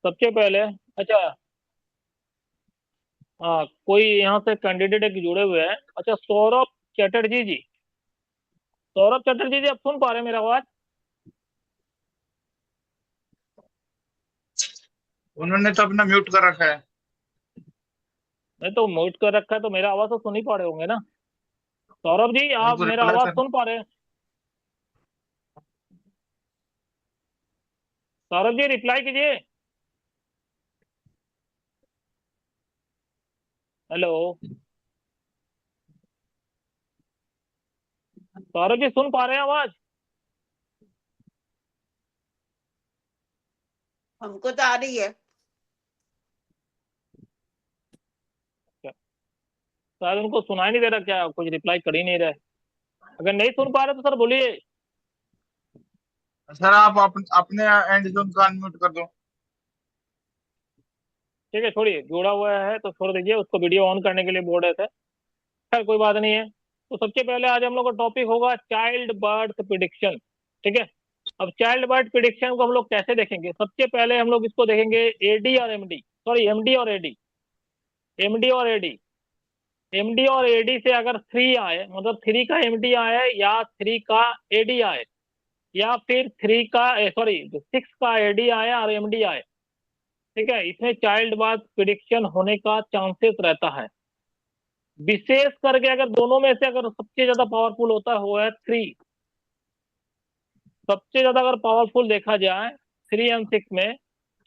सबसे पहले, अच्छा, हाँ, कोई यहाँ से कैंडिडेट एक जुड़े हुए हैं। अच्छा, सौरभ चटर्जी जी। सौरभ चटर्जी जी, आप सुन पा रहे हैं मेरा आवाज? उन्होंने तो अपना म्यूट कर रखा है। नहीं तो म्यूट कर रखा है, तो मेरा आवाज तो सुन ही पा रहे होंगे ना। सौरभ जी, आप उनको मेरा रिप्लाई आवाज कर। सुन पा रहे हैं? सौरभ जी, रिप्लाई कीजिए। हेलो, सौरभ जी, सुन पा रहे हैं आवाज? हमको तो आ रही है। शायद उनको सुनाई नहीं दे रहा, क्या कुछ रिप्लाई कर ही नहीं रहे। अगर नहीं सुन पा रहे तो सर बोलिए। सर आप अपने एंड से उनका अनम्यूट कर दो। ठीक है, छोड़िए, जुड़ा हुआ है तो छोड़ दीजिए, उसको वीडियो ऑन करने के लिए बोल रहे थे। खैर, कोई बात नहीं है। तो सबसे पहले आज हम लोग का टॉपिक होगा चाइल्ड बर्थ प्रिडिक्शन। ठीक है। अब चाइल्ड बर्थ प्रिडिक्शन को हम लोग कैसे देखेंगे? सबसे पहले हम लोग इसको देखेंगे एडी और एमडी, सॉरी, एमडी और एडी। एमडी और एडी, एमडी और एडी से अगर 3 आए, मतलब 3 का एमडी आए या 3 का एडी आए, या फिर 3 का, सॉरी, 6 का एडी आया और एमडी आए, ठीक है, इसमें चाइल्ड बर्थ प्रिडिक्शन होने का चांसेस रहता है। विशेष करके अगर दोनों में से अगर सबसे ज्यादा पावरफुल होता है 3, सबसे ज्यादा अगर पावरफुल देखा जाए 3 और 6 में,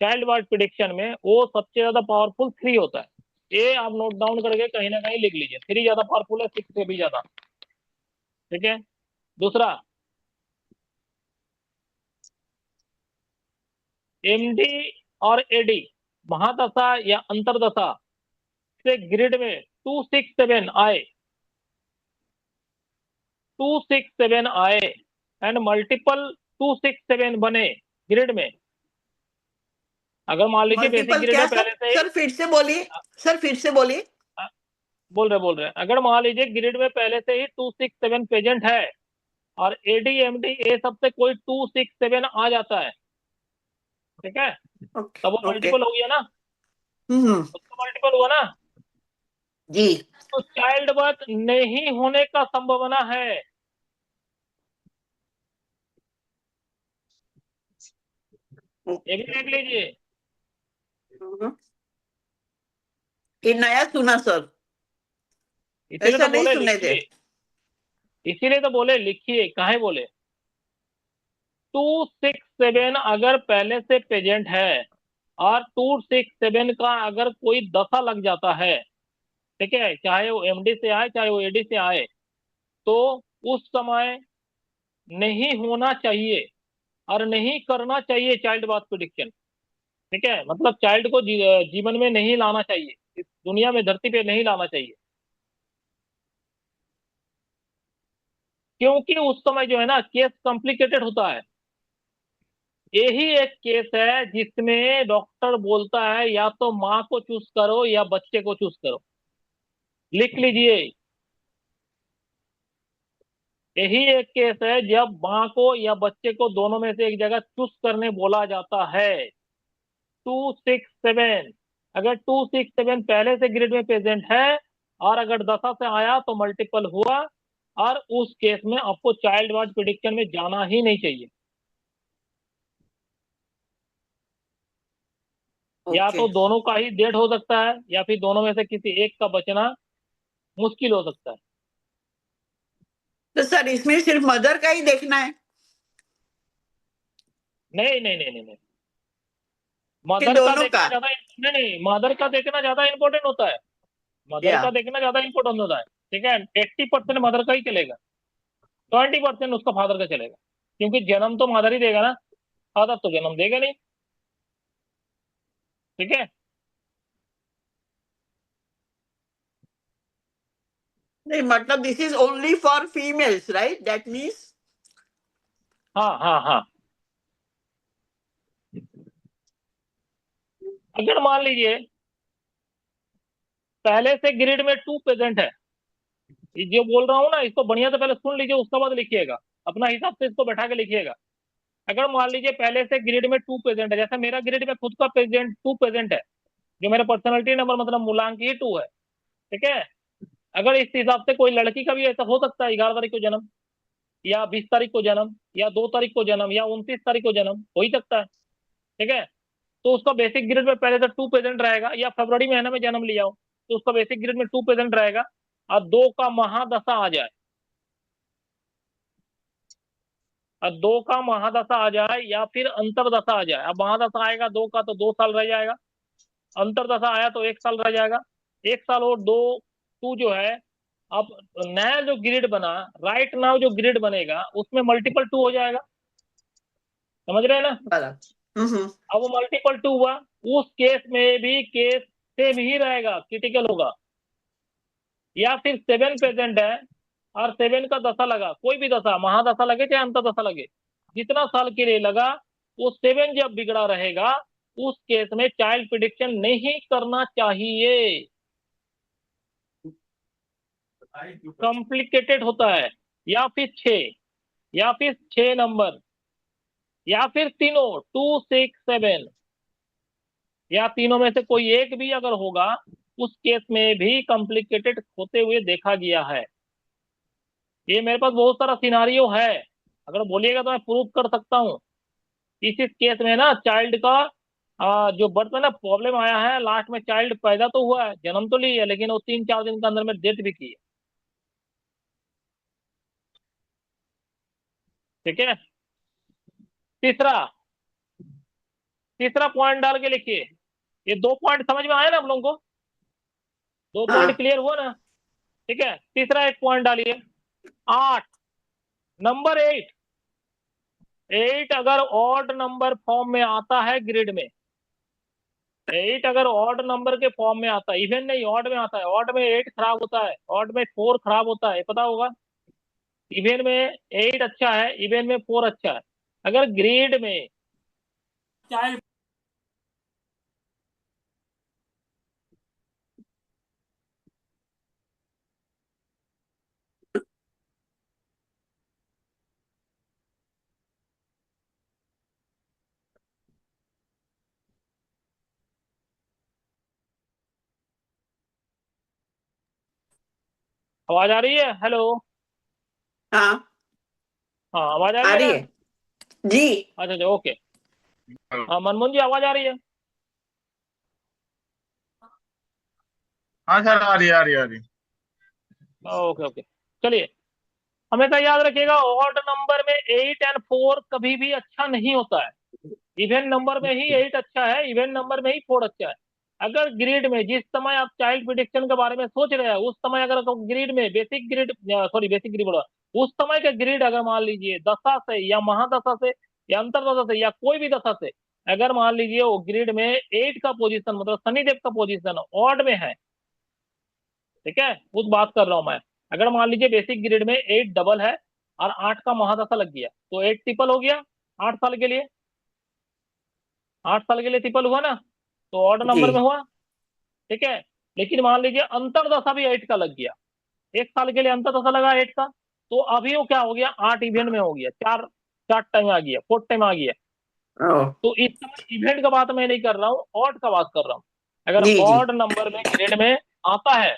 चाइल्ड बर्थ प्रिडिक्शन में, वो सबसे ज्यादा पावरफुल 3 होता है। ये आप नोट डाउन करके कहीं ना कहीं लिख लीजिए, 3 ज्यादा पावरफुल है 6 से भी ज्यादा। ठीक है। दूसरा, एमडी और एडी महादशा या अंतरदशा से ग्रिड में 267 आए, 267 आए एंड मल्टीपल 267 बने ग्रिड में। अगर मान लीजिए बेसिक मल्टीपल ग्रिड क्या में पहले सर? से ही, सर फिर से बोलिए, सर फिर से बोलिए। बोल रहे, अगर मान लीजिए ग्रिड में पहले से ही 267 प्रेजेंट है और एडी एमडी ए सब से कोई 267 आ जाता है, ठीक है, ओके तब वो ओके। मल्टीपल हो गया ना, हम्म। उसका मल्टीपल हुआ ना। जी। तो चाइल्ड बर्थ नहीं होने का संभावना है। ये भी देख लीजिए। हम्म। ये नया सुना सर, इसीलिए ऐसा तो नहीं बोले सुने थे। लिखिए, इसीलिए तो बोले लिखिए, काहे बोले। 267 अगर पहले से प्रेजेंट है और 267 का अगर कोई दशा लग जाता है, ठीक है, चाहे वो एमडी से आए चाहे वो एडी से आए, तो उस समय नहीं होना चाहिए और नहीं करना चाहिए चाइल्ड बर्थ प्रिडिक्शन। ठीक है, मतलब चाइल्ड को जीवन में नहीं लाना चाहिए, इस दुनिया में, धरती पे नहीं लाना चाहिए, क्योंकि उस समय जो है ना केस कॉम्प्लिकेटेड होता है। यही एक केस है जिसमें डॉक्टर बोलता है या तो माँ को चूज करो या बच्चे को चूज करो। लिख लीजिए, यही एक केस है जब माँ को या बच्चे को दोनों में से एक जगह चूज करने बोला जाता है। 267, अगर 267 पहले से ग्रिड में प्रेजेंट है और अगर दशा से आया तो मल्टीपल हुआ, और उस केस में आपको चाइल्ड बर्थ प्रिडिक्शन में जाना ही नहीं चाहिए। या ओके। तो दोनों का ही डेट हो सकता है या फिर दोनों में से किसी एक का बचना मुश्किल हो सकता है। तो सर इसमें सिर्फ मदर का ही देखना है नहीं नहीं नहीं नहीं नहीं, कि मदर का दोनों देखना का? ज्यादा, नहीं नहीं, मदर का देखना ज्यादा इंपॉर्टेंट होता है। मदर या का देखना ज्यादा इंपॉर्टेंट होता है। ठीक है, 80% मदर का ही चलेगा, 20% उसका फादर का चलेगा, क्योंकि जन्म तो मदर ही देगा ना, फादर तो जन्म देगा नहीं। ठीक है। नहीं, मतलब this is only for females right, that means. हाँ हाँ हाँ। अगर मान लीजिए पहले से ग्रिड में 2 प्रेजेंट है, ये जो बोल रहा हूँ ना इसको बढ़िया से पहले सुन लीजिए, उसके बाद लिखिएगा, अपना हिसाब से इसको बैठा के लिखिएगा। अगर मान लीजिए पहले से ग्रिड में 2 प्रेजेंट है, जैसे मेरा ग्रिड में खुद का प्रेजेंट 2 प्रेजेंट है, जो मेरा पर्सनालिटी नंबर मतलब मूलांक ही 2 है, ठीक है। अगर इस हिसाब से कोई लड़की का भी ऐसा हो सकता है, 11 तारीख को जन्म, या 20 तारीख को जन्म, या 2 तारीख को जन्म, या 29 तारीख को जन्म, हो ही सकता है, ठीक है। तो उसका बेसिक ग्रिड में पहले से 2 प्रेजेंट रहेगा, या फरवरी महीने में जन्म लिया हो तो उसका बेसिक ग्रिड में 2 प्रेजेंट रहेगा, और 2 का महादशा आ जाए, और 2 का महादशा आ जाए या फिर अंतरदशा आ जाए। अब महादशा आएगा 2 का तो 2 साल रह जाएगा, अंतरदशा आया तो 1 साल रह जाएगा, 1 साल और 2, 2 जो है। अब नया जो ग्रिड बना, राइट नाउ जो ग्रिड बनेगा उसमें मल्टीपल 2 हो जाएगा, समझ रहे हैं ना। बराबर। अब वो मल्टीपल 2 हुआ, उस केस में भी केस सेम ही रहेगा, क्रिटिकल होगा। या फिर 7 प्रेजेंट है और 7 का दशा लगा, कोई भी दशा, महादशा लगे चाहे अंतरदशा लगे, जितना साल के लिए लगा, वो 7 जब बिगड़ा रहेगा उस केस में चाइल्ड प्रिडिक्शन नहीं करना चाहिए, कॉम्प्लिकेटेड होता है। या फिर 6, या फिर 6 नंबर, या फिर तीनों 2, 6, 7, या तीनों में से कोई एक भी अगर होगा उस केस में भी कॉम्प्लिकेटेड होते हुए देखा गया है। ये मेरे पास बहुत सारा सिनारियो है, अगर बोलिएगा तो मैं प्रूव कर सकता हूँ। इस केस में ना चाइल्ड का जो बर्थ में ना प्रॉब्लम आया है, लास्ट में चाइल्ड पैदा तो हुआ है, जन्म तो ली है, लेकिन वो 3-4 दिन के अंदर में डेथ भी की है, ठीक है। तीसरा तीसरा पॉइंट डाल के लिखिए, ये 2 पॉइंट समझ में आए ना आप लोगों को, 2 हाँ। पॉइंट क्लियर हुआ ना, ठीक है। तीसरा एक पॉइंट डालिए, 8 नंबर 8, 8 अगर ऑड नंबर फॉर्म में आता है ग्रिड में, 8 अगर ऑड नंबर के फॉर्म में आता है, इवन नहीं ऑड में आता है, ऑड में 8 खराब होता है, ऑड में 4 खराब होता है, पता होगा। इवन में 8 अच्छा है, इवन में 4 अच्छा है। अगर ग्रिड में चाइल्ड, आवाज आ रही है, हेलो। हाँ, हाँ आवाज आ रही आ है रही ना। है जी। अच्छा अच्छा ओके। हाँ मनमोहन जी आवाज आ रही है। हाँ सर, आ रही है, आ रही है, आ रही है। ओके ओके, चलिए। हमेशा याद रखिएगा ऑड नंबर में 8 एंड 4 कभी भी अच्छा नहीं होता है, इवन नंबर में ही 8 अच्छा है, इवन नंबर में ही 4 अच्छा है। अगर ग्रिड में जिस समय आप चाइल्ड प्रिडिक्शन के बारे में सोच रहे हैं उस समय अगर ग्रिड में basic grid, sorry basic grid बोला, उस समय का ग्रिड अगर मान लीजिए दशा से या महादशा से या अंतरदशा से या कोई भी दशा से अगर मान लीजिए वो ग्रिड में 8 का पोजीशन मतलब शनिदेव का पोजीशन ऑड में है, ठीक है, उस बात कर रहा हूं मैं। अगर मान लीजिए बेसिक ग्रिड में 8 डबल है और 8 का महादशा लग गया तो 8 ट्रिपल हो गया, 8 साल के लिए, 8 साल के लिए ट्रिपल हुआ ना, तो ऑड जी। नंबर में हुआ, ठीक है। लेकिन मान लीजिए अंतरदशा भी 8 का लग गया, 1 साल के लिए अंतरदशा लगा 8 का, तो अभी वो क्या हो गया, 8 इवेंट में हो गया, 4 4 टाइम आ गया, 4 टाइम आ गया। ओ, तो इस समय इवेंट का बात मैं नहीं कर रहा हूँ, ऑड का बात कर रहा हूँ। अगर जी जी। ऑड नंबर में ग्रेड में आता है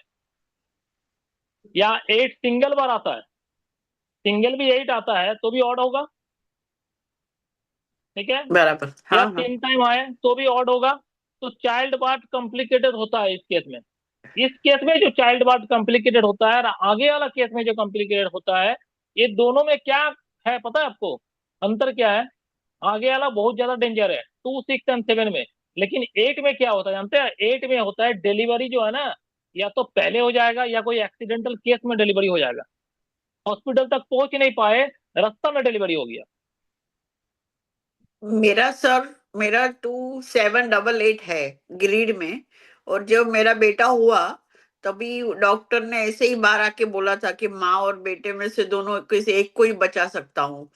या 8 सिंगल बार आता है, सिंगल भी 8 आता है तो भी ऑड होगा, ठीक है। बराबर। या हाँ हाँ। 3 टाइम आए तो भी ऑड होगा। तो चाइल्ड पार्ट कॉम्प्लिकेटेड होता है इस केस में। इस केस में जो चाइल्ड पार्ट कॉम्प्लिकेटेड होता है और आगे वाला केस में जो कॉम्प्लिकेटेड होता है, ये दोनों में क्या है पता है आपको, अंतर क्या है। आगे वाला बहुत ज्यादा डेंजर है 2, 6 एंड 7 में, लेकिन 8 में क्या होता है जानते हैं, 8 में होता है डिलीवरी जो है ना, या तो पहले हो जाएगा या कोई एक्सीडेंटल केस में डिलीवरी हो जाएगा, हॉस्पिटल तक पहुंच नहीं पाए, रास्ता में डिलीवरी हो गया। मेरा सर, मेरा 2788 है ग्रिड में। और जब मेरा बेटा हुआ तभी डॉक्टर ने ऐसे ही बाहर आके बोला था कि माँ और बेटे में से दोनों किसी एक को ही बचा सकता हूँ।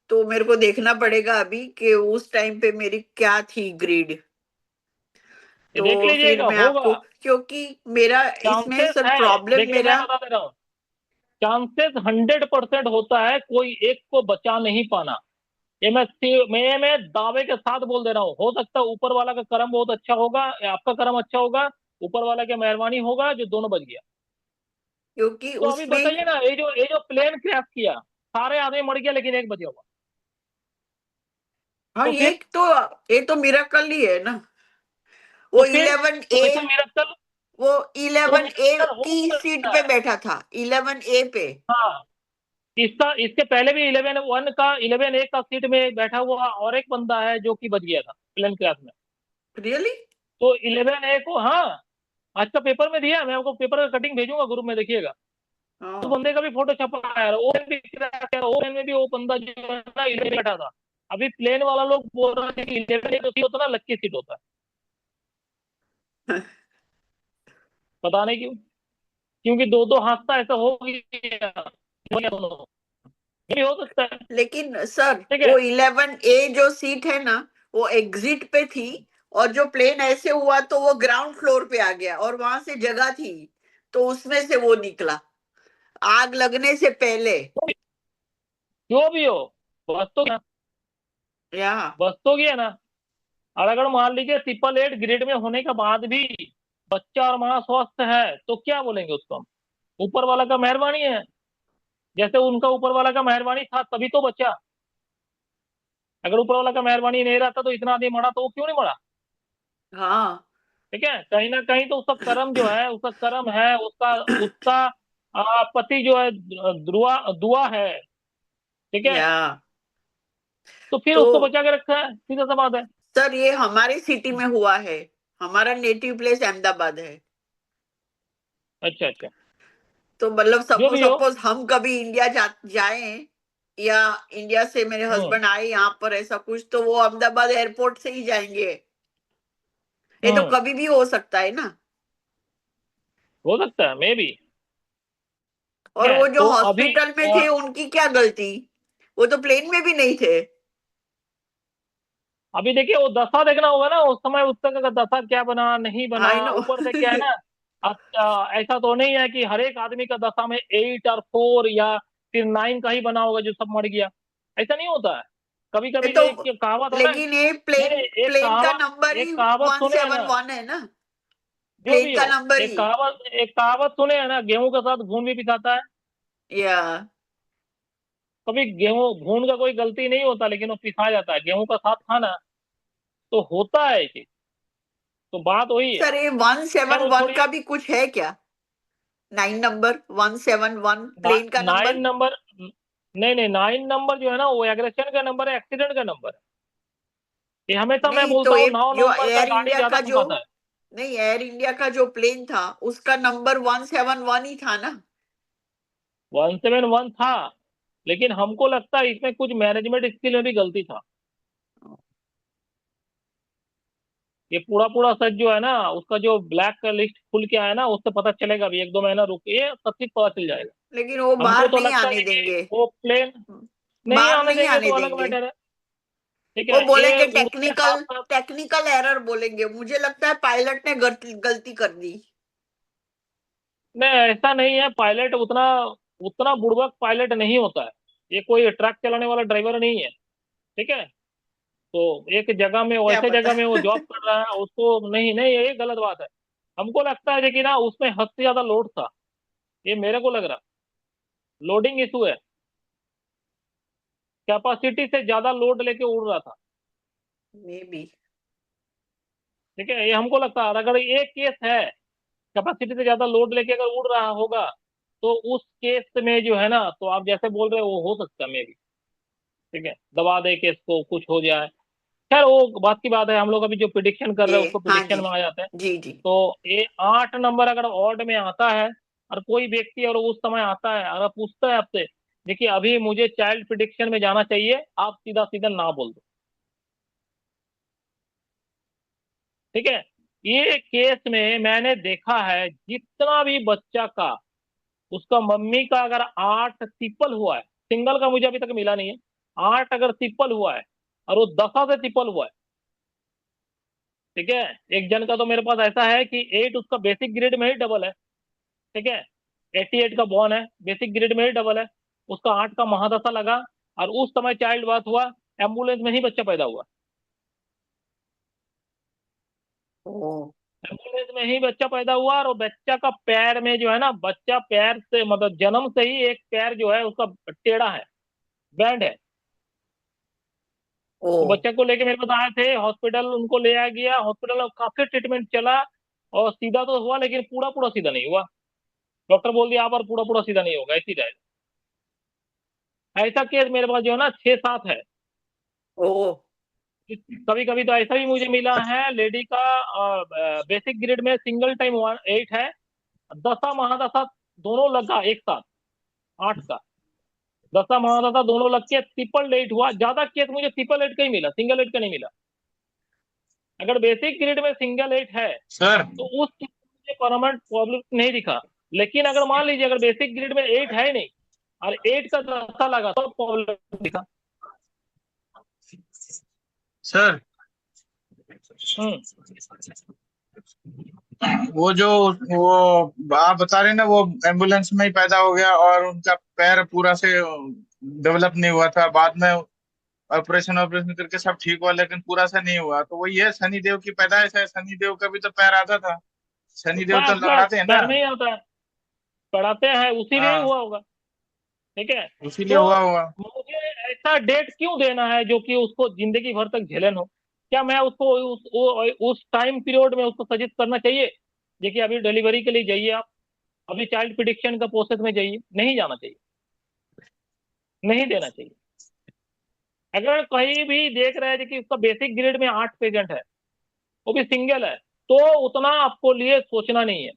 तो मेरे को देखना पड़ेगा अभी कि उस टाइम पे मेरी क्या थी ग्रिड। ये देख तो फिर लीजिएगा मैं होगा, आपको, क्योंकि मेरा इसमें चांसेस सर है, प्रॉब्लम देखिए मैं मेरा। बता दे रहा हूँ, चांसेस 100% होता है कोई एक को बचा नहीं पाना, ये मैं दावे के साथ बोल दे रहा हूँ, हो सकता है ऊपर वाला का कर्म बहुत अच्छा होगा या आपका कर्म अच्छा होगा, ऊपर वाला की मेहरबानी होगा जो दोनों बच गया। क्योंकि तो अभी उसमें बताइए ना, ये जो प्लेन क्रैश किया, सारे आदमी मर गया लेकिन एक बचा हुआ। हाँ तो फिर ये तो मिरेकल ही है ना। तो वो फिर 11A, ऐसा मिरेकल, वो तो 11A मिरेकल हो की सीट सकता पे है। बैठा था, 11A पे। हाँ, इसके पहले भी 11 एक का सीट में बैठा हुआ और एक बंदा है जो कि बच गया था प्लेन क्रैश में। रियली? तो 11 को, हाँ, आज का पेपर में दिया, मैं आपको पेपर का कटिंग भेजूंगा ग्रुप में, देखिएगा। उस हाँ। बंदे का भी फोटो छपा है, ओवन में भी वो बंदा जो है ना 11 में बैठा था। अभी प्लेन वाला लोग बोल रहे हैं कि 11 जो सीट होता है ना, लक्की सीट होता है। पता नहीं क्यों, क्योंकि दो दो हादसा ऐसा हो गया दोनों। ये भी हो सकता है। लेकिन सर ठीक है। वो 11A जो सीट है ना, वो एग्जिट पे थी। और जो प्लेन ऐसे हुआ तो वो ग्राउंड फ्लोर पे आ गया और वहां से जगह थी, तो उसमें से वो निकला आग लगने से पहले। जो भी हो, बस तो गया, या बस तो गया ना। और अगर मान लीजिए 888 ग्रेड में होने के बाद भी बच्चा और माँ स्वस्थ है तो क्या बोलेंगे उसको हम? ऊपर वाला का मेहरबानी है। जैसे उनका ऊपर वाला का मेहरबानी था तभी तो बच्चा। अगर ऊपर वाला का मेहरबानी नहीं रहता तो इतना आदमी मरा तो वो क्यों नहीं मरा? हाँ। ठीक है, कहीं ना कहीं तो उसका कर्म जो है, उसका कर्म है, उसका उसका पति जो है, दुआ दुआ है। ठीक है। या तो फिर तो उसको बचा के रखा है, सीधा सा बात है। सर ये हमारे सिटी में हुआ है। हमारा नेटिव प्लेस अहमदाबाद है। अच्छा अच्छा। तो मतलब जो सपोज भी हो। सपोज हम कभी इंडिया जाएं, या इंडिया से मेरे हम्म हस्बैंड आए यहाँ पर ऐसा कुछ, तो वो अहमदाबाद एयरपोर्ट से ही जाएंगे। ये तो हम्म। कभी भी हो सकता है ना। हो सकता है, मे बी। ठीक और है, वो जो तो अभी हॉस्पिटल में थे उनकी क्या गलती? वो तो प्लेन में भी नहीं थे। अभी देखिए वो दशा देखना होगा ना, उस समय उस तक का दशा क्या बना नहीं बना। I know. ऊपर से क्या है ना, ऐसा तो नहीं है कि हर एक आदमी का दशा में 8 और 4 या फिर 9 का ही बना होगा जो सब मर गया। ऐसा नहीं होता है। कभी ये कभी तो, एक कहावत है ना। लेकिन ये नहीं प्लेन नहीं, प्लेन का नंबर ही एक कहावत वन सुने है सेवन ना। वन है ना। जो प्लेन भी का हो, नंबर ही। एक कहावत सुने है ना, गेहूं के साथ घून भी पिसाता है। या कभी गेहूं घून का कोई गलती नहीं होता लेकिन वो पिसा जाता है, गेहूं का साथ खाना। तो होता है ये चीज। तो बात वही है। सर ये वन खैर सेवन वो वन का छोड़िए। भी कुछ है क्या? 9 नंबर 171 प्लेन का नाइन नंबर? नंबर, नहीं नहीं, 9 नंबर जो है ना वो एग्रेशन का नंबर है, एक्सीडेंट का नंबर है। ये हमेशा मैं नहीं बोलता तो हूँ ये 9 नंबर का गाड़ी ज्यादा ठुकाता है। एयर इंडिया का जो प्लेन था उसका नंबर 171 ही था ना। 171 था, लेकिन हमको लगता है इसमें कुछ मैनेजमेंट स्किल में भी गलती था। ये पूरा पूरा सच जो है ना, उसका जो ब्लैक का लिस्ट खुल के आया ना, उससे पता चलेगा। अभी 1 2 महीना रुकिए, सब चीज पता चल जाएगा। लेकिन वो हमको बाहर तो नहीं लगता आने है कि देंगे। वो प्लेन नहीं बाहर आने नहीं देंगे आने तो अलग देंगे। मैटर है। ठीक वो है, ये बोलेंगे उसके साथ टेक्निकल साथ, टेक्निकल एरर बोलेंगे। मुझे लगता है पायलट ने गलती कर दी। नहीं ऐसा नहीं है, पायलट उतना उतना बुड़बक पायलट नहीं होता है। ये कोई ट्रक चलाने वाला ड्राइवर नहीं है। ठीक है। तो एक जगह में, क्या वैसे पता। जगह में वो जॉब कर रहा है, उसको नहीं नहीं, ये गलत बात है। हमको लगता है कि ना उसमें हद से ज्यादा लोड था। ये मेरे को लग रहा, लोडिंग इशू है। कैपेसिटी से ज्यादा लोड लेके उड़ रहा था। May be. ठीक है, ये हमको लगता है। और अगर ये केस है, कैपेसिटी से ज्यादा लोड लेके अगर उड़ रहा होगा, तो उस केस में जो है ना, तो आप जैसे बोल रहे हो वो हो सकता है मे भी। ठीक है, दबा दे केस को, कुछ हो जाए। खैर वो बात की बात है, हम लोग अभी जो प्रिडिक्शन कर रहे ये हैं उसको हाँ प्रिडिक्शन जी। में आ जाते हैं। जी जी। तो ये 8 नंबर अगर ऑड में आता है, और कोई व्यक्ति और उस समय आता है और पूछता है आपसे, देखिए अभी मुझे चाइल्ड प्रिडिक्शन में जाना चाहिए, आप सीधा सीधा ना बोल दो। ठीक है। ये केस में मैंने देखा है, जितना भी बच्चा का, उसका मम्मी का अगर 8 ट्रिपल हुआ है, सिंगल का मुझे अभी तक मिला नहीं है। 8 अगर ट्रिपल हुआ है और वो 10 से ट्रिपल हुआ है। ठीक है। एक जन का तो मेरे पास ऐसा है कि 8 उसका बेसिक ग्रेड में ही डबल है। ठीक है। 88 का बॉर्न है, बेसिक ग्रेड में ही डबल है। उसका 8 का महादशा लगा और उस समय चाइल्ड बर्थ हुआ। एम्बुलेंस में ही बच्चा पैदा हुआ, ओ, एम्बुलेंस में ही बच्चा पैदा हुआ। और बच्चा का पैर में जो है ना, बच्चा पैर से मतलब जन्म से ही एक पैर जो है उसका टेढ़ा है, बैंड है। ओ, तो बच्चे को लेके मेरे पास आए थे हॉस्पिटल, उनको ले आया गया हॉस्पिटल में, काफी ट्रीटमेंट चला और सीधा तो हुआ लेकिन पूरा पूरा सीधा नहीं हुआ। डॉक्टर बोल दिया आप और पूरा पूरा सीधा नहीं होगा, ऐसी रहेगा। ऐसा केस मेरे पास जो है ना 6-7 है। ओ, कभी कभी तो ऐसा भी मुझे मिला है, लेडी का बेसिक ग्रेड में सिंगल टाइम 8 है, दशा महादशा दोनों लगा एक साथ 8 का, दशा महादशा दोनों लग के ट्रिपल 8 हुआ। ज्यादा केस मुझे ट्रिपल 8 का ही मिला, सिंगल 8 का नहीं मिला। अगर बेसिक ग्रेड में सिंगल 8 है सर तो उस केस में मुझे परमानेंट प्रॉब्लम नहीं दिखा। लेकिन अगर मान लीजिए अगर बेसिक ग्रेड में 8 है ही नहीं और 8 का दशा लगा तो प्रॉब्लम दिखा। सर हम्म। वो आप बता रहे हैं ना, वो एम्बुलेंस में ही पैदा हो गया और उनका पैर पूरा से डेवलप नहीं हुआ था, बाद में ऑपरेशन ऑपरेशन करके सब ठीक हुआ, लेकिन पूरा से नहीं हुआ। तो वही है, शनि देव की पैदाइश है। शनि देव का भी तो पैर आधा था, शनि देव तो बस बस लड़ाते हैं ना, पैर में ही आता है, पढ़ाते हैं उसी लिए ही हाँ हुआ होगा। ठीक है। इसीलिए तो हुआ होगा। मुझे ऐसा डेट क्यों देना है जो कि उसको जिंदगी भर तक झेलन हो? क्या मैं उसको उस टाइम पीरियड में उसको सजेस्ट करना चाहिए देखिए अभी डिलीवरी के लिए जाइए आप, अभी चाइल्ड प्रिडिक्शन का प्रोसेस में जाइए? नहीं जाना चाहिए, नहीं देना चाहिए। अगर कहीं भी देख रहे हैं कि उसका बेसिक ग्रेड में 8 पेशेंट है, वो भी सिंगल है, तो उतना आपको लिए सोचना नहीं है।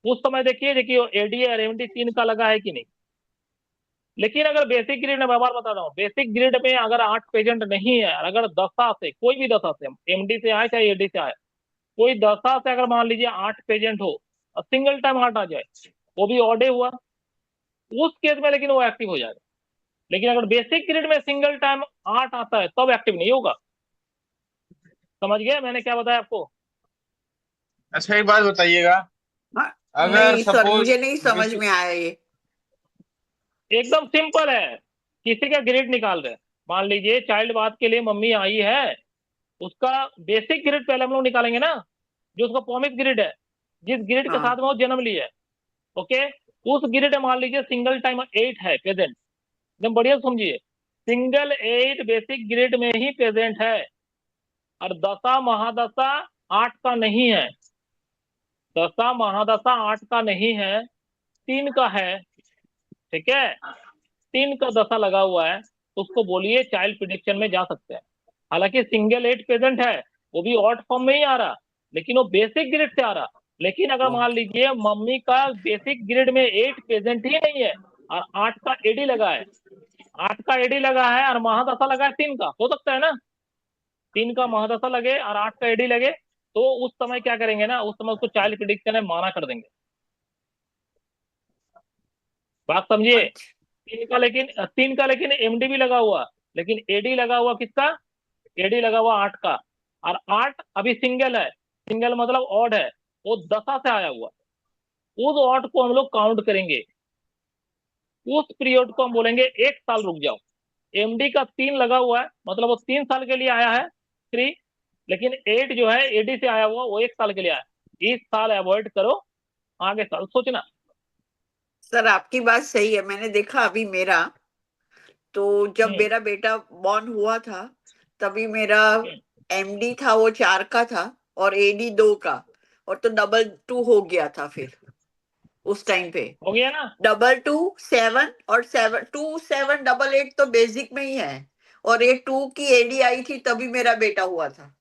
उस समय देखिए देखिए एडी और एमडी 3 का लगा है कि नहीं। लेकिन अगर बेसिक ग्रेड में, मैं बार बता रहा हूँ, बेसिक ग्रेड में अगर 8 पेशेंट नहीं है, अगर दशा से, कोई भी दशा से, एमडी से आए चाहे एडी से आए, कोई दशा से अगर मान लीजिए 8 पेशेंट हो और सिंगल टाइम 8 आ जाए, वो भी ऑडे हुआ, उस केस में लेकिन वो एक्टिव हो जाएगा। लेकिन अगर बेसिक ग्रेड में सिंगल टाइम 8 आता है तब एक्टिव नहीं होगा। समझ गए मैंने क्या बताया आपको? अच्छा एक बात बताइएगा, हाँ, अगर नहीं सर, सपोज मुझे नहीं समझ में आया ये। एकदम सिंपल है, किसी का ग्रेड निकाल रहे हैं, मान लीजिए चाइल्ड बाथ के लिए मम्मी आई है, उसका बेसिक ग्रेड पहले हम लोग निकालेंगे ना, जो उसका पॉमिक ग्रेड है, जिस ग्रेड के हाँ, साथ में वो जन्म लिया है। ओके। उस ग्रेड मान लीजिए सिंगल टाइम 8 है प्रेजेंट, एकदम बढ़िया समझिए, सिंगल 8 बेसिक ग्रेड में ही प्रेजेंट है। और दशा महादशा 8 का नहीं है, दशा महादशा 8 का नहीं है, 3 का है। ठीक है, 3 का दशा लगा हुआ है, तो उसको बोलिए चाइल्ड प्रिडिक्शन में जा सकते हैं। हालांकि सिंगल 8 प्रेजेंट है, वो भी ऑड फॉर्म में ही आ रहा, लेकिन वो बेसिक ग्रेड से आ रहा। लेकिन अगर ओ, मान लीजिए मम्मी का बेसिक ग्रेड में 8 प्रेजेंट ही नहीं है और 8 का एडी लगा है, 8 का एडी लगा है और महादशा लगा है 3 का, हो सकता है ना, 3 का महादशा लगे और 8 का एडी लगे, तो उस समय क्या करेंगे ना, उस समय उसको चाइल्ड प्रिडिक्शन है माना कर देंगे। बात समझिए। अच्छा, 3 का लेकिन एमडी भी लगा हुआ, लेकिन एडी लगा हुआ किसका? एडी लगा हुआ 8 का, और 8 अभी सिंगल है, सिंगल मतलब ऑड है, वो दशा से आया हुआ। उस ऑड को हम लोग काउंट करेंगे, उस पीरियड को हम बोलेंगे 1 साल रुक जाओ। एमडी का 3 लगा हुआ है, मतलब वो 3 साल के लिए आया है 3, लेकिन 8 जो है एडी से आया हुआ वो 1 साल के लिए आया। इस साल अवॉइड करो, आगे साल सोचना। सर आपकी बात सही है। मैंने देखा अभी मेरा, तो जब हम्म। मेरा बेटा बॉर्न हुआ था, तभी मेरा हम्म। एमडी था वो 4 का था और एडी 2 का, और तो डबल 2 हो गया था फिर उस टाइम पे। हो गया ना? डबल 2 7 और 7 2 7 डबल 8 तो बेसिक में ही है, और ये 2 की एडी आई थी तभी मेरा बेटा हुआ था,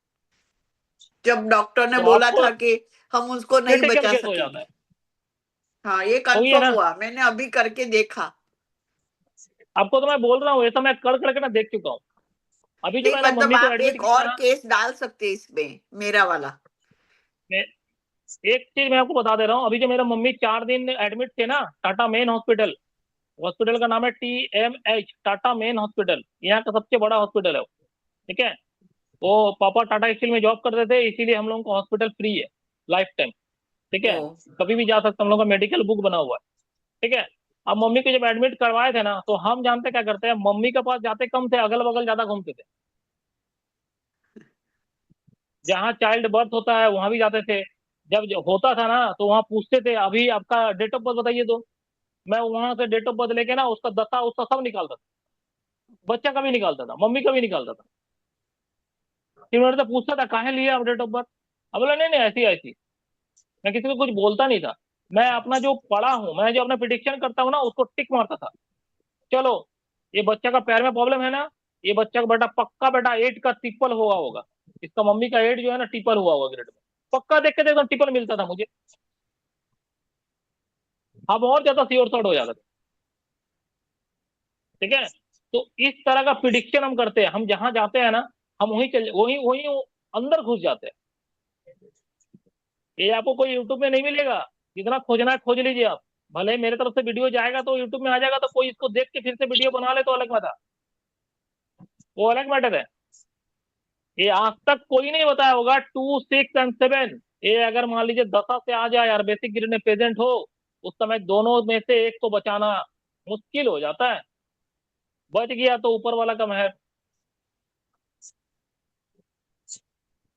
जब डॉक्टर ने तो बोला आपको था कि हम उसको नहीं क्रिटिकल बचा केस हो जाता सकेंगे। है, हाँ, ये हो गया कंफर्म ना? हुआ, मैंने अभी करके देखा। आपको तो मैं बोल रहा हूँ, ये तो मैं कर करके ना देख चुका हूँ। अभी जो नहीं, मैंने मतलब मम्मी को आप एडमिट एक किया और ना, केस डाल सकते हैं इसमें, मेरा वाला। मैं एक चीज मैं आपको बता दे रहा हूँ, अभी जो मेरा मम्मी 4 दिन एडमिट थे ना टाटा मेन हॉस्पिटल, हॉस्पिटल का नाम है TMH, टाटा मेन हॉस्पिटल, यहाँ का सबसे बड़ा हॉस्पिटल है वो। ठीक है। वो पापा टाटा स्टील में जॉब करते थे, इसीलिए हम लोगों को हॉस्पिटल फ्री है लाइफ टाइम। ठीक ओ, है। कभी भी जा सकते, हम लोग का मेडिकल बुक बना हुआ है। ठीक है। अब मम्मी को जब एडमिट करवाए थे ना, तो हम जानते क्या करते हैं, मम्मी के पास जाते कम थे, अगल बगल ज्यादा घूमते थे। जहाँ चाइल्ड बर्थ होता है वहां भी जाते थे। जब होता था ना तो वहां पूछते थे अभी आपका डेट ऑफ बर्थ बताइए, तो मैं वहां से डेट ऑफ बर्थ लेके ना उसका दता उसका सब निकालता था। बच्चा का भी निकालता था, मम्मी का भी निकालता था। फिर मेरे से पूछता था काहे लिए आप डेट ऑफ बर्थ। अब बोला नहीं नहीं ऐसी ऐसी। मैं किसी को कुछ बोलता नहीं था। मैं अपना जो पढ़ा हूँ, मैं जो अपना प्रिडिक्शन करता हूँ ना, उसको टिक मारता था। चलो, ये बच्चा का पैर में प्रॉब्लम है ना, ये बच्चा का बेटा पक्का बेटा 8 का ट्रिपल हुआ होगा। इसका मम्मी का 8 जो है ना ट्रिपल हुआ होगा ग्रेड में। पक्का देख के देखो ट्रिपल मिलता था मुझे। अब और ज्यादा श्योर शॉर्ट हो जाता था। ठीक है। तो इस तरह का प्रिडिक्शन हम करते हैं, हम जहां जाते हैं ना, हम वही वही अंदर घुस जाते हैं। ये आपको कोई यूट्यूब में नहीं मिलेगा। जितना खोजना है खोज लीजिए आप। भले ही मेरे तरफ से वीडियो जाएगा तो यूट्यूब में आ जाएगा, तो कोई इसको देख के फिर से वीडियो बना ले तो अलग बात है, वो अलग मैटर है। ये आज तक कोई नहीं बताया होगा 2, 6 एंड 7। ये अगर मान लीजिए दशा से आ जाए यार, बेसिक ग्रेड में प्रेजेंट हो, उस समय दोनों में से एक को बचाना मुश्किल हो जाता है। बच गया तो ऊपर वाला का मेहर।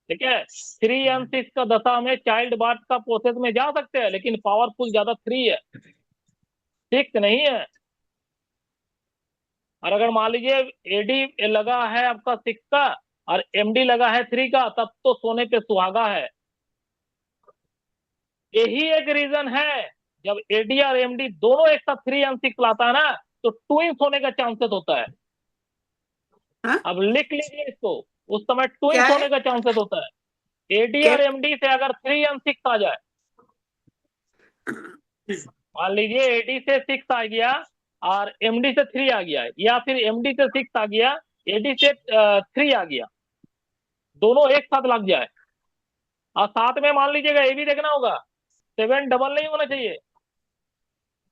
ठीक है। 3 and 6 का दशा में चाइल्ड बार्थ का प्रोसेस में जा सकते हैं, लेकिन पावरफुल ज्यादा 3 है, 6 नहीं है। और अगर मान लीजिए एडी लगा है आपका 6 का और एमडी लगा है 3 का, तब तो सोने पे सुहागा है। यही एक रीजन है, जब एडी और एमडी दोनों एक साथ 3 and 6 लाता है ना, तो ट्विंस होने का चांसेस होता है। हाँ अब लिख लीजिए इसको, उस समय क्या ट्विंस है होने का चांसेस होता है। एडी क्या? और एमडी से अगर 3 and 6 आ जाए, मान लीजिए एडी से 6 आ गया और एमडी से 3 आ गया, या फिर एमडी से 6 आ गया, एडी से 3 आ गया, दोनों एक साथ लग जाए। और साथ में मान लीजिएगा ये भी देखना होगा, 7 डबल नहीं होना चाहिए,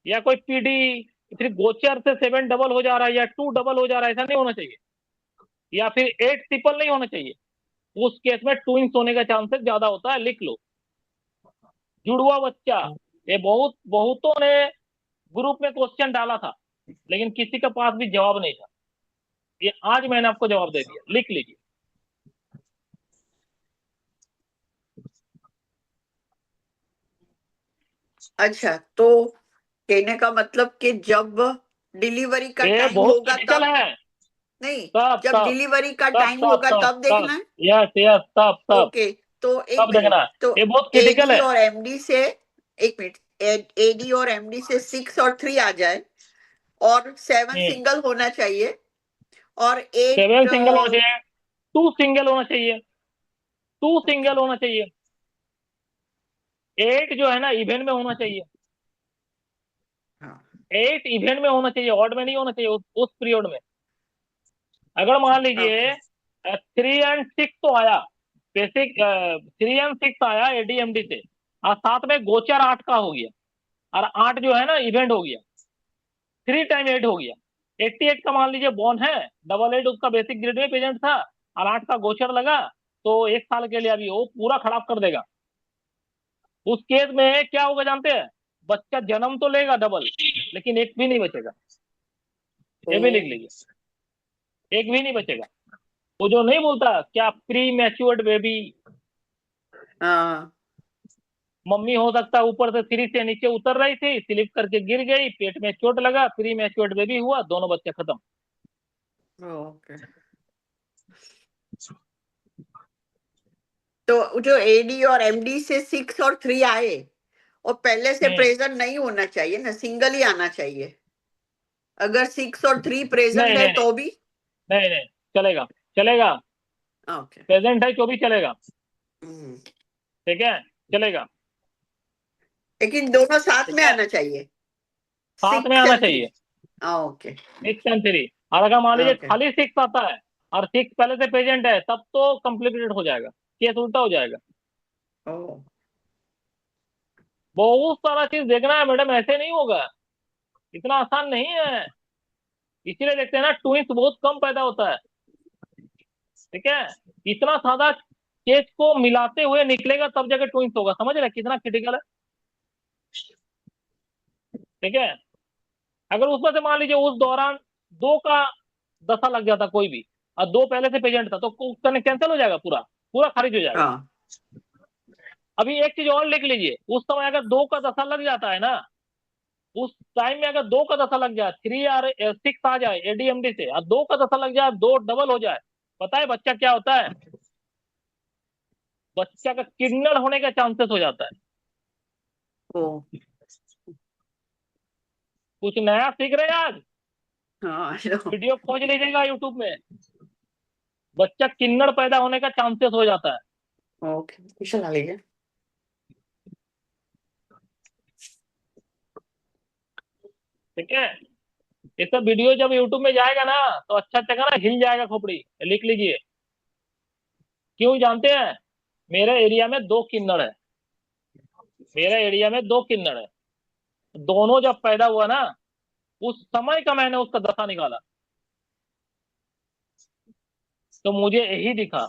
या कोई पीडी फिर गोचर से 7 डबल हो जा रहा है या 2 डबल हो जा रहा है, ऐसा नहीं होना चाहिए। या फिर 8 ट्रिपल नहीं होना चाहिए। उस केस में ट्विंस होने का चांसेस ज्यादा होता है, लिख लो। जुड़वा बच्चा, ये बहुतों ने ग्रुप में क्वेश्चन डाला था, लेकिन किसी के पास भी जवाब नहीं था। ये आज मैंने आपको जवाब दे दिया, लिख लीजिए। अच्छा, तो कहने का मतलब कि जब डिलीवरी का ये टाइम बहुत होगा क्रिटिकल तब, है। नहीं, तब जब तब डिलीवरी का तब टाइम तब होगा तब तब तब देखना है। यस यस तब तब तब ओके, तो एक तब मिनट, देखना है। तो ये बहुत क्रिटिकल एडी है। और एमडी से, एक मिनट, एडी और एमडी से 6 और 3 आ जाए, और 7 सिंगल होना चाहिए, और 7 8। सिंगल होना चाहिए, 2 सिंगल होना चाहिए, 2 सिंगल होना चाहिए। 8 जो है ना इवेंट में होना चाहिए। हाँ 8 इवेंट में होना चाहिए, ऑड में नहीं होना चाहिए उस पीरियड में। अगर मान लीजिए ओके 3 and 6 तो आया, बेसिक 3 and 6 आया एडीएमडी से, और साथ में गोचर 8 का हो गया, और 8 जो है ना इवेंट हो गया, 3 टाइम 8 हो गया। 88 का मान लीजिए बॉर्न है, डबल 8 उसका बेसिक ग्रेड में प्रेजेंट था, और 8 का गोचर लगा, तो 1 साल के लिए अभी वो पूरा खराब कर देगा। उस केस में क्या होगा जानते हैं, बच्चा जन्म तो लेगा डबल, लेकिन एक भी नहीं बचेगा। ये भी लिख लीजिए, एक भी नहीं बचेगा। वो जो नहीं बोलता क्या, प्री मैच्योर्ड बेबी, हाँ मम्मी हो सकता है ऊपर से सीढ़ी से नीचे उतर रही थी, स्लिप करके गिर गई, पेट में चोट लगा, प्री मैच्योर्ड बेबी हुआ, दोनों बच्चे खत्म। ओके। तो जो एडी और एमडी से 6 और 3 आए, और पहले से हम्म, प्रेजेंट नहीं होना चाहिए ना, सिंगल ही आना चाहिए। अगर 6 और 3 नहीं प्रेजेंट है नहीं नहीं तो भी। नहीं नहीं, चलेगा, चलेगा। ओके। प्रेजेंट है जो भी चलेगा। हम्म, ठीक है, चलेगा। लेकिन दोनों साथ ठीक में है, आना चाहिए, साथ में 6 आना एंड 3। चाहिए, ओके 6 and 3। और अगर मान लीजिए ओके। खाली 6 आता है और 6 पहले से प्रेजेंट है, तब तो कॉम्प्लिकेटेड हो जाएगा, केस उल्टा हो जाएगा। ओ बहुत सारा चीज देखना है मैडम, ऐसे नहीं होगा, इतना आसान नहीं है। इसीलिए देखते हैं ना ट्विंस बहुत कम पैदा होता है। ठीक है। इतना सादा केस को मिलाते हुए निकलेगा तब जाके ट्विंस होगा, समझ रहे हैं कितना क्रिटिकल है। ठीक है। अगर उसमें से मान लीजिए उस दौरान 2 का दशा लग जाता कोई भी, और 2 पहले से पेशेंट था, तो उसका कैंसिल हो जाएगा, पूरा पूरा खारिज हो जाएगा। हाँ अभी एक चीज और लिख लीजिए, उस समय अगर 2 का दशा लग जाता है ना, उस टाइम में अगर 2 का दशा लग जाए, 3 और 6 आ जाए एडीएमडी से, और 2 का दशा लग जाए, 2 डबल हो जाए, पता है बच्चा क्या होता है? बच्चा का किन्नर होने का चांसेस हो जाता है। ओ कुछ नया सीख रहे हैं आज, हाँ वीडियो खोज लीजिएगा यूट्यूब में। बच्चा किन्नर पैदा होने का चांसेस हो जाता है। ओके ट्यूशन आ लीजिए। ठीक है, ये सब वीडियो जब यूट्यूब में जाएगा ना, तो अच्छा अच्छा ना हिल जाएगा खोपड़ी। लिख लीजिए, क्यों जानते हैं? मेरे एरिया में 2 किन्नर है, मेरे एरिया में 2 किन्नर है। दोनों जब पैदा हुआ ना, उस समय का मैंने उसका दशा निकाला, तो मुझे यही दिखा,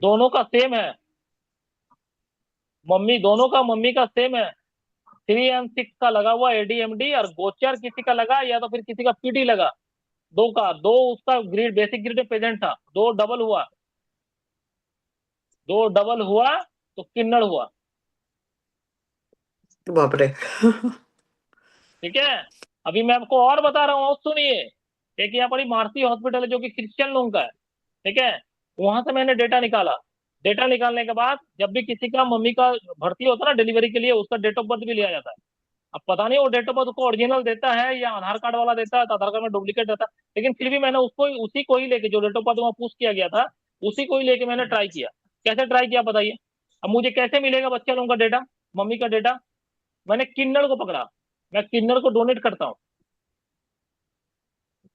दोनों का सेम है, मम्मी दोनों का मम्मी का सेम है। 3 और 6 का लगा हुआ एडीएमडी, और गोचर किसी का लगा, या तो फिर किसी का पीडी लगा। 2 का 2 उसका ग्रेड बेसिक ग्रेड में प्रेजेंट था, 2 डबल हुआ, 2 डबल हुआ तो किन्नर हुआ। बाप रे ठीक है, अभी मैं आपको और बता रहा हूँ, सुनिए। एक यहाँ पर मार्सी हॉस्पिटल है, जो कि क्रिश्चियन लोगों का है। ठीक है, वहां से मैंने डेटा निकाला। डेटा निकालने के बाद जब भी किसी का मम्मी का भर्ती होता है ना डिलीवरी के लिए, उसका डेट ऑफ बर्थ भी लिया जाता है। अब पता नहीं वो डेट ऑफ बर्थ को ओरिजिनल देता है या आधार कार्ड वाला देता है, तो आधार कार्ड में डुप्लीकेट रहता है, लेकिन फिर भी मैंने उसको उसी को ही लेके, जो डेट ऑफ बर्थ वहाँ पुश किया गया था, उसी को ही लेके मैंने ट्राई किया। कैसे ट्राई किया बताइए? अब मुझे कैसे मिलेगा बच्चे लोगों का डेटा, मम्मी का डेटा? मैंने किन्नर को पकड़ा, मैं किन्नर को डोनेट करता हूँ।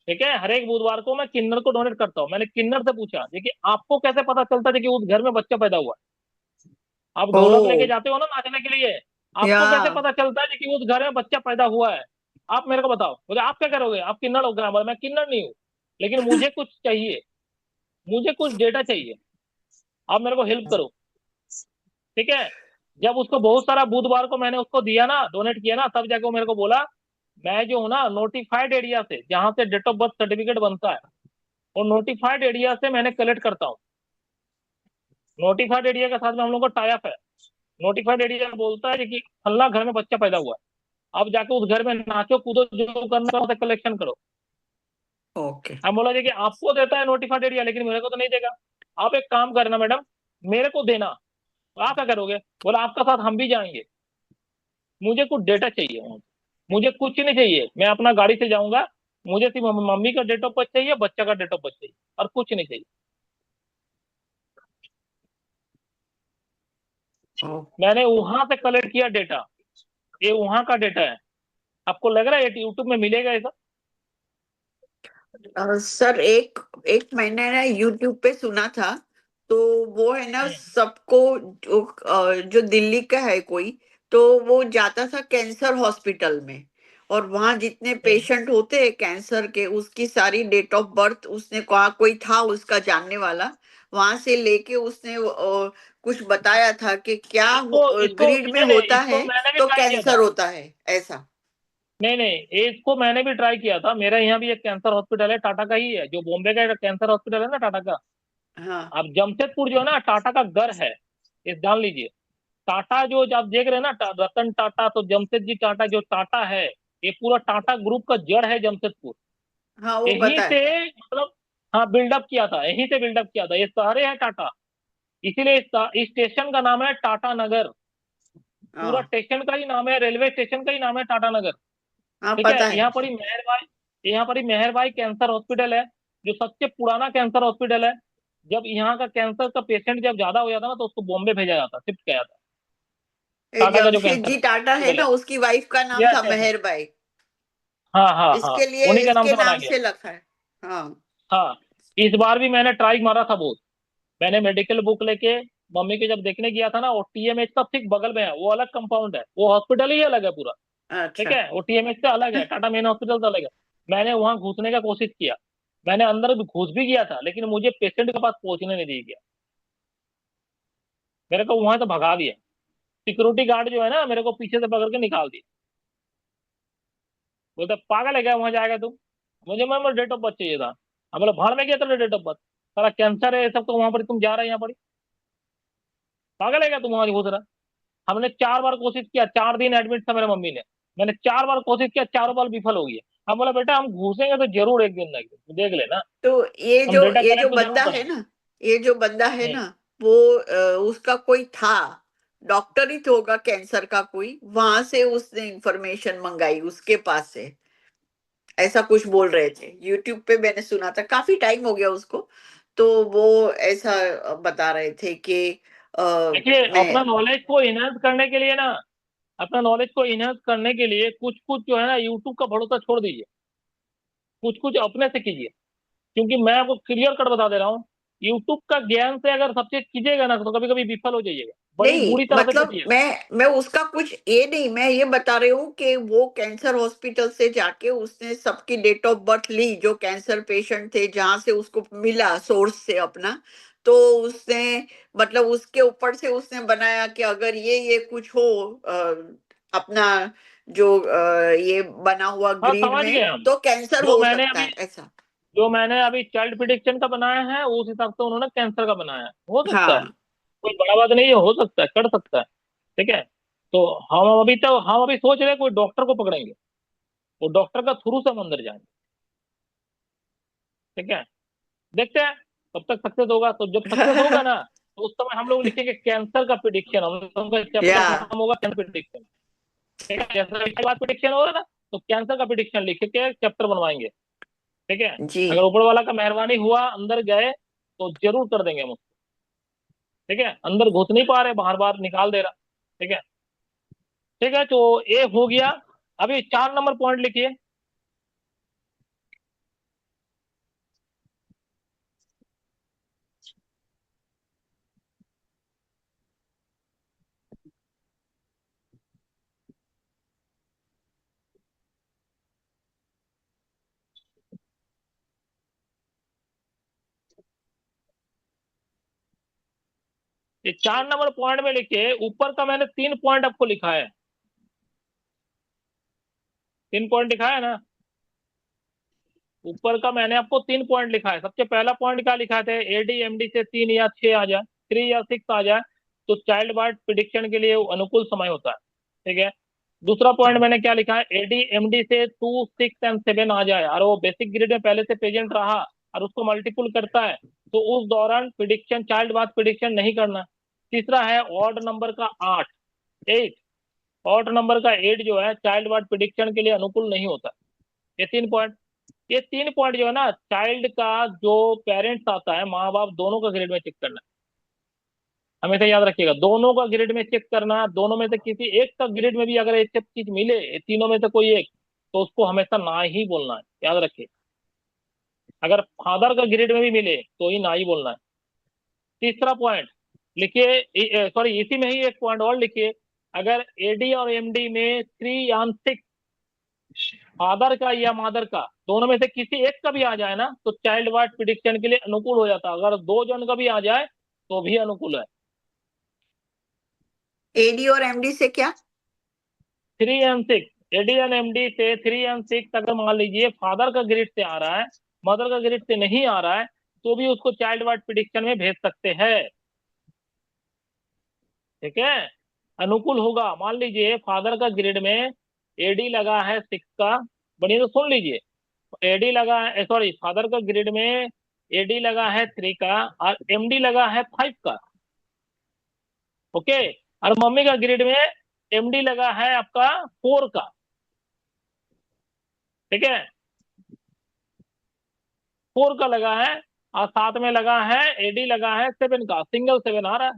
ठीक है, हर एक बुधवार को मैं किन्नर को डोनेट करता हूँ। मैंने किन्नर से पूछा, देखिए आपको कैसे पता चलता है कि उस घर में बच्चा पैदा हुआ है? आप ढोलक लेके ओ जाते हो ना नाचने के लिए, या आपको कैसे पता चलता है कि उस घर में बच्चा पैदा हुआ है? आप मेरे को बताओ, बोले आप क्या करोगे, आप किन्नर हो? बोला मैं किन्नर नहीं हूँ, लेकिन मुझे कुछ चाहिए, मुझे कुछ डेटा चाहिए, आप मेरे को हेल्प करो। ठीक है, जब उसको बहुत सारा बुधवार को मैंने उसको दिया ना, डोनेट किया ना, तब जाके वो मेरे को बोला, मैं जो हूँ ना नोटिफाइड एरिया से, जहां से डेट ऑफ बर्थ सर्टिफिकेट बनता है, और नोटिफाइड एरिया से मैंने कलेक्ट करता हूँ। नोटिफाइड एरिया के साथ में हम लोग का टाई अप है। नोटिफाइड एरिया बोलता है कि फल्ला घर में बच्चा पैदा हुआ है, अब जाके उस घर में नाचो कूदो, जो करना है उसे कलेक्शन करो। ओके हम बोला जी कि आपको देता है नोटिफाइड एरिया, लेकिन मेरे को तो नहीं देगा। आप एक काम करना मैडम, मेरे को देना। तो आप क्या करोगे? बोला आपका साथ हम भी जाएंगे, मुझे कुछ डेटा चाहिए वहां से। मुझे कुछ नहीं चाहिए, मैं अपना गाड़ी से जाऊंगा, मुझे सिर्फ मम्मी का डेट ऑफ बर्थ चाहिए, बच्चा का डेट ऑफ बर्थ चाहिए, और कुछ नहीं चाहिए। ओ मैंने वहां से कलेक्ट किया डेटा, ये वहां का डेटा है। आपको लग रहा है ये यूट्यूब में मिलेगा ऐसा? सर एक एक मैंने ना यूट्यूब पे सुना था, तो वो है ना हम्म, सबको जो दिल्ली का है कोई, तो वो जाता था कैंसर हॉस्पिटल में, और वहां जितने हम्म। पेशेंट होते हैं कैंसर के, उसकी सारी डेट ऑफ बर्थ उसने कहा, कोई था उसका जानने वाला, वहां से लेके उसने कुछ बताया था कि क्या इसको इसको ग्रीड में नहीं नहीं, होता इसको है मैंने भी तो ट्राई किया कैंसर था। होता है ऐसा। नहीं नहीं, ये इसको मैंने भी ट्राई किया था। मेरा यहाँ भी एक कैंसर हॉस्पिटल है, टाटा का ही है, जो बॉम्बे का कैंसर हॉस्पिटल है ना टाटा का। हाँ अब जमशेदपुर जो है ना, टाटा का घर है, ये जान लीजिए। टाटा जो आप देख रहे हैं ना, रतन टाटा, तो जमशेद जी टाटा जो टाटा है, ये पूरा टाटा ग्रुप का जड़ है जमशेदपुर। हाँ वो यहीं पता से, है। मतलब, हाँ बिल्डअप किया था, यहीं से बिल्डअप किया था, ये सारे हैं टाटा। इसीलिए इस स्टेशन का नाम है टाटा नगर। पूरा हाँ स्टेशन का ही नाम है, रेलवे स्टेशन का ही नाम है टाटा नगर। हाँ ठीक है, पता है। यहाँ पर ही मेहरबाई कैंसर हॉस्पिटल है, जो सबसे पुराना कैंसर हॉस्पिटल है। जब यहाँ का कैंसर का पेशेंट जब ज्यादा हो जाता ना, तो उसको बॉम्बे भेजा जाता, शिफ्ट किया जाता। ये टाटा का जो जमशेद कैंसर जी टाटा है हॉस्पिटल ना, है। उसकी वाइफ का नाम यस था यस यस। मेहरबाई, हाँ हाँ हाँ, इसके लिए उन्हीं के नाम इसके से बनाया नाम गया। से रखा है। हाँ हाँ, इस बार भी मैंने ट्राई मारा था बहुत। मैंने मेडिकल बुक लेके मम्मी के जब देखने गया था ना, वो टीएमएच का ठीक बगल में है, वो अलग कंपाउंड है, वो हॉस्पिटल ही अलग है पूरा। ठीक अच्छा है, वो टीएमएच से अलग है, टाटा मेन हॉस्पिटल से अलग है। मैंने वहां घुसने का कोशिश किया, मैंने अंदर भी घुस भी गया था, लेकिन मुझे पेशेंट के पास पहुंचने नहीं दिया गया। मेरे को वहां से भगा दिया, सिक्योरिटी गार्ड जो है ना, मेरे को पीछे से पकड़ के निकाल दिया। बोलता पागल है क्या वहां जाएगा तुम, मुझे मैं डेट ऑफ बर्थ चाहिए था। हम बोले भाड़ में गया तेरा डेट ऑफ बर्थ, सारा कैंसर है ये सब, तो वहां पर तुम जा रहे हैं यहाँ पर, पागल है क्या तुम वहां घुस रहा। हमने 4 बार कोशिश किया, 4 दिन एडमिट था मेरे मम्मी ने, मैंने 4 बार कोशिश किया, 4 बार विफल हो गया। हम बोला बेटा हम घुसेंगे तो जरूर एक दिन ना एक दिन, तू देख लेना, तो हम डेटा ये जो कलेक्ट तो जरूर बंदा है करेंगे। ना, ये जो बंदा है हम्म। ना, वो उसका कोई था, डॉक्टर ही तो होगा कैंसर का कोई, वहां से उसने इंफॉर्मेशन मंगाई उसके पास से, ऐसा कुछ बोल रहे थे यूट्यूब पे, मैंने सुना था, काफी टाइम हो गया उसको। तो वो ऐसा बता रहे थे कि देखिए अपना मैं, नॉलेज को इनहेंस करने के लिए ना, अपना नॉलेज को इनहेंस करने के लिए कुछ कुछ जो है ना यूट्यूब का भरोसा छोड़ दीजिए, कुछ कुछ अपने से कीजिए। क्योंकि मैं आपको क्लियर कट बता दे रहा हूँ, यूट्यूब का ज्ञान से अगर सब चीज कीजिएगा ना तो कभी कभी विफल हो जाइएगा, बड़ी नहीं बुरी तरह से मतलब पिटिएगा। मैं उसका कुछ ये नहीं, मैं ये बता रही हूँ कि वो कैंसर हॉस्पिटल से जाके उसने सबकी डेट ऑफ बर्थ ली, जो कैंसर पेशेंट थे, जहां से उसको मिला सोर्स से अपना, तो उसने मतलब उसके ऊपर से उसने बनाया कि अगर ये कुछ हो अपना जो ये बना हुआ हाँ ग्रीड समझ गए में, हम। तो कैंसर जो हो मैंने सकता अभी है ऐसा। जो मैंने अभी चाइल्ड प्रिडिक्शन का बनाया है उस हिसाब से उन्होंने कैंसर का बनाया है, हो सकता है, हाँ कोई बड़ा बात नहीं है, हो सकता है, कर सकता है। ठीक है। तो हम अभी सोच रहे हैं कोई डॉक्टर को पकड़ेंगे, वो डॉक्टर का थ्रू से हम अंदर जाएंगे। ठीक है। देखते हैं कब तक सक्सेस होगा, तो जब सक्सेस होगा ना तो उस समय हम लोग लिखेंगे कैंसर का प्रिडिक्शन, हम लोगों का चैप्टर या का नाम होगा कैंसर प्रिडिक्शन। ठीक है, जैसे इसके बाद प्रिडिक्शन होगा ना, तो कैंसर का प्रिडिक्शन लिख के चैप्टर बनवाएंगे। ठीक है। जी। अगर ऊपर वाला का मेहरबानी हुआ अंदर गए तो जरूर कर देंगे हम उसको। ठीक है, अंदर घुस नहीं पा रहे, बाहर बाहर निकाल दे रहा। ठीक है। ठीक है, तो ये हो गया। अभी 4 नंबर पॉइंट लिखिए। ये 4 नंबर पॉइंट में लिखिए, ऊपर का मैंने 3 पॉइंट आपको लिखा है, 3 पॉइंट लिखा है ना, ऊपर का मैंने आपको 3 पॉइंट लिखा है। सबसे पहला पॉइंट क्या लिखा थे, एडीएमडी से 3 या 6 आ जाए, 3 या 6 आ जाए तो चाइल्ड बर्थ प्रिडिक्शन के लिए वो अनुकूल समय होता है। ठीक है। दूसरा पॉइंट मैंने क्या लिखा है, एडीएमडी से 2, 6 एंड 7 आ जाए और वो बेसिक ग्रेड में पहले से प्रेजेंट रहा और उसको मल्टीपुल करता है, तो उस दौरान प्रिडिक्शन, चाइल्ड बर्थ प्रिडिक्शन नहीं करना। तीसरा है ऑड नंबर का 8, 8, ऑड नंबर का 8 जो है चाइल्ड बर्थ प्रिडिक्शन के लिए अनुकूल नहीं होता। ये 3 पॉइंट, ये 3 पॉइंट जो है ना, चाइल्ड का जो पेरेंट्स आता है, माँ बाप दोनों का ग्रेड में चेक करना है। हमेशा याद रखिएगा, दोनों का ग्रेड में चेक करना, दोनों में से किसी एक का ग्रेड में भी अगर एक सब चीज मिले, ये तीनों में से कोई एक, तो उसको हमेशा ना ही बोलना है, याद रखिए। अगर फादर का ग्रेड में भी मिले तो ही ना ही बोलना है। तीसरा पॉइंट लिखिए, सॉरी इसी में ही एक पॉइंट और लिखिए, अगर एडी और एमडी में 3 या 6, फादर का या मदर का, दोनों में से किसी एक का भी आ जाए ना तो चाइल्ड बर्थ प्रिडिक्शन के लिए अनुकूल हो जाता है, अगर 2 जन का भी आ जाए तो भी अनुकूल है। एडी और एमडी से क्या? 3 and 6, एडी एंड एमडी से 3 and 6 अगर मान लीजिए फादर का ग्रेड से आ रहा है, मदर का ग्रेड से नहीं आ रहा है, तो भी उसको चाइल्ड बर्थ प्रिडिक्शन में भेज सकते हैं। ठीक है, अनुकूल होगा। मान लीजिए फादर का ग्रेड में एडी लगा है 6 का, बढ़िया तो सुन लीजिए, एडी लगा है, सॉरी फादर का ग्रेड में एडी लगा है 3 का और एमडी लगा है 5 का। ओके। और मम्मी का ग्रेड में एमडी लगा है आपका 4 का। ठीक है, 4 का लगा है और साथ में लगा है एडी लगा है 7 का, सिंगल 7 आ रहा है,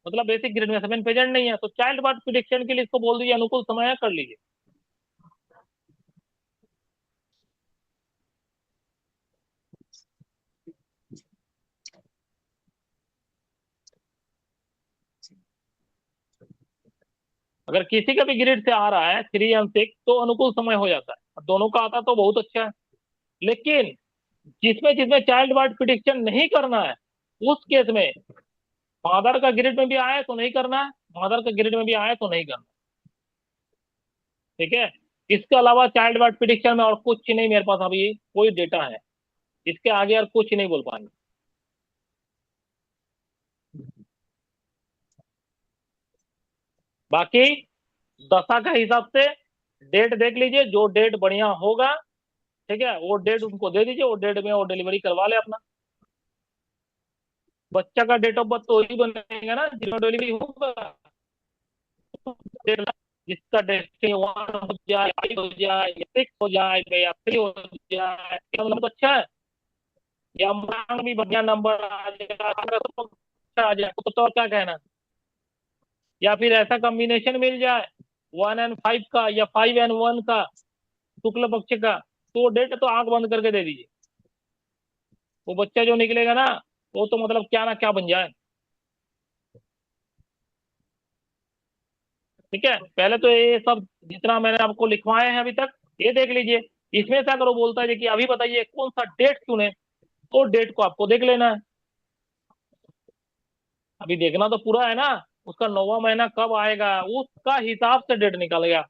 मतलब बेसिक ग्रेड में 7 प्रेजेंट नहीं है, तो चाइल्ड बर्थ प्रिडिक्शन के लिए इसको बोल दीजिए अनुकूल समय है, कर लीजिए। अगर किसी का भी ग्रेड से आ रहा है 3 and 6 तो अनुकूल समय हो जाता है, अब दोनों का आता तो बहुत अच्छा है। लेकिन जिसमें जिसमें चाइल्ड बर्थ प्रिडिक्शन नहीं करना है, उस केस में फादर का ग्रेड में भी आए तो नहीं करना है, मदर का ग्रेड में भी आए तो नहीं करना। ठीक है। इसके अलावा चाइल्ड बर्थ प्रिडिक्शन में और कुछ नहीं मेरे पास अभी कोई डेटा है, इसके आगे और कुछ नहीं बोल पाएंगे। बाकी दशा का हिसाब से डेट देख लीजिए, जो डेट बढ़िया होगा, ठीक है, वो डेट उनको दे दीजिए, वो डेट में वो डिलीवरी करवा ले अपना। बच्चा का डेट ऑफ बर्थ तो वही बनेगा ना जिसमें डिलीवरी होगा। जिसका डेस्टिनी 1 हो जाए, 5 हो जाए, या 6 हो जाए, या 3 हो जाए, मतलब तो अच्छा है। या मांग भी बढ़िया नंबर आ जाएगा, तो अच्छा आ जाए तो और क्या कहना। या फिर ऐसा कॉम्बिनेशन मिल जाए 1 एंड 5 का, या 5 एंड 1 का, शुक्ल पक्ष का, तो डेट तो आंख बंद करके दे दीजिए। वो बच्चा जो निकलेगा ना, वो तो मतलब क्या ना क्या बन जाए। ठीक है, पहले तो ये सब जितना मैंने आपको लिखवाए हैं अभी तक, ये देख लीजिए। इसमें से अगर वो बोलता है कि अभी बताइए कौन सा डेट चुने, तो डेट को आपको देख लेना है। अभी देखना तो पूरा है ना, उसका 9वां महीना कब आएगा उसका हिसाब से डेट निकलेगा।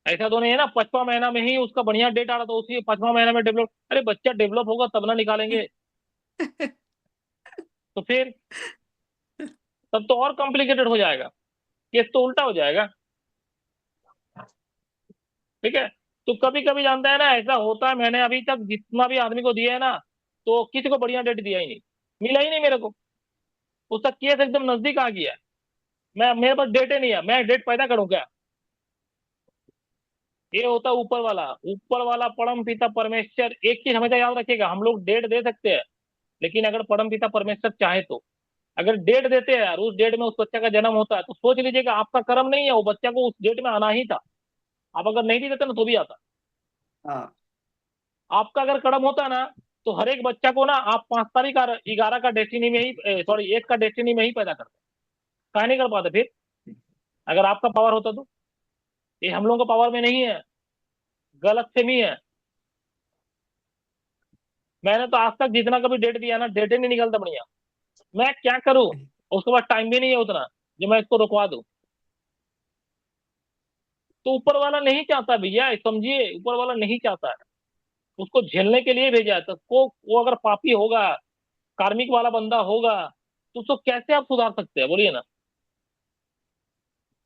ऐसा तो नहीं है ना 5वां महीना में ही उसका बढ़िया डेट आ रहा तो उसी 5वां महीना में डेवलप, अरे बच्चा डेवलप होगा तब ना निकालेंगे। तो फिर तब तो और कॉम्प्लिकेटेड हो जाएगा, केस तो उल्टा हो जाएगा। ठीक है, तो कभी कभी जानता है ना ऐसा होता है, मैंने अभी तक जितना भी आदमी को दिया है ना, तो किसी को बढ़िया डेट दिया ही नहीं, मिला ही नहीं मेरे को। उसका केस एकदम नजदीक आ गया है। मैं मेरे पास डेट ही नहीं है, मैं डेट पैदा करूं क्या। ये होता है ऊपर वाला, ऊपर वाला परम पिता परमेश्वर। एक चीज हमेशा याद रखिएगा, हम लोग डेट दे सकते हैं, लेकिन अगर परम पिता परमेश्वर चाहे तो, अगर डेट देते हैं और उस डेट में उस बच्चा का जन्म होता है, तो सोच लीजिएगा आपका कर्म नहीं है, वो बच्चा को उस डेट में आना ही था। आप अगर नहीं भी देते ना तो भी आता। हाँ आपका अगर कर्म होता ना, तो हर एक बच्चा को ना आप 5 तारीख और 11 का डेस्टिनी में ही, सॉरी 1 का डेस्टिनी में ही पैदा करते। काहे नहीं कर पाते फिर, अगर आपका पावर होता तो। ये हम लोगों का पावर में नहीं है, गलत फहमी है। मैंने तो आज तक जितना कभी डेट दिया ना, डेट ही नहीं निकलता बढ़िया। मैं क्या करूं, उसके बाद टाइम भी नहीं है उतना जो मैं इसको रुकवा दूं। तो ऊपर वाला नहीं चाहता भैया, समझिए, ऊपर वाला नहीं चाहता है। उसको झेलने के लिए भेजा है, तो वो अगर पापी होगा, कार्मिक वाला बंदा होगा, तो उसको कैसे आप सुधार सकते हैं बोलिए ना।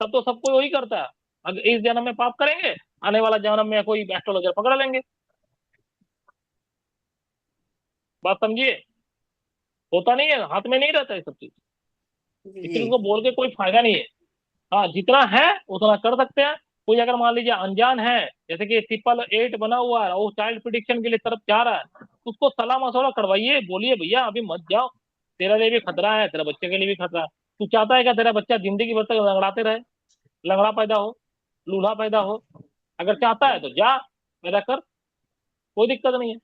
तब तो सब कोई वही करता है। अगर इस जन्म में पाप करेंगे, आने वाला जन्म में कोई एस्ट्रोलॉजर पकड़ लेंगे। बात समझिए, होता नहीं है, हाथ में नहीं रहता है सब चीज। जी। इसलिए उनको बोल के कोई फायदा नहीं है। हाँ, जितना है उतना कर सकते हैं। कोई अगर मान लीजिए अनजान है, जैसे कि 888 बना हुआ है, वो चाइल्ड प्रिडिक्शन के लिए तरफ जा रहा है, उसको सलाह मशवरा करवाइए, बोलिए भैया अभी मत जाओ, तेरे लिए भी खतरा है, तेरे बच्चे के लिए भी खतरा है। तू चाहता है क्या तेरा बच्चा जिंदगी भर तक लंगड़ाते रहे, लंगड़ा पैदा हो, लूल्हा पैदा हो। अगर चाहता है तो जा, पैदा कर, कोई दिक्कत नहीं है।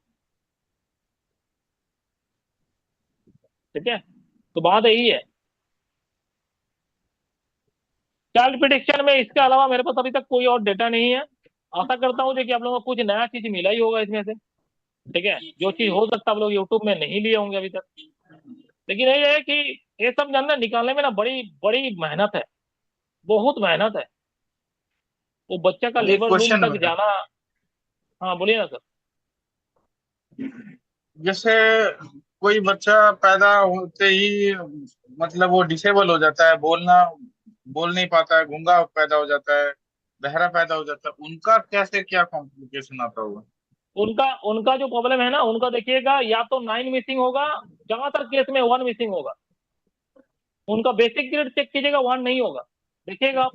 ठीक है, तो बात यही है चाइल्ड प्रिडिक्शन में। इसके अलावा मेरे पास अभी तक कोई और डेटा नहीं है। आशा करता हूँ कि आप लोगों को कुछ नया चीज मिला ही होगा इसमें से। ठीक है, जो चीज हो सकता है आप लोग यूट्यूब में नहीं लिए होंगे अभी तक। लेकिन ये है कि ये सब जानना निकालने में ना बड़ी बड़ी मेहनत है, बहुत मेहनत है। वो बच्चा का एक लेबर रूम क्वेश्चन तक मेरा, जाना। हाँ बोलिए ना सर। जैसे कोई बच्चा पैदा होते ही मतलब वो डिसेबल हो जाता है, बोल नहीं पाता है, गूंगा पैदा हो जाता है, बहरा पैदा हो जाता है, उनका कैसे क्या कॉम्प्लिकेशन आता होगा। उनका उनका जो प्रॉब्लम है ना, उनका देखिएगा, या तो 9 मिसिंग होगा, ज्यादातर केस में 1 मिसिंग होगा। उनका बेसिक ग्रेड चेक कीजिएगा, 1 नहीं होगा। देखिएगा आप,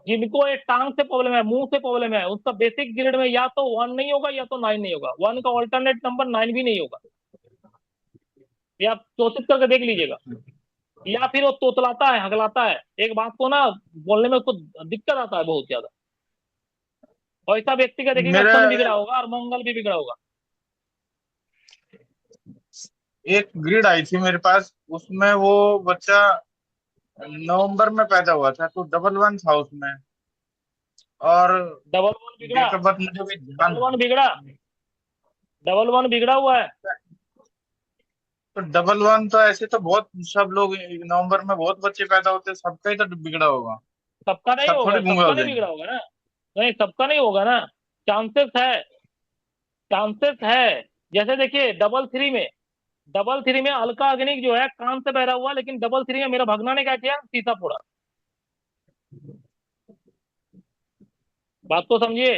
जिनको ये टांग से प्रॉब्लम है, मुंह से प्रॉब्लम है, उसका बेसिक ग्रेड में या तो 1 नहीं होगा या तो 9 नहीं होगा। 1 का ऑल्टरनेट नंबर 9 भी नहीं होगा। ये आप कोशिश करके देख लीजिएगा। या फिर वो तोतलाता है, हगलाता है, एक बात को ना बोलने में उसको दिक्कत आता है बहुत ज्यादा। और ऐसा व्यक्ति का देखिएगा मेरा सन बिगड़ा होगा और मंगल भी बिगड़ा होगा। एक ग्रिड आई थी मेरे पास, उसमें वो बच्चा नवंबर में पैदा हुआ था, तो 11 था उसमें। और डबल वन बिगड़ा, डेट ऑफ बर्थ मुझे भी ध्यान डबल वन बिगड़ा, डबल वन बिगड़ा हुआ है। तो 11 तो ऐसे तो बहुत सब लोग नवंबर में बहुत बच्चे पैदा होते हैं, सबका ही तो बिगड़ा होगा। सबका नहीं सब होगा, थोड़ी गूंगे सबका हो नहीं जाएंगे। बिगड़ा होगा ना। नहीं, सबका नहीं होगा ना। चांसेस है, चांसेस है। जैसे देखिए डबल थ्री में अलका अग्निक जो है कान से बहरा हुआ, लेकिन डबल थ्री में मेरा भगना ने क्या किया, शीशा फोड़ा। बात को समझिए।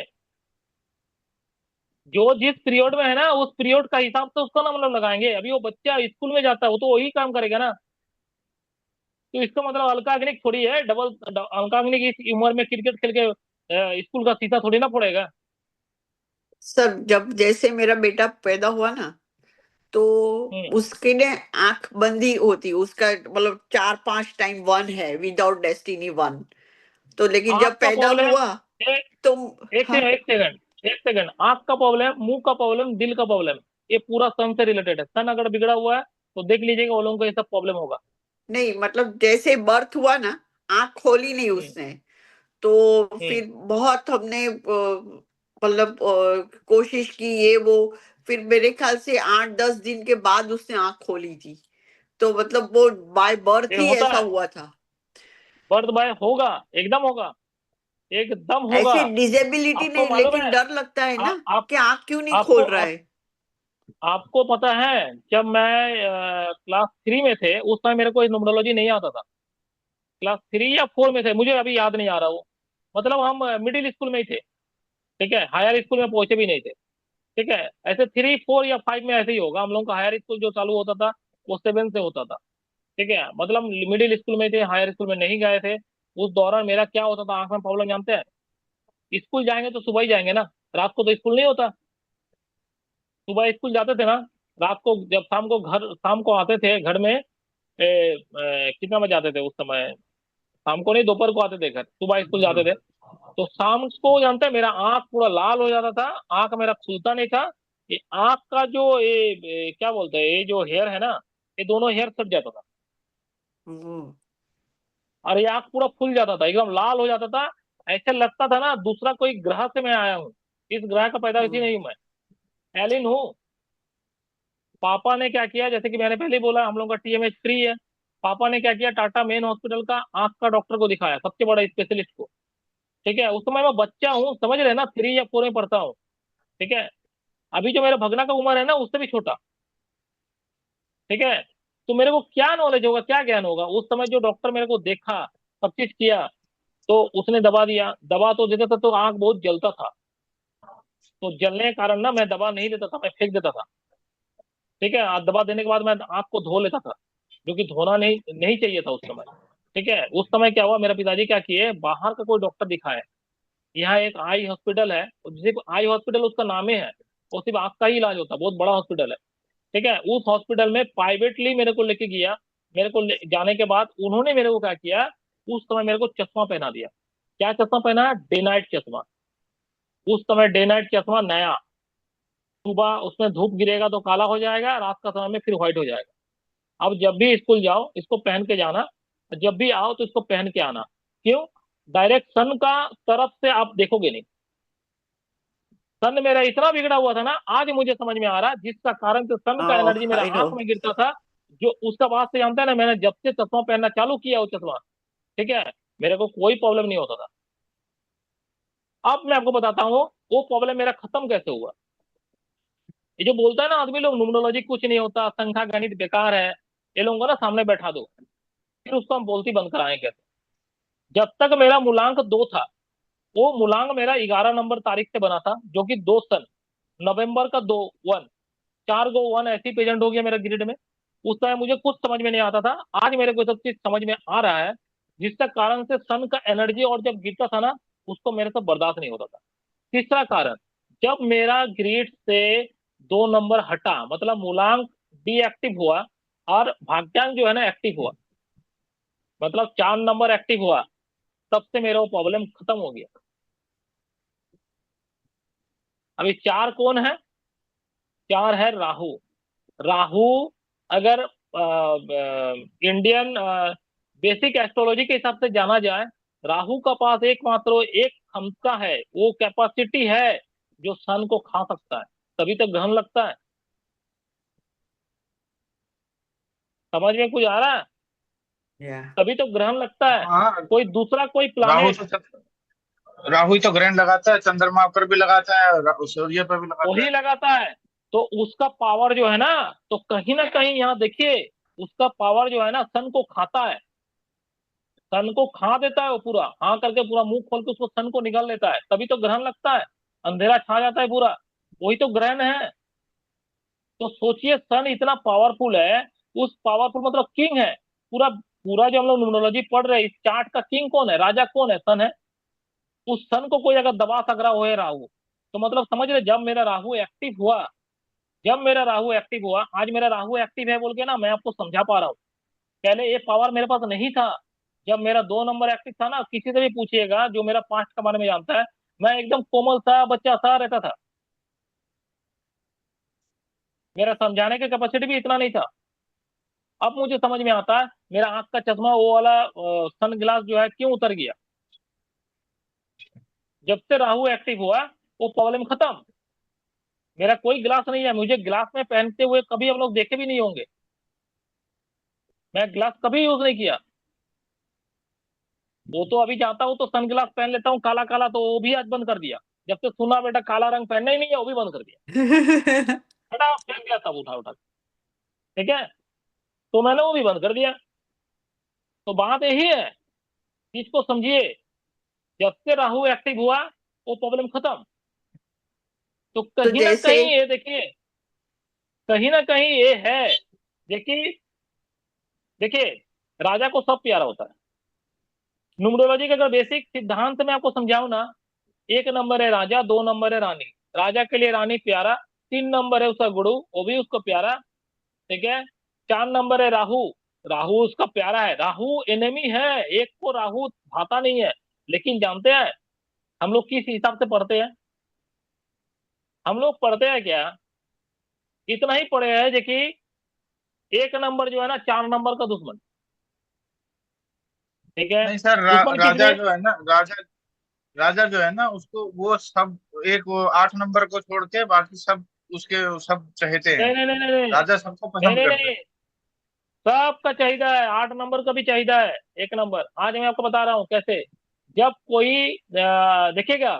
जो जिस पीरियड में है ना, उस पीरियड का हिसाब से उसका ना मतलब लगाएंगे। अभी वो बच्चा स्कूल में जाता है, वो तो वही काम करेगा ना। तो इसका मतलब अलका अग्निक थोड़ी है अलका अग्निक इस उम्र में क्रिकेट खेल के स्कूल का शीशा थोड़ी ना फोड़ेगा। सर जब जैसे मेरा बेटा पैदा हुआ ना, तो हम्म। उसके लिए आंख बंदी होती, उसका मतलब 4-5 टाइम वन है, विदाउट डेस्टिनी वन। तो लेकिन आंख जब का पैदा प्रॉब्लम, हुआ तो एक हाँ, सेकंड एक सेकंड एक सेकंड, आंख का प्रॉब्लम, मुंह का प्रॉब्लम, दिल का प्रॉब्लम, ये पूरा सन से रिलेटेड है। सन अगर बिगड़ा हुआ है तो देख लीजिएगा वो लोगों को ये सब प्रॉब्लम होगा। नहीं मतलब जैसे बर्थ हुआ ना, आंख खोली नहीं हम्म। उसने। तो हम्म। फिर बहुत हमने मतलब कोशिश की ये वो। फिर मेरे ख्याल से 8-10 दिन के बाद उसने आंख खोली थी। तो मतलब वो बाय बर्थ ये ही होता ऐसा है, हुआ था। बर्थ बाय होगा, एकदम होगा, एकदम होगा। ऐसे डिजेबिलिटी आपको नहीं, मालूम लेकिन है, डर लगता है आ, ना आप कि आंख क्यों नहीं आपको खोल रहा है। आपको पता है, जब मैं क्लास 3 में थे उस टाइम मेरे को न्यूमरोलॉजी नहीं आता था। क्लास 3 या 4 में थे, मुझे अभी याद नहीं आ रहा वो। मतलब हम मिडिल स्कूल में ही थे। ठीक है, हायर स्कूल में पहुंचे भी नहीं थे। ठीक है, ऐसे 3, 4 या 5 में ऐसे ही होगा। हम लोगों का हायर स्कूल जो चालू होता था वो 7 से होता था। ठीक है, मतलब मिडिल स्कूल में थे, हायर स्कूल में नहीं गए थे। उस दौरान मेरा क्या होता था आंख में प्रॉब्लम, जानते हैं? स्कूल जाएंगे तो सुबह ही जाएंगे ना, रात को तो स्कूल नहीं होता। सुबह स्कूल जाते थे ना, रात को जब शाम को आते थे घर में, कितना बजे आते थे उस समय? शाम को नहीं, दोपहर को आते थे घर, सुबह स्कूल जाते थे। तो शाम को जानते हैं, मेरा आंख पूरा लाल हो जाता था, आंख मेरा खुलता नहीं था। ये आंख का जो क्या बोलते हैं, ये जो हेयर है ना, ये दोनों हेयर सट जाता था। हम्म। और ये आंख पूरा फूल जाता था, एकदम लाल हो जाता था। ऐसे लगता था ना दूसरा कोई ग्रह से मैं आया हूँ, इस ग्रह का पैदा इसी नहीं हूँ मैं, एलिन हूँ। पापा ने क्या किया, जैसे कि मैंने पहले ही बोला, हम लोग का TMH फ्री है। पापा ने क्या किया, टाटा मेन हॉस्पिटल का आंख का डॉक्टर को दिखाया, सबसे बड़ा स्पेशलिस्ट को। ठीक है, उस समय मैं बच्चा हूँ, समझ रहे हैं ना, 3 या 4 में पढ़ता हूँ। ठीक है, अभी जो मेरा भगना का उम्र है ना, उससे भी छोटा। ठीक है, तो मेरे को क्या नॉलेज होगा, क्या ज्ञान होगा? उस समय जो डॉक्टर मेरे को देखा, सब चीज किया, तो उसने दवा दिया। दवा तो देता था तो आंख बहुत जलता था, तो जलने के कारण ना मैं दवा नहीं देता था, मैं फेंक देता था। ठीक है, दवा देने के बाद मैं आंख को धो लेता था, जो कि धोना नहीं नहीं चाहिए था उस समय। ठीक है, उस समय क्या हुआ, मेरा पिताजी क्या किए, बाहर का कोई डॉक्टर दिखाए। यहाँ एक आई हॉस्पिटल है, सिर्फ आई हॉस्पिटल उसका नाम ही है, वो सिर्फ आंख का ही इलाज होता है, बहुत बड़ा हॉस्पिटल है। ठीक है, उस हॉस्पिटल में प्राइवेटली मेरे को लेके गया। जाने के बाद उन्होंने मेरे को क्या किया, उस समय मेरे को चश्मा पहना दिया। क्या चश्मा पहना? डे नाइट चश्मा। उस समय डे नाइट चश्मा नया, सुबह उसमें धूप गिरेगा तो काला हो जाएगा, रात का समय में फिर व्हाइट हो जाएगा। अब जब भी स्कूल जाओ इसको पहन के जाना, जब भी आओ तो इसको पहन के आना। क्यों? डायरेक्ट सन का तरफ से आप देखोगे नहीं। सन मेरा इतना बिगड़ा हुआ था ना, आज मुझे समझ में आ रहा, जिसका कारण से सन का एनर्जी ओह मेरा आई नो। आंख में गिरता था। जो उसका बाद से जानता है ना, मैंने जब से चश्मा पहनना चालू किया वो चश्मा, ठीक है, मेरे को कोई प्रॉब्लम नहीं होता था। अब मैं आपको बताता हूँ वो प्रॉब्लम मेरा खत्म कैसे हुआ। ये जो बोलता है ना आदमी लोग, न्यूमरोलॉजी कुछ नहीं होता, संख्या गणित बेकार है, ये लोगों को ना सामने बैठा दो, फिर उसको हम बोलती बंद कराएं कैसे। जब तक मेरा मूलांक 2 था, वो मूलांक मेरा 11 नंबर तारीख से बना था, जो कि 2 सन, नवंबर का 2 1, 4 गो 1 ऐसी प्रेजेंट हो गया मेरा ग्रिड में। उस समय मुझे कुछ समझ में नहीं आता था, आज मेरे को सब चीज समझ में आ रहा है। जिसका कारण से सन का एनर्जी और जब गिरता था ना, उसको मेरे से बर्दाश्त नहीं होता था। तीसरा कारण, जब मेरा ग्रिड से 2 नंबर हटा, मतलब मूलांक डीएक्टिव हुआ और भाग्यांक जो है ना एक्टिव हुआ, मतलब 4 नंबर एक्टिव हुआ, तब से मेरा वो प्रॉब्लम खत्म हो गया। अभी 4 कौन है? 4 है राहु। राहु, अगर इंडियन बेसिक एस्ट्रोलॉजी के हिसाब से जाना जाए, राहु का पास एकमात्र एक क्षमता है, वो कैपेसिटी है, जो सन को खा सकता है, तभी तक ग्रहण लगता है। समझ में कुछ आ रहा है? या तभी तो ग्रहण लगता है। हाँ, कोई दूसरा कोई राहु प्लानेट तो राहु ही तो ग्रहण लगाता है, चंद्रमा पर भी लगाता है, सूर्य पर भी लगाता वही है। लगाता है। तो उसका पावर जो है ना, तो कहीं ना कहीं यहाँ देखिए, उसका पावर जो है ना सन को खाता है। सन को खा देता है वो पूरा, हाँ करके पूरा मुंह खोल के उसको सन को निगल लेता है, तभी तो ग्रहण लगता है। अंधेरा छा जाता है पूरा, वही तो ग्रहण है। तो सोचिए सन इतना पावरफुल है, उस पावरफुल मतलब किंग है। पूरा पूरा जो हम लोग न्यूमरोलॉजी पढ़ रहे हैं, इस चार्ट का किंग कौन है, राजा कौन है, सन है। उस सन को कोई अगर दबा सक रहा हो है राहु, तो मतलब समझ रहे, जब मेरा राहु एक्टिव हुआ, जब मेरा राहु एक्टिव हुआ, आज मेरा राहु एक्टिव है बोल के ना मैं आपको समझा पा रहा हूँ। पहले ये पावर मेरे पास नहीं था। जब मेरा 2 नंबर एक्टिव था ना, किसी से भी पूछिएगा जो मेरा पास्ट के बारे में जानता है, मैं एकदम कोमल सा बच्चा सा रहता था। मेरा समझाने की कैपेसिटी भी इतना नहीं था। अब मुझे समझ में आता है मेरा आंख का चश्मा वो वाला सन ग्लास जो है क्यों उतर गया। जब से राहु एक्टिव हुआ वो प्रॉब्लम खत्म। मेरा कोई ग्लास नहीं है, मुझे ग्लास में पहनते हुए कभी हम लोग देखे भी नहीं होंगे। मैं ग्लास कभी यूज नहीं किया। वो तो अभी जाता हूँ तो सनग्लास पहन लेता हूँ काला काला, तो वो भी आज बंद कर दिया। जब से सुना बेटा काला रंग पहनना ही नहीं है, वो भी बंद कर दिया। हटा फेंक दिया सब उठा उठा के, ठीक है। तो मैंने वो भी बंद कर दिया। तो बात यही है, चीज को समझिए। जब से राहु एक्टिव हुआ वो प्रॉब्लम खत्म। तो तो कहीं ना जैसे कहीं ये देखिए, कहीं ना कहीं ये है। देखिए, देखिए राजा को सब प्यारा होता है। न्यूमरोलॉजी का अगर बेसिक सिद्धांत में आपको समझाऊं ना, 1 नंबर है राजा, 2 नंबर है रानी। राजा के लिए रानी प्यारा। 3 नंबर है उसका गुरु, वो भी उसको प्यारा, ठीक है। 4 नंबर है राहु, राहु उसका प्यारा है। राहु एनिमी है, एक को राहु भाता नहीं है। लेकिन जानते हैं हम लोग किस हिसाब से पढ़ते हैं? हम लोग पढ़ते हैं क्या, इतना ही पढ़े हैं जो कि 1 नंबर जो है ना 4 नंबर का दुश्मन, ठीक है। नहीं सर, दुश्मन राजा किसमें? जो है ना, राजा राजा जो है ना, उसको वो सब, एक वो 8 नंबर को छोड़ के बाकी सब उसके सब चहेते हैं। नहीं नहीं नहीं नहीं नहीं राजा सबको नहीं पसंद नहीं करते नहीं, सबका चाहिदा है, 8 नंबर का भी चाहिदा है। 1 नंबर आज मैं आपको बता रहा हूँ कैसे। जब कोई देखिएगा,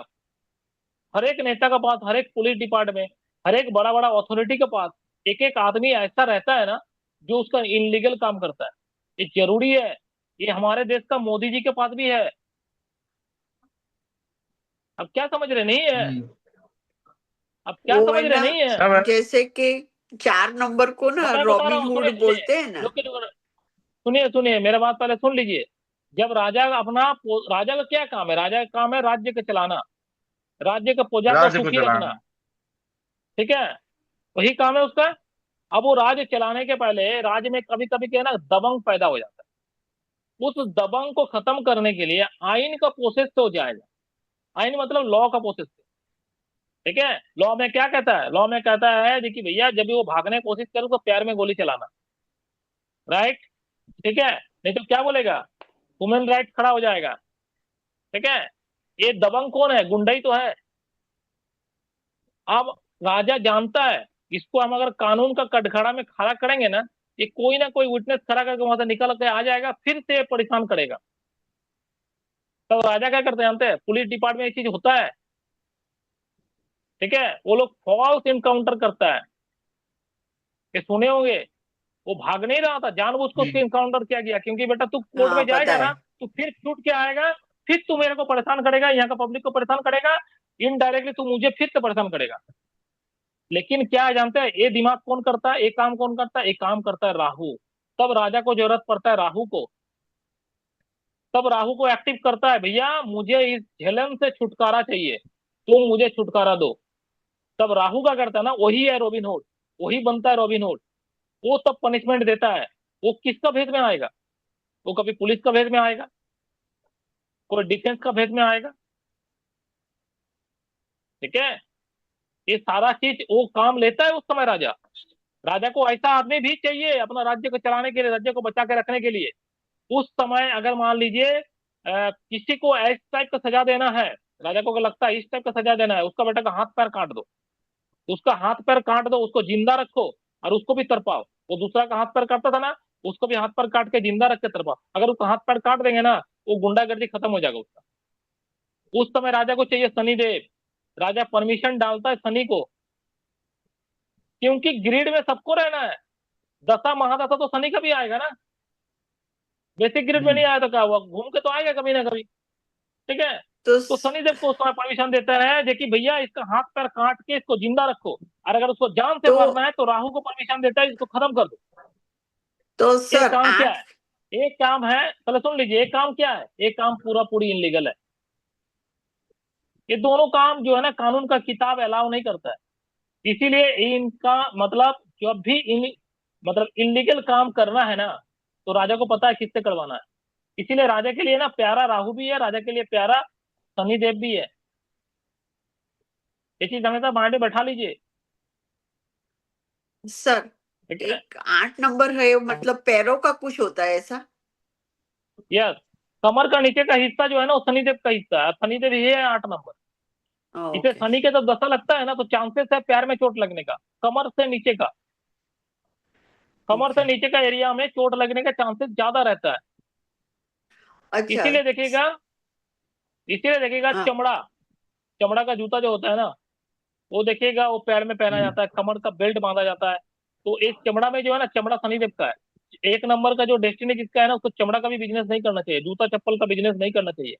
हर एक नेता के पास, हर एक पुलिस डिपार्टमेंट, हर एक बड़ा बड़ा अथॉरिटी के पास एक एक आदमी ऐसा रहता है ना, जो उसका इनलीगल काम करता है। ये जरूरी है। ये हमारे देश का मोदी जी के पास भी है। अब क्या समझ रहे नहीं है? हैं। अब क्या वो है समझ रहे ना, नहीं है? सब है। जैसे कि 4 नंबर को अब ना मैं बता रहा रॉबिन हूँ, हुड सुनिए सुनिए, बोलते हैं ना। सुनिए सुनिए मेरा बात पहले सुन लीजिए। जब राजा अपना राजा का क्या काम है? राजा का काम है राज्य को चलाना, राज्य के प्रजा को राज्य को सुखी रखना, चलाना। ठीक है। वही काम है उसका। अब वो राज्य चलाने के पहले राज्य में कभी कभी क्या है ना, दबंग पैदा हो जाता है। उस दबंग को खत्म करने के लिए आइन का प्रोसेस से हो जाएगा। आइन मतलब लॉ का प्रोसेस, ठीक है। लॉ में क्या कहता है? लॉ में कहता है देखिए भैया, जब भी वो भागने की कोशिश करे तो पैर में गोली चलाना, राइट, ठीक है। नहीं तो क्या बोलेगा, ह्यूमन राइट खड़ा हो जाएगा, ठीक है। ये दबंग कौन है? गुंडा ही तो है। अब राजा जानता है, इसको हम अगर कानून का कटघरा में खड़ा करेंगे ना, ये कोई ना कोई विटनेस खड़ा करके वहां से निकल के आ जाएगा, फिर से परेशान करेगा। तो राजा क्या करते हैं जानते हैं? पुलिस डिपार्टमेंट में ये चीज होता है, ठीक है। वो लोग फॉल्स इनकाउंटर करता है, ये सुने होंगे। वो भाग नहीं रहा था, जानबूझ के उसको हम्म। इनकाउंटर किया गया, क्योंकि बेटा तू कोर्ट हाँ में पता जाएगा है। ना, तू फिर छूट के आएगा, फिर तू मेरे को परेशान करेगा, यहाँ का पब्लिक को परेशान करेगा, इनडायरेक्टली तू मुझे फिर से परेशान करेगा। लेकिन क्या है जानते हैं, ये दिमाग कौन करता है, ये काम कौन करता है? ये काम करता है राहु। तब राजा को जरूरत पड़ता है राहु को, तब राहु को एक्टिव करता है, भैया मुझे इस झेलन से छुटकारा चाहिए, तुम मुझे छुटकारा दो। तब राहु का करता है ना, वही है रॉबिन हुड, वही बनता है रॉबिन हुड। वो तब पनिशमेंट देता है। वो किसका भेद में आएगा? वो कभी पुलिस का भेद में आएगा, कोई डिफेंस का भेद में आएगा, ठीक है। ये सारा चीज वो काम लेता है उस समय राजा। राजा को ऐसा आदमी भी चाहिए अपना राज्य को चलाने के लिए, राज्य को बचा के रखने के लिए। उस समय अगर मान लीजिए किसी को इस टाइप का सजा देना है, राजा को अगर लगता है इस टाइप का सजा देना है, उसका बेटा का हाथ पैर काट दो, उसका हाथ पैर काट दो, उसको जिंदा रखो और उसको भी तरपाओ। वो दूसरा का हाथ पैर काटता था ना, उसको भी हाथ पर काट के जिंदा रख के तरफा, अगर उसको हाथ पर काट देंगे ना, वो गुंडागर्दी खत्म हो जाएगा उसका। उस समय राजा को चाहिए शनिदेव, राजा परमिशन डालता है शनि को, क्योंकि ग्रिड में सबको रहना है। दशा महादशा तो शनि का भी आएगा ना, बेसिक ग्रिड में नहीं आया तो क्या हुआ, घूम के तो आएगा कभी ना कभी, ठीक है। तो तो शनिदेव को उस समय परमिशन देते रहे जे कि भैया इसका हाथ पैर काट के इसको जिंदा रखो, और अगर उसको जान से तो मारना है तो राहु को परमिशन देता है इसको खत्म कर दो। तो एक सर काम क्या आठ, है, एक काम है, पहले सुन लीजिए, एक काम क्या है, एक काम पूरा पूरी इनलीगल है। ये दोनों काम जो है ना, कानून का किताब अलाउ नहीं करता है, इसीलिए इनका मतलब जब भी इन मतलब इनलीगल काम करना है ना, तो राजा को पता है किससे करवाना है। इसीलिए राजा के लिए ना प्यारा राहु भी है, राजा के लिए प्यारा शनिदेव भी है। ये चीज हमेशा माइंड में बैठा लीजिए, सर ठीक है। एक 8 नंबर है, मतलब पैरों का कुछ होता है ऐसा? यस, कमर का नीचे का हिस्सा जो है ना, वो शनिदेव का हिस्सा है, शनिदेव ये है 8 नंबर। इसे ओके, शनि के जब दशा लगता है ना, तो चांसेस है पैर में चोट लगने का, कमर से नीचे का, कमर से ओके, नीचे का एरिया में चोट लगने का चांसेस ज्यादा रहता है। अच्छा, इसीलिए देखिएगा, इसीलिए देखिएगा हाँ, चमड़ा, चमड़ा का जूता जो होता है ना, वो देखिएगा वो पैर में पहना जाता है, कमर का बेल्ट बांधा जाता है। तो इस चमड़ा में जो है ना, चमड़ा शनिदेव का है। 1 नंबर का जो डेस्टिनी जिसका है ना, उसको चमड़ा का भी बिजनेस नहीं करना चाहिए, जूता चप्पल का बिजनेस नहीं करना चाहिए।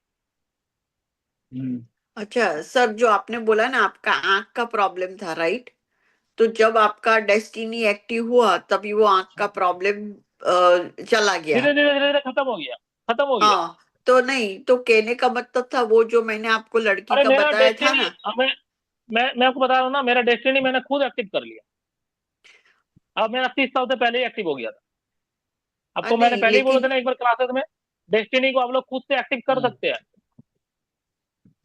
अच्छा सर, जो आपने बोला ना आपका आंख का प्रॉब्लम था, राइट? तो जब आपका डेस्टिनी एक्टिव हुआ तभी वो आंख का प्रॉब्लम चला गया। धीरे धीरे धीरे धीरे खत्म हो गया, खत्म हो गया। हाँ, तो नहीं, तो कहने का मतलब था वो जो मैंने आपको लड़की अरे का मेरा बताया था डेस्टिनी, ना। मैं आपको बता रहा हूँ ना, मेरा डेस्टिनी मैंने खुद एक्टिव कर लिया। अब मेरा 30 साल से पहले ही एक्टिव हो गया था। आपको मैंने नहीं पहले ही बोला था लेकिन, ना एक बार क्लासेस में, डेस्टिनी को आप लोग खुद से एक्टिव कर सकते हैं,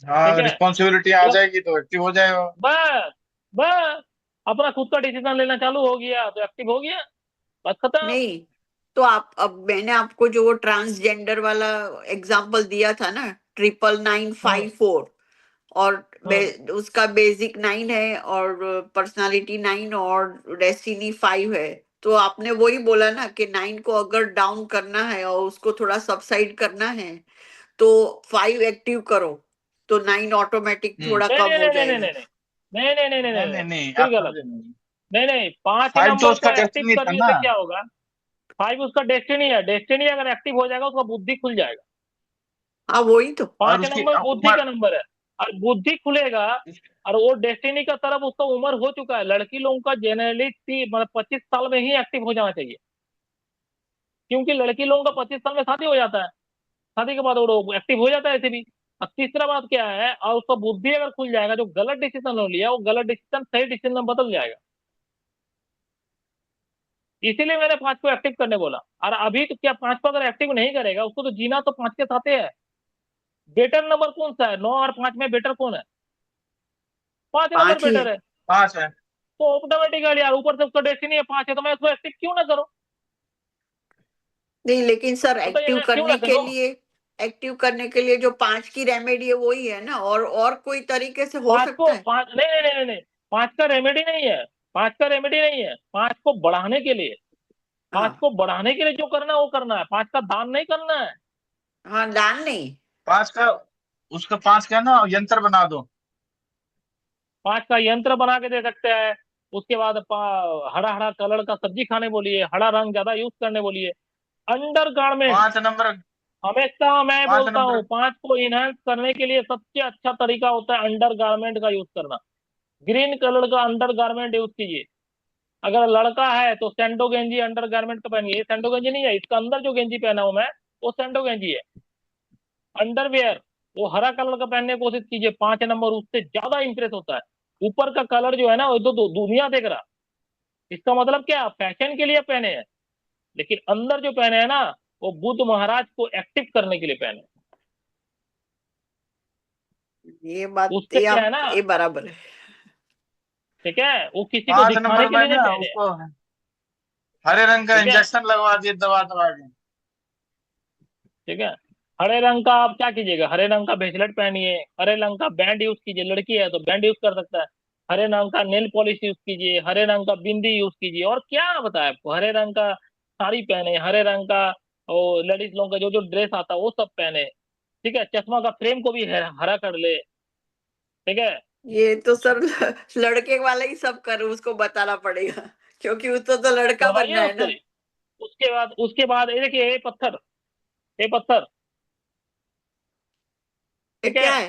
ठीक हाँ, है। रिस्पॉन्सिबिलिटी आ जब जाएगी तो एक्टिव हो जाएगा। बस बस अपना खुद का डिसीजन लेना चालू हो गया तो एक्टिव हो गया, बस खत्म। नहीं, तो आप, अब मैंने आपको जो वो ट्रांसजेंडर वाला एग्जाम्पल दिया था ना, 99954, और हम्म उसका बेसिक 9 है और पर्सनालिटी 9 और डेस्टिनी 5 है। तो आपने वही बोला ना कि 9 को अगर डाउन करना है और उसको थोड़ा सबसाइड करना है तो 5 एक्टिव करो, तो 9 ऑटोमेटिक हम्म। थोड़ा नहीं कम नहीं हो नहीं नहीं नहीं जाएगा। नहीं नहीं नहीं नहीं नहीं नहीं नहीं नहीं नहीं नहीं, नहीं, फिर आप गलत। समझे नहीं। नहीं नहीं, 5 फाइव तो नंबर उसका को एक्टिव डेस्टिनी था करने ना। से क्या होगा, 5 उसका डेस्टिनी है, डेस्टिनी अगर एक्टिव हो जाएगा उसका बुद्धि खुल जाएगा। हाँ वही तो। और 5 उसकी नंबर बुद्धि उम्र। का नंबर है, और बुद्धि खुलेगा, और वो डेस्टिनी का तरफ उसका उम्र हो चुका है। लड़की लोगों का जनरली मतलब 25 साल में ही एक्टिव हो जाना चाहिए, क्योंकि लड़की लोगों का 25 साल में शादी हो जाता है, शादी के बाद वो एक्टिव हो जाता है ऐसे भी। और तीसरा बात क्या है, और उसका बुद्धि अगर खुल जाएगा, जो गलत डिसीजन हो लिया वो गलत डिसीजन सही डिसीजन में बदल जाएगा। इसीलिए मैंने 5 को एक्टिव करने बोला। और अभी तो क्या 5 को अगर एक्टिव नहीं करेगा, उसको तो जीना तो 5 के साथ ही है। बेटर नंबर कौन सा है, 9 और 5 में बेटर कौन है? 5 नंबर 5 ही बेटर है। है। 5 है। तो ऑटोमेटिकली यार, ऊपर से उसका डेस्टिनी है 5 है, तो मैं उसको एक्टिव क्यों ना करूं? नहीं लेकिन सर, बताइए, एक्टिव मैं क्यों ना करने के करूं? लिए, एक्टिव करने के लिए जो 5 की रेमेडी है वही है ना, और कोई तरीके से हो 5 सकता को है? 5 नहीं नहीं नहीं नहीं नहीं, 5 का रेमेडी नहीं है, 5 का रेमेडी नहीं है, 5 को बढ़ाने के लिए, 5 हाँ, को बढ़ाने के लिए जो करना है वो करना है, 5 का दान नहीं करना है। हाँ, दान नहीं। 5 का, उसका 5 का ना यंत्र बना दो। 5 का यंत्र बना के दे सकते हैं। उसके बाद हरा हरा कलर का सब्जी खाने बोलिए, हरा रंग ज्यादा यूज करने बोलिए। अंडर गारमेंट, 5 नंबर, हमेशा मैं पांच बोलता नंबर हूँ 5 को इनहेंस करने के लिए सबसे अच्छा तरीका होता है अंडर गारमेंट का यूज करना। ग्रीन कलर का अंडर गारमेंट यूज कीजिए। अगर लड़का है तो सैंडो गेंजी अंडर गारमेंट का पहनिए, सैंडो गेंजी नहीं है, इसका अंदर जो गेंजी पहना हूं मैं वो सैंडो गेंजी है। अंडरवेयर वो हरा कलर का पहनने की कोशिश कीजिए, 5 नंबर उससे ज्यादा इंप्रेस होता है। ऊपर का कलर जो है ना, वो दुनिया देख रहा। इसका मतलब क्या, फैशन के लिए पहने हैं, लेकिन अंदर जो पहने हैं ना, वो बुद्ध महाराज को एक्टिव करने के लिए पहने हैं। ये बात उससे क्या है ना, ये बराबर है। ठीक है, वो किसी को 5 नंबर दिखाने के में लिए नहीं ना पहने हैं, उसको हरे रंग का ठीक है। इंजेक्शन लगवा दिए, दबा दबा के। ठीक है, हरे रंग का आप क्या कीजिएगा, हरे रंग का ब्रेसलेट पहनिए, हरे रंग का बैंड यूज कीजिए, लड़की है तो बैंड यूज कर सकता है। हरे रंग का नेल पॉलिश यूज कीजिए, हरे रंग का बिंदी यूज कीजिए, और क्या बताया आपको, हरे रंग का साड़ी पहने, हरे रंग का, और लेडीज लोगों का जो जो ड्रेस आता है वो सब पहने, ठीक है, चश्मा का फ्रेम को भी हरा कर ले, ठीक है। ये तो सर लड़के वाला ही सब कर उसको बताना पड़ेगा, क्योंकि उसको तो लड़का सुनाइए बनना है उसको। ना। उसके बाद ये देखिए, ये पत्थर, ये पत्थर, ये ठीक है। क्या है?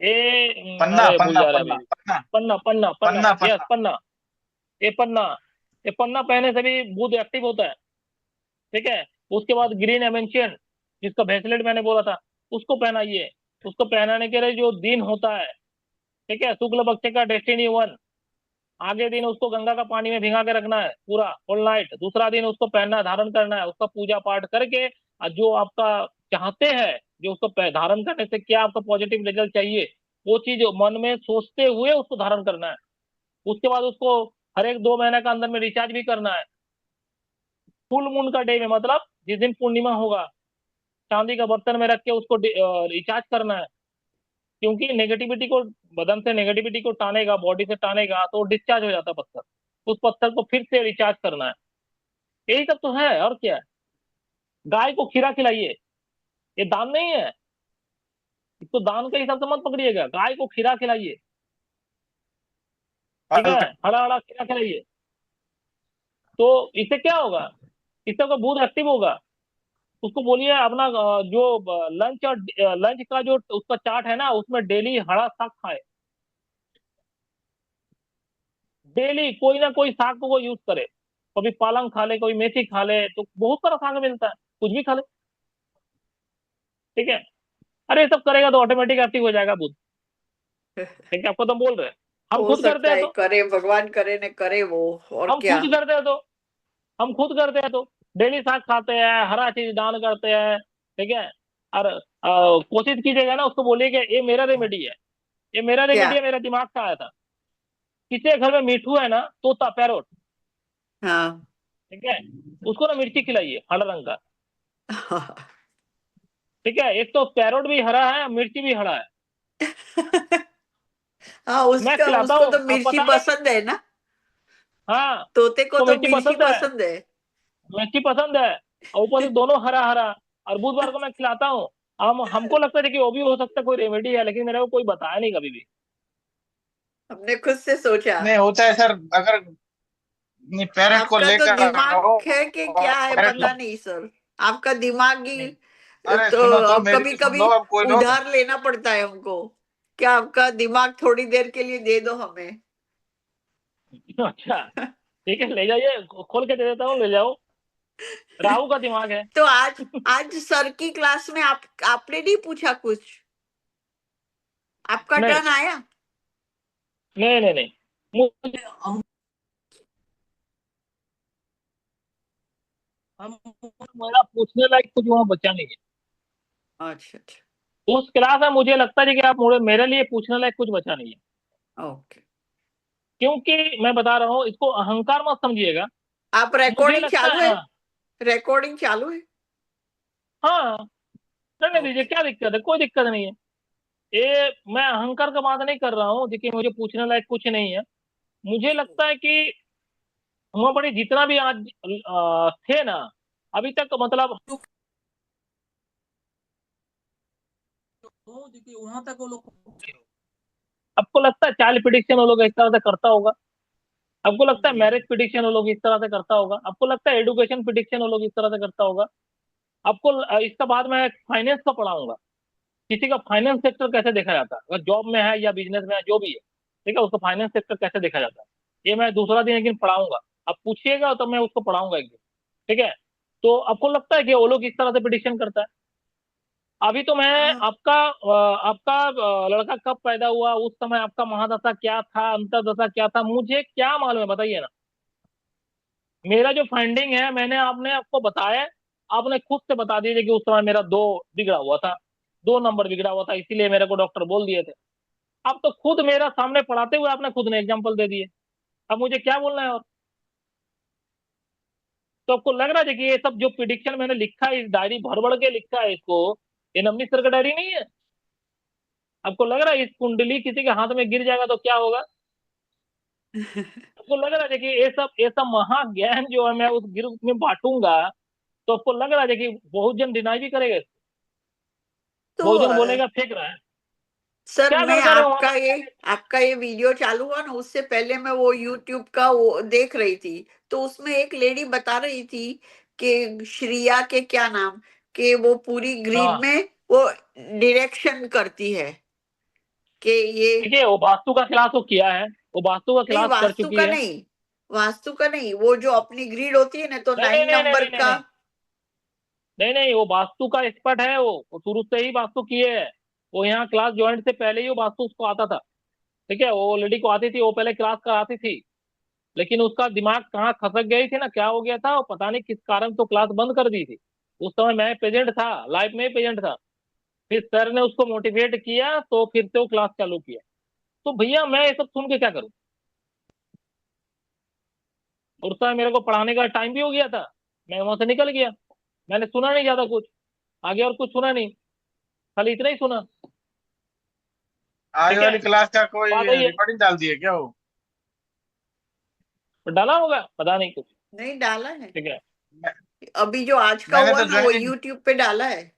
ये ये पन्ना अरे भूल पन्ना जा रहा है पन्ना अभी। पन्ना पन्ना, पन्ना, पन्ना, पन्ना यस पन्ना। पन्ना। ये पन्ना, ये पन्ना पहने से भी बुध एक्टिव होता है, ठीक है। उसके बाद ग्रीन एमेंशियन, जिसका ब्रेसलेट मैंने बोला था, उसको पहनाइए। उसको पहनाने के लिए जो दिन होता है, ठीक है, शुक्ल पक्ष का डेस्टिनी वन, आगे दिन उसको गंगा का पानी में भिगा के रखना है पूरा होल नाइट। दूसरा दिन उसको पहनना है, धारण करना है, उसका पूजा पाठ करके, और जो आपका चाहते हैं, जो उसको धारण करने से क्या आपका पॉजिटिव रिजल्ट चाहिए, वो चीज मन में सोचते हुए उसको धारण करना है। उसके बाद उसको हर एक 2 महीने का अंदर में रिचार्ज भी करना है। फुल मून का डे में, मतलब जिस दिन पूर्णिमा होगा, चांदी का बर्तन में रख के उसको रिचार्ज करना है। क्योंकि नेगेटिविटी को, बदन से नेगेटिविटी को टानेगा, बॉडी से टानेगा, तो डिस्चार्ज हो जाता है पत्थर। उस पत्थर को फिर से रिचार्ज करना है। यही सब तो है, और क्या है। गाय को खीरा खिलाइए, ये दान नहीं है, इसको दान के हिसाब से मत पकड़िएगा। गाय को खीरा खिलाइए, ठीक है, हरा हरा खीरा खिलाइए। तो इससे क्या होगा, इससे आपका मूड एक्टिव होगा। उसको बोलिए अपना जो लंच और लंच का जो उसका चार्ट है ना, उसमें डेली हरा साग खाए। डेली कोई ना कोई साग को वो यूज करे। कभी पालंग खा ले, कभी मेथी खा ले, तो बहुत सारा साग मिलता है, कुछ भी खा ले, ठीक है। अरे ये सब करेगा तो ऑटोमेटिक एक्टिव हो जाएगा बुध, ठीक है। आपको तो हम बोल रहे हैं, हम हो खुद करते सकता हैं है तो, करे, भगवान करे न करे वो, और हम क्या। खुद करते हैं तो, हम खुद करते हैं तो डेली साग खाते हैं, हरा चीज दान करते हैं, ठीक है। और कोशिश कीजिएगा ना, उसको बोलिए कि ये मेरा रेमेडी है, ये मेरा क्या? रेमेडी है, मेरा दिमाग से आया था। किसी के घर में मिठू है ना, तोता पैरोट, हाँ। ठीक है, उसको ना मिर्ची खिलाइए हरा रंग का, ठीक है। एक तो पैरोट भी हरा है, मिर्ची भी हरा है। हाँ, मैं उसका खिलाता उसको हूँ, तो अब मिर्ची पता नहीं। पसंद है ना। हाँ, तोते को उसको तो मिर्ची मिर्ची पसंद है, पसंद है। मिर्ची पसंद है, और ऊपर से दोनों हरा हरा। और बुधवार को मैं खिलाता हूँ। हम हमको लगता है कि वो भी हो सकता है कोई रेमेडी है, लेकिन मेरे को कोई बताया नहीं कभी भी। हमने खुद से सोचा। नहीं होता है सर, अगर नहीं पैरेट को आपका तो लेकर दिमाग आओ है कि और क्या है पैरेट पता नहीं सर। आपका दिमाग ही नहीं, अरे तो सुनो तो अब मेरी कभी भी सुन कभी लो, अब कोई लोग। उधार लेना पड़ता है हमको। क्या आपका दिमाग थोड़ी देर के लिए दे दो हमें। अच्छा, ठीक है, ले जाइए, खोल के दे देता हूँ, ले जाओ। राहु का दिमाग है। तो आज आज सर की क्लास में आपने नहीं पूछा कुछ? आपका नहीं, टर्न आया? नहीं, नहीं, नहीं, मुझे हम मेरा पूछने लायक कुछ वहाँ बचा नहीं अच्छा अच्छा। है उस क्लास में। मुझे लगता है कि आप मेरे लिए पूछने लायक कुछ बचा नहीं है। ओके। क्योंकि मैं बता रहा हूँ, इसको अहंकार मत समझिएगा। आप मुझे रिकॉर्डिंग लगता चालू है, है? हाँ, रिकॉर्डिंग चालू है? हाँ, करने दीजिए, ओके। क्या दिक्कत है, कोई दिक्कत नहीं है। ये मैं अहंकार का बात नहीं कर रहा हूँ, देखिए मुझे पूछने लायक कुछ नहीं है। मुझे लगता है कि वहाँ पर जितना भी आज थे ना, अभी तक, मतलब तो देखिए वहां तक वो लोग पहुंचे हो। आपको लगता है चाइल्ड प्रिडिक्शन वो लोग इस तरह से करता होगा? आपको लगता है मैरिज प्रिडिक्शन वो लोग इस तरह से करता होगा? आपको लगता है एडुकेशन प्रिडिक्शन वो लोग इस तरह से करता होगा? आपको इसका बाद में फाइनेंस का पढ़ाऊंगा, किसी का फाइनेंस सेक्टर कैसे देखा जाता है, अगर जॉब में है या बिजनेस में है, जो भी है, ठीक है, उसका फाइनेंस सेक्टर कैसे देखा जाता है, ये मैं दूसरा दिन एक दिन पढ़ाऊंगा। आप पूछिएगा तो मैं उसको पढ़ाऊंगा एक दिन, ठीक है। तो आपको लगता है कि वो लोग इस तरह से प्रिडिक्शन करता है? अभी तो मैं आपका लड़का कब पैदा हुआ, उस समय आपका महादशा क्या था, अंतरदशा क्या था, मुझे क्या मालूम है, बताइए ना। मेरा जो फाइंडिंग है, मैंने आपने आपको बताया, आपने खुद से बता दीजिए कि उस समय मेरा 2 बिगड़ा हुआ था, 2 नंबर बिगड़ा हुआ था, इसीलिए मेरे को डॉक्टर बोल दिए थे। आप तो खुद मेरा सामने पढ़ाते हुए आपने खुद ने एग्जाम्पल दे दिए, अब मुझे क्या बोलना है और। तो आपको लग रहा है कि ये सब जो प्रिडिक्शन मैंने लिखा है, इस डायरी भर भर के लिखा है इसको, ये नवनीत सर का डायरी नहीं है? आपको लग रहा है इस कुंडली किसी के हाथ में गिर जाएगा तो क्या होगा? आपको लग रहा है कि ये सब महाज्ञान जो है मैं उस ग्रुप में बांटूंगा, तो आपको लग रहा है कि बहुत जन डिनाई भी करेगा, तो बहुत जन बोलेगा फेंक रहा है। सर क्या मैं करता रहे वहां पर? आपका ये वीडियो चालू हुआ ना, उससे पहले मैं वो यूट्यूब का वो देख रही थी, तो उसमें एक लेडी बता रही थी कि श्रिया के क्या नाम, कि वो पूरी ग्रिड हाँ, में वो डायरेक्शन करती है कि ये देखिए वो वास्तु का क्लास वो किया है, वो वास्तु का नहीं, क्लास कर चुकी है। वास्तु का नहीं, वो जो अपनी ग्रिड होती है ना, तो नहीं नहीं 9 नहीं नहीं नंबर नहीं नहीं का। नहीं नहीं नहीं, वो वास्तु का एक्सपर्ट है, वो शुरू से ही वास्तु किए है। वो यहाँ क्लास ज्वाइन से पहले ही वो वास्तु उसको आता था। ठीक है, वो लेडी को आती थी, वो पहले क्लास कराती थी। लेकिन उसका दिमाग कहाँ खसक गई थी ना, क्या हो गया था वो पता नहीं, किस कारण तो क्लास बंद कर दी थी। उस समय मैं प्रेजेंट था, लाइव में प्रेजेंट था। फिर सर ने उसको मोटिवेट किया तो फिर से वो क्लास चालू किया। तो भैया मैं ये सब सुन के क्या करूं? और उस समय मेरे को पढ़ाने का टाइम भी हो गया था, मैं वहां से निकल गया। मैंने सुना नहीं ज्यादा कुछ, आगे और कुछ सुना नहीं, खाली इतना ही सुना। आज ठीक है, वाली क्लास का कोई बात वही है। रिकॉर्डिंग डाल दिए क्या वो? तो डाला होगा, पता नहीं कुछ। नहीं डाला है, ठीक है। मैं, अभी जो आज का मैंने हुआ तो ना वो ज्वाइन ही, यूट्यूब पे डाला है।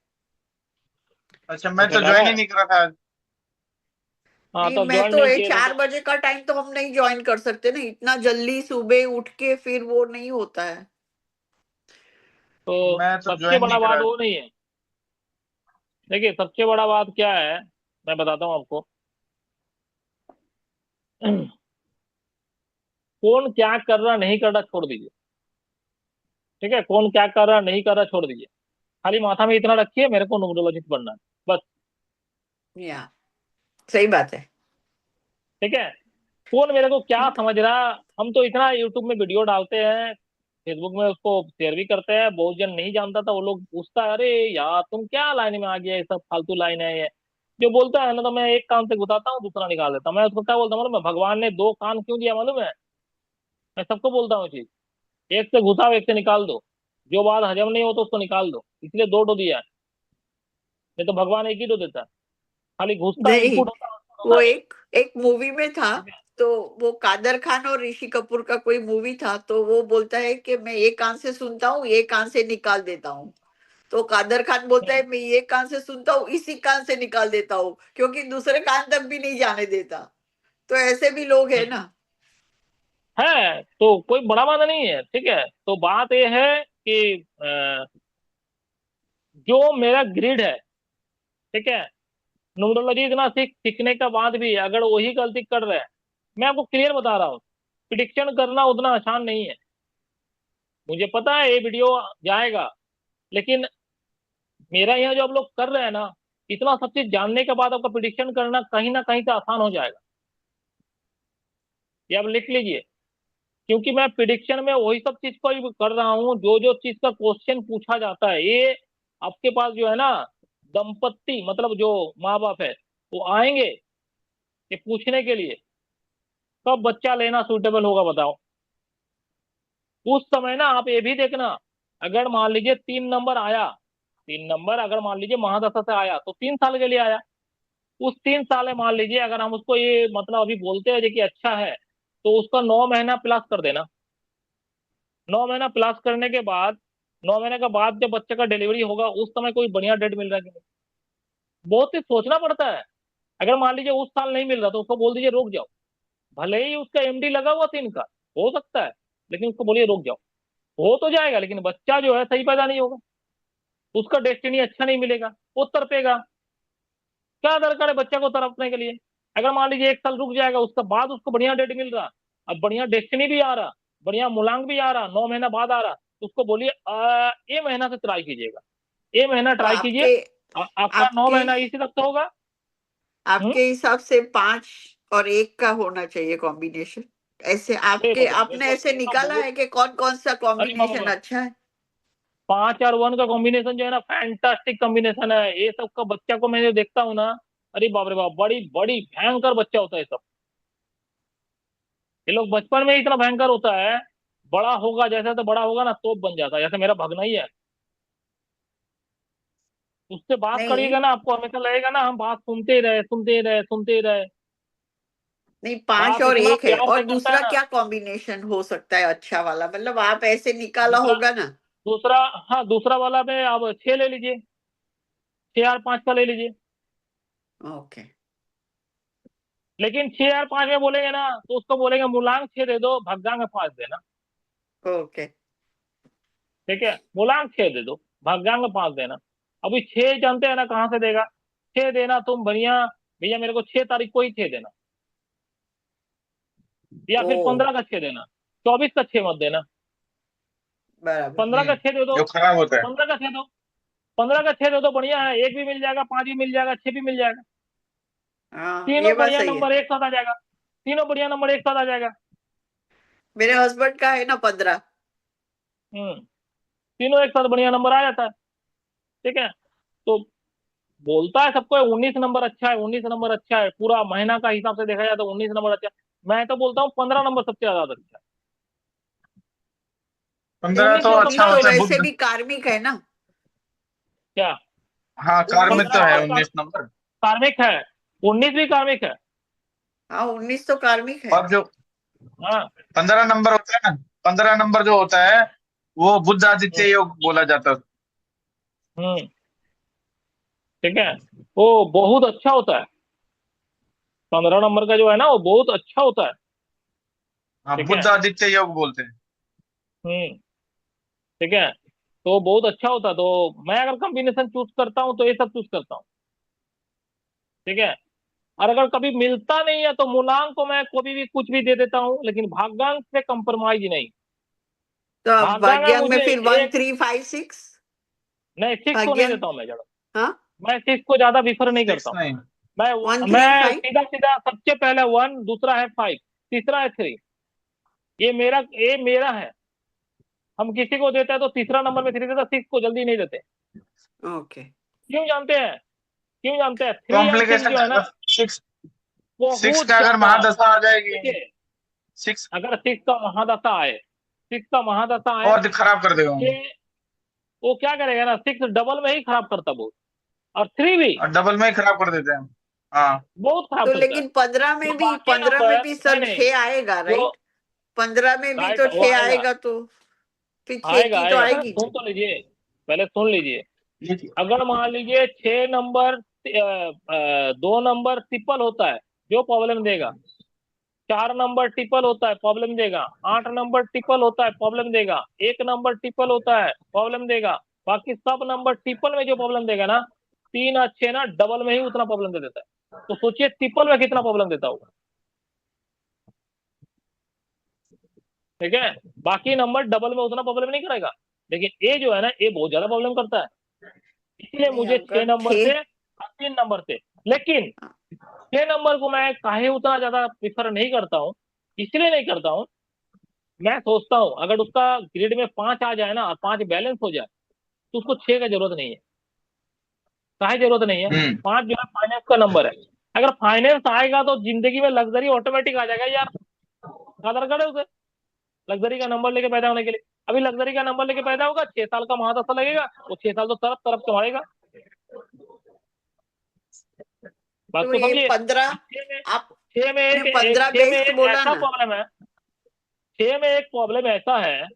अच्छा मैं अच्छा, तो डाला ज्वाइन ही है। नहीं करा था आज। हाँ, नहीं, तो मैं ज्वाइन तो नहीं ये किए थे 4 बजे का टाइम तो हम नहीं ज्वाइन कर सकते ना, इतना जल्दी सुबह उठ के फिर वो नहीं होता है। तो मैं तो सबसे ज्वाइन नहीं बड़ा बात करा। वो नहीं है। देखिए सबसे बड़ा बात क्या है, मैं बताता हूँ आपको। कौन क्या कर रहा नहीं कर रहा छोड़ दीजिए। ठीक है, कौन क्या कर रहा नहीं कर रहा छोड़ दीजिए। खाली माथा में इतना रखिए, मेरे को न्यूमरोलॉजिस्ट बनना है, बस। या सही बात है। ठीक है, कौन मेरे को क्या समझ रहा। हम तो इतना यूट्यूब में वीडियो डालते हैं, फेसबुक में उसको शेयर भी करते हैं, बहुत जन नहीं जानता था, वो लोग पूछता है अरे यार तुम क्या लाइन में आ गया, ये सब फालतू लाइन है ये। जो बोलता है ना, तो मैं एक कान से घुसाता हूँ, दूसरा निकाल देता हूँ। मैं उसको क्या बोलता हूँ मालूम है? भगवान ने दो कान क्यों दिया मालूम है? मैं सबको बोलता हूँ चीज, एक से घुसाओ एक से निकाल दो। जो बात हजम नहीं हो तो उसको निकाल दो, इसलिए दो टो दिया है। नहीं तो भगवान एक ही तो देता है, खाली घुसता है, नहीं, इनपुट होता है, आउटपुट वो होता नहीं। एक मूवी में था, ठीक है। तो वो कादर खान और ऋषि कपूर का कोई मूवी था, तो वो बोलता है कि मैं एक कान से सुनता हूँ, एक कान से निकाल देता हूँ। तो कादर खान बोलता है मैं ये कान से सुनता हूँ, इसी कान से निकाल देता हूँ, क्योंकि दूसरे कान तक भी नहीं जाने देता। तो ऐसे भी लोग है ना। है तो कोई बड़ा बात नहीं है। ठीक है, तो बात यह है कि जो मेरा ग्रिड है, ठीक है, न्यूमरोलॉजी इतना सीखने के बाद भी अगर वही गलती कर रहे हैं, मैं आपको क्लियर बता रहा हूँ, प्रिडिक्शन करना उतना आसान नहीं है। मुझे पता है ये वीडियो जाएगा, लेकिन मेरा यहाँ जो आप लोग कर रहे हैं ना, इतना सब चीज जानने के बाद आपका प्रिडिक्शन करना कहीं ना कहीं से आसान हो जाएगा। ये आप लिख लीजिए, क्योंकि मैं प्रिडिक्शन में वही सब चीज को ही कर रहा हूँ, जो जो चीज का क्वेश्चन पूछा जाता है। ये आपके पास जो है ना, दंपत्ति मतलब जो माँ बाप है, वो आएंगे ये पूछने के लिए कब बच्चा लेना सूटेबल होगा बताओ। उस समय ना आप ये भी देखना, अगर मान लीजिए 3 नंबर आया, 3 नंबर अगर मान लीजिए महादशा से आया तो 3 साल के लिए आया। उस 3 साल में मान लीजिए अगर हम उसको ये मतलब अभी बोलते हैं जो कि अच्छा है, तो उसका 9 महीना प्लस कर देना। 9 महीना प्लस करने के बाद, 9 महीने के बाद जब बच्चे का डिलीवरी होगा, उस समय कोई बढ़िया डेट मिल रहा है कि नहीं, बहुत ही सोचना पड़ता है। अगर मान लीजिए उस साल नहीं मिल रहा, तो उसको बोल दीजिए रुक जाओ। भले ही उसका एमडी लगा हुआ 3 का हो सकता है, लेकिन उसको बोलिए रुक जाओ। हो तो जाएगा, लेकिन बच्चा जो है सही पैदा नहीं होगा, उसका डेस्टिनी अच्छा नहीं मिलेगा, वो तड़पेगा। क्या दरकार है बच्चा को तड़पने के लिए? अगर मान लीजिए 1 साल रुक जाएगा, उसका बाद उसको बढ़िया डेट मिल रहा, अब बढ़िया डेस्टिनी भी आ रहा, बढ़िया मूलांक भी आ रहा, 9 महीना बाद आ रहा, तो उसको बोलिए ये महीना से ट्राई कीजिएगा, ये महीना तो ट्राई कीजिए। आपका नौ आपके महीना इसी तक तो होगा। हम्म। आपके हिसाब से 5 और 1 का होना चाहिए कॉम्बिनेशन। ऐसे देखो आपके देखो आपने देखो ऐसे देखो निकाला बहुत। है कि कौन कौन सा अरे बाबा कॉम्बिनेशन बाबा, अच्छा है। 5 और 1 का कॉम्बिनेशन जो है ना, फैंटास्टिक कॉम्बिनेशन है ये सब का। बच्चा को मैं जो देखता हूँ ना, अरे बाप रे बाप, बड़ी बड़ी भयंकर बच्चा होता है ये सब। ये लोग बचपन में ही इतना भयंकर होता है, बड़ा होगा जैसे तो बड़ा होगा ना तोप बन जाता है, जैसे मेरा भगना ही है। उससे बात नहीं, करिएगा ना, आपको हमेशा लगेगा ना हम बात सुनते ही रहे सुनते ही रहे सुनते ही रहे। नहीं, 5 बाप और इतना 1 है, प्यार और से करता दूसरा है ना। क्या कॉम्बिनेशन हो सकता है अच्छा वाला, मतलब आप ऐसे निकाला दूसरा होगा ना। दूसरा हाँ, दूसरा वाला में आप 6 ले लीजिए, 6 और 5 का ले लीजिए। ओके। लेकिन 6 और 5 में बोलेंगे ना तो उसको बोलेंगे मूलांक 6 दे दो, भग्गांक 5 देना। ओके। ठीक है, मूलांक 6 दे दो, भग्गांक 5 देना। अभी 6 जानते हैं ना कहाँ से देगा। 6 देना तुम बढ़िया, भैया मेरे को 6 तारीख को ही 6 देना, या ओ, फिर 15 का 6 देना, 24 का 6 मत देना। बराबर। 15 का 6 दे दो, जो खराब होता है। 15 का 6 दो, 15 का 6 दे दो, बढ़िया है, 1 भी मिल जाएगा, 5 भी मिल जाएगा, 6 भी मिल जाएगा। हाँ, ये तीनों बात बढ़िया सही है। नंबर एक साथ आ जाएगा, तीनों बढ़िया नंबर एक साथ आ जाएगा। मेरे हस्बैंड का है ना 15। हम्म, तीनों एक साथ बढ़िया नंबर आ जाता है। ठीक है, तो बोलता है सबको 19 नंबर अच्छा है, 19 नंबर अच्छा है, पूरा महीना का हिसाब से देखा जाए तो 19 नंबर अच्छा है। मैं तो बोलता हूँ 15 नंबर सबसे ज्यादा अच्छा है। 15 19 तो में तो अच्छा 19 क्या तो होता है, है वैसे बुध। भी कार्मिक है ना। क्या हाँ, कार में 19 तो पंद्रह है और 19 नंबर। कार्मिक है, 19 भी कार्मिक है। हाँ, 19 तो कार्मिक है। और जो हाँ। 15 नंबर होता है ना, 15 नंबर जो होता है वो बुध हम्म आदित्य योग बोला जाता है। हम्म, ठीक है, वो बहुत अच्छा होता है। 15 नंबर का जो है ना वो बहुत अच्छा होता है। हाँ, ठीक है। बुध आदित्य योग बोलते हैं। हम्म, ठीक है, तो बहुत अच्छा होता है। तो मैं अगर कॉम्बिनेशन चूज करता हूँ तो ये सब चूज करता हूँ। ठीक है, और अगर कभी मिलता नहीं है तो मूलांक को मैं कभी भी कुछ भी दे देता हूँ, लेकिन भाग्यांक से कंप्रोमाइज नहीं। तो अब भाग्यांक में भाग्यांक में मुझे फिर वन एक, थ्री फाइव सिक्स नहीं 6 को नहीं भाग्यांक। देता हूँ मैं ज्यादा। हाँ, मैं 6 को ज्यादा प्रीफर नहीं करता 6 हूँ। नहीं। वन थ्री मैं फाइव सीधा सीधा सबसे पहले 1, दूसरा है 5, तीसरा है 3। ये मेरा है। हम किसी को देते हैं तो तीसरा नंबर में 3 देता, 6 को जल्दी नहीं देते। ओके। क्यों जानते हैं? क्यों जानते हैं? 3 एंड 6 कॉम्प्लिकेशन जो है ना, 6, 6 बहुत का अगर ज्यादा। महादशा आ जाएगी। देखिए, 6 अगर 6 का महादशा आए, 6 का महादशा आए, और खराब कर देगा वो। ये वो क्या करेगा ना, 6 डबल में ही खराब करता बहुत, और 3 भी और डबल में ही खराब कर देते हैं। हाँ। बहुत खराब तो करता है। लेकिन 15 जो में भी, बाकी 15 में नंबर, भी नहीं सर नहीं, 6 आएगा, जो राइट? 15 में भी राइट तो वो 6 आएगा, आएगा, तो फिर 6 आएगा की तो आएगा, पहले आएगी। सुन तो लीजिए, पहले सुन लीजिए। लिखिए। अगर मान लीजिए 6 नंबर 2 नंबर ट्रिपल होता है, जो प्रॉब्लम देगा। 4 नंबर ट्रिपल होता है, प्रॉब्लम देगा। 8 नंबर ट्रिपल होता है, प्रॉब्लम देगा। 1 नंबर ट्रिपल होता है, प्रॉब्लम देगा। बाकी सब नंबर ट्रिपल में जो प्रॉब्लम देगा ना, 3 और 6 ना डबल में ही उतना प्रॉब्लम दे देता है। तो सोचिए ट्रिपल में कितना प्रॉब्लम देता होगा। ठीक है, बाकी नंबर डबल में उतना प्रॉब्लम नहीं करेगा, लेकिन ए जो है ना, ये बहुत ज्यादा प्रॉब्लम करता है। इसलिए नहीं, मुझे 6 अगर नंबर 6। से और 3 नंबर से, लेकिन 6 नंबर को मैं काहे उतना ज्यादा प्रिफर नहीं करता हूँ। इसलिए नहीं करता हूँ, मैं सोचता हूँ अगर उसका ग्रेड में 5 आ जाए ना और 5 बैलेंस हो जाए तो उसको 6 का जरूरत नहीं है। काहे जरूरत नहीं है? हम्म। 5 जो है फाइनेंस का नंबर है। अगर फाइनेंस आएगा तो जिंदगी में लग्जरी ऑटोमेटिक आ जाएगा यार। कदर करे उसे, लग्जरी का नंबर लेके पैदा होने के लिए। अभी लग्जरी का नंबर लेके पैदा होगा, 6 साल का महादशा लगेगा, वो 6 साल तो तरफ तरफ कमाएगा। बात तो को ये समझिए। 15 और 6 में, आपने 15 6 में बेस्ड एक बोला ऐसा ना। प्रॉब्लम है, 6 में एक प्रॉब्लम ऐसा है,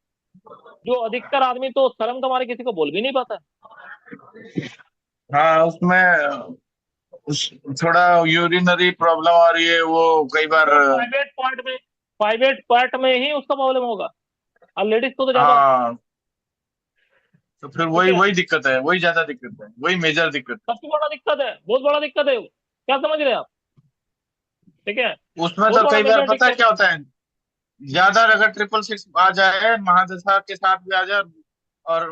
जो अधिकतर आदमी तो शर्म के मारे किसी को बोल भी नहीं पाता है। हाँ, उसमें थोड़ा यूरिनरी प्रॉब्लम और ये वो कई बार। वो प्राइवेट पार्ट में ही उसका प्रॉब्लम होगा, और लेडीज को तो ज्यादा। हाँ, तो फिर ठीक वही है, वही दिक्कत है, वही ज्यादा दिक्कत है, वही मेजर दिक्कत सबसे बड़ा दिक्कत है, बहुत बड़ा दिक्कत है वो। क्या समझ रहे हैं आप? ठीक है, है। उसमें बहुत तो बड़ा कई बार मेजर पता है दिक्कत क्या है। होता है, ज्यादा अगर 666 आ जाए महादशा के साथ भी आ जाए, और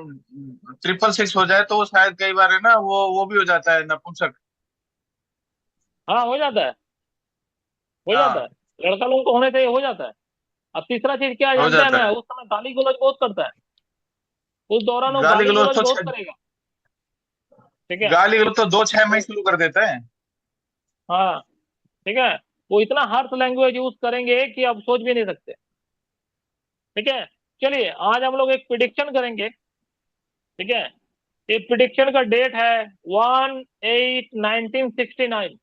666 हो जाए तो वो शायद कई बार है ना, वो भी हो जाता है नपुंसक। हाँ, हो जाता है, हो जाता है। हाँ, लड़का लोगों को होने से हो जाता है। अब तीसरा चीज क्या है हो जानते हैं जाता ना, है। उस समय गाली गलौज बहुत करता है, उस दौरान वो गाली गाली गलौज गलौज तो बहुत करेगा। ठीक है, गाली गलौज तो 2-6 में ही तो शुरू कर देते हैं। हाँ, ठीक है, वो इतना हार्श लैंग्वेज यूज करेंगे कि आप सोच भी नहीं सकते। ठीक है, चलिए आज हम लोग एक प्रिडिक्शन करेंगे। ठीक है, ये प्रिडिक्शन का डेट है 1/8/1969।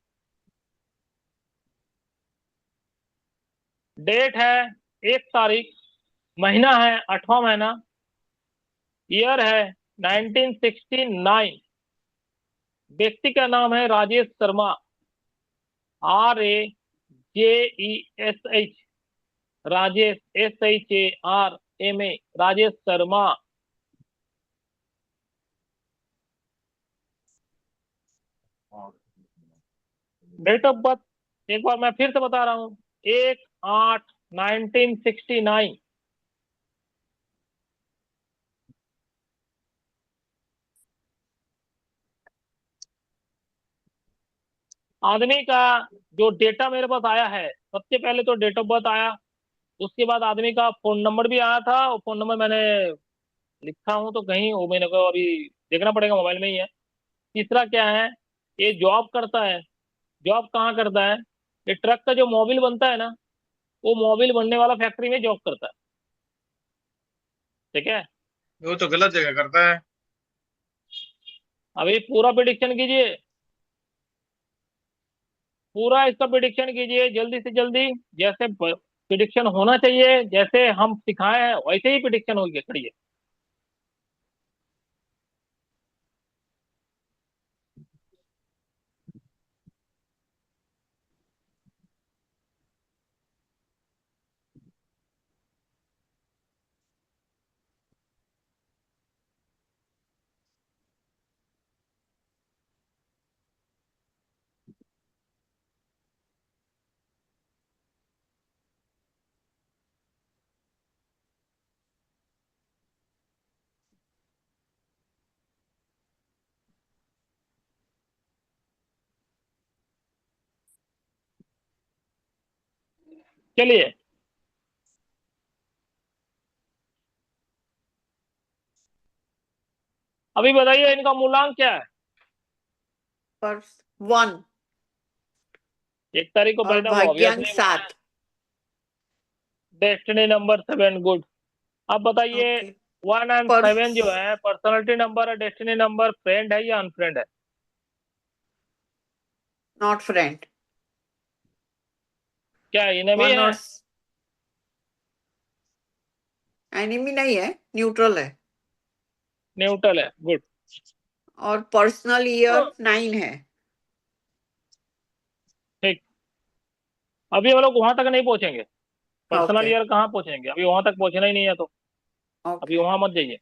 डेट है 1 तारीख, महीना है 8वां महीना, ईयर है 1969, व्यक्ति का नाम है Rajesh Sharma, RAJESH, Rajesh, SHARMA, Rajesh Sharma. Date of birth एक बार मैं फिर से बता रहा हूँ, 1/8/1969। आदमी का जो डेटा मेरे पास आया है, सबसे पहले तो डेट ऑफ बर्थ आया, उसके बाद आदमी का फोन नंबर भी आया था, और फोन नंबर मैंने लिखा हूँ तो कहीं वो मेरे को अभी देखना पड़ेगा, मोबाइल में ही है। तीसरा क्या है, ये जॉब करता है। जॉब कहाँ करता है? ये ट्रक का जो मोबिल बनता है ना, वो मोबिल बनने वाला फैक्ट्री में जॉब करता है। ठीक है, वो तो गलत जगह करता है। अभी पूरा प्रिडिक्शन कीजिए, पूरा इसका प्रिडिक्शन कीजिए जल्दी से जल्दी। जैसे प्रिडिक्शन होना चाहिए, जैसे हम सिखाए हैं वैसे ही प्रिडिक्शन होगी, करिए। चलिए, अभी बताइए इनका मूलांक क्या है। पर 1 1 तारीख को और पैदा हुआ, भाग्यांक ऑब्वियसली 7। Destiny number 7, good. अब बताइए, ओके। 1 और 7 जो है पर्सनालिटी नंबर है, डेस्टिनी नंबर, फ्रेंड है या अनफ्रेंड है? Not friend. क्या इनमी 1 है? और एनिमी नहीं है, न्यूट्रल है। न्यूट्रल है, गुड। और पर्सनल ईयर 9 है। ठीक, अभी हम लोग वहां तक नहीं पहुंचेंगे। Personal okay. ईयर कहाँ पहुंचेंगे, अभी वहां तक पहुंचना ही नहीं है, तो अभी ओके। वहां मत जाइए।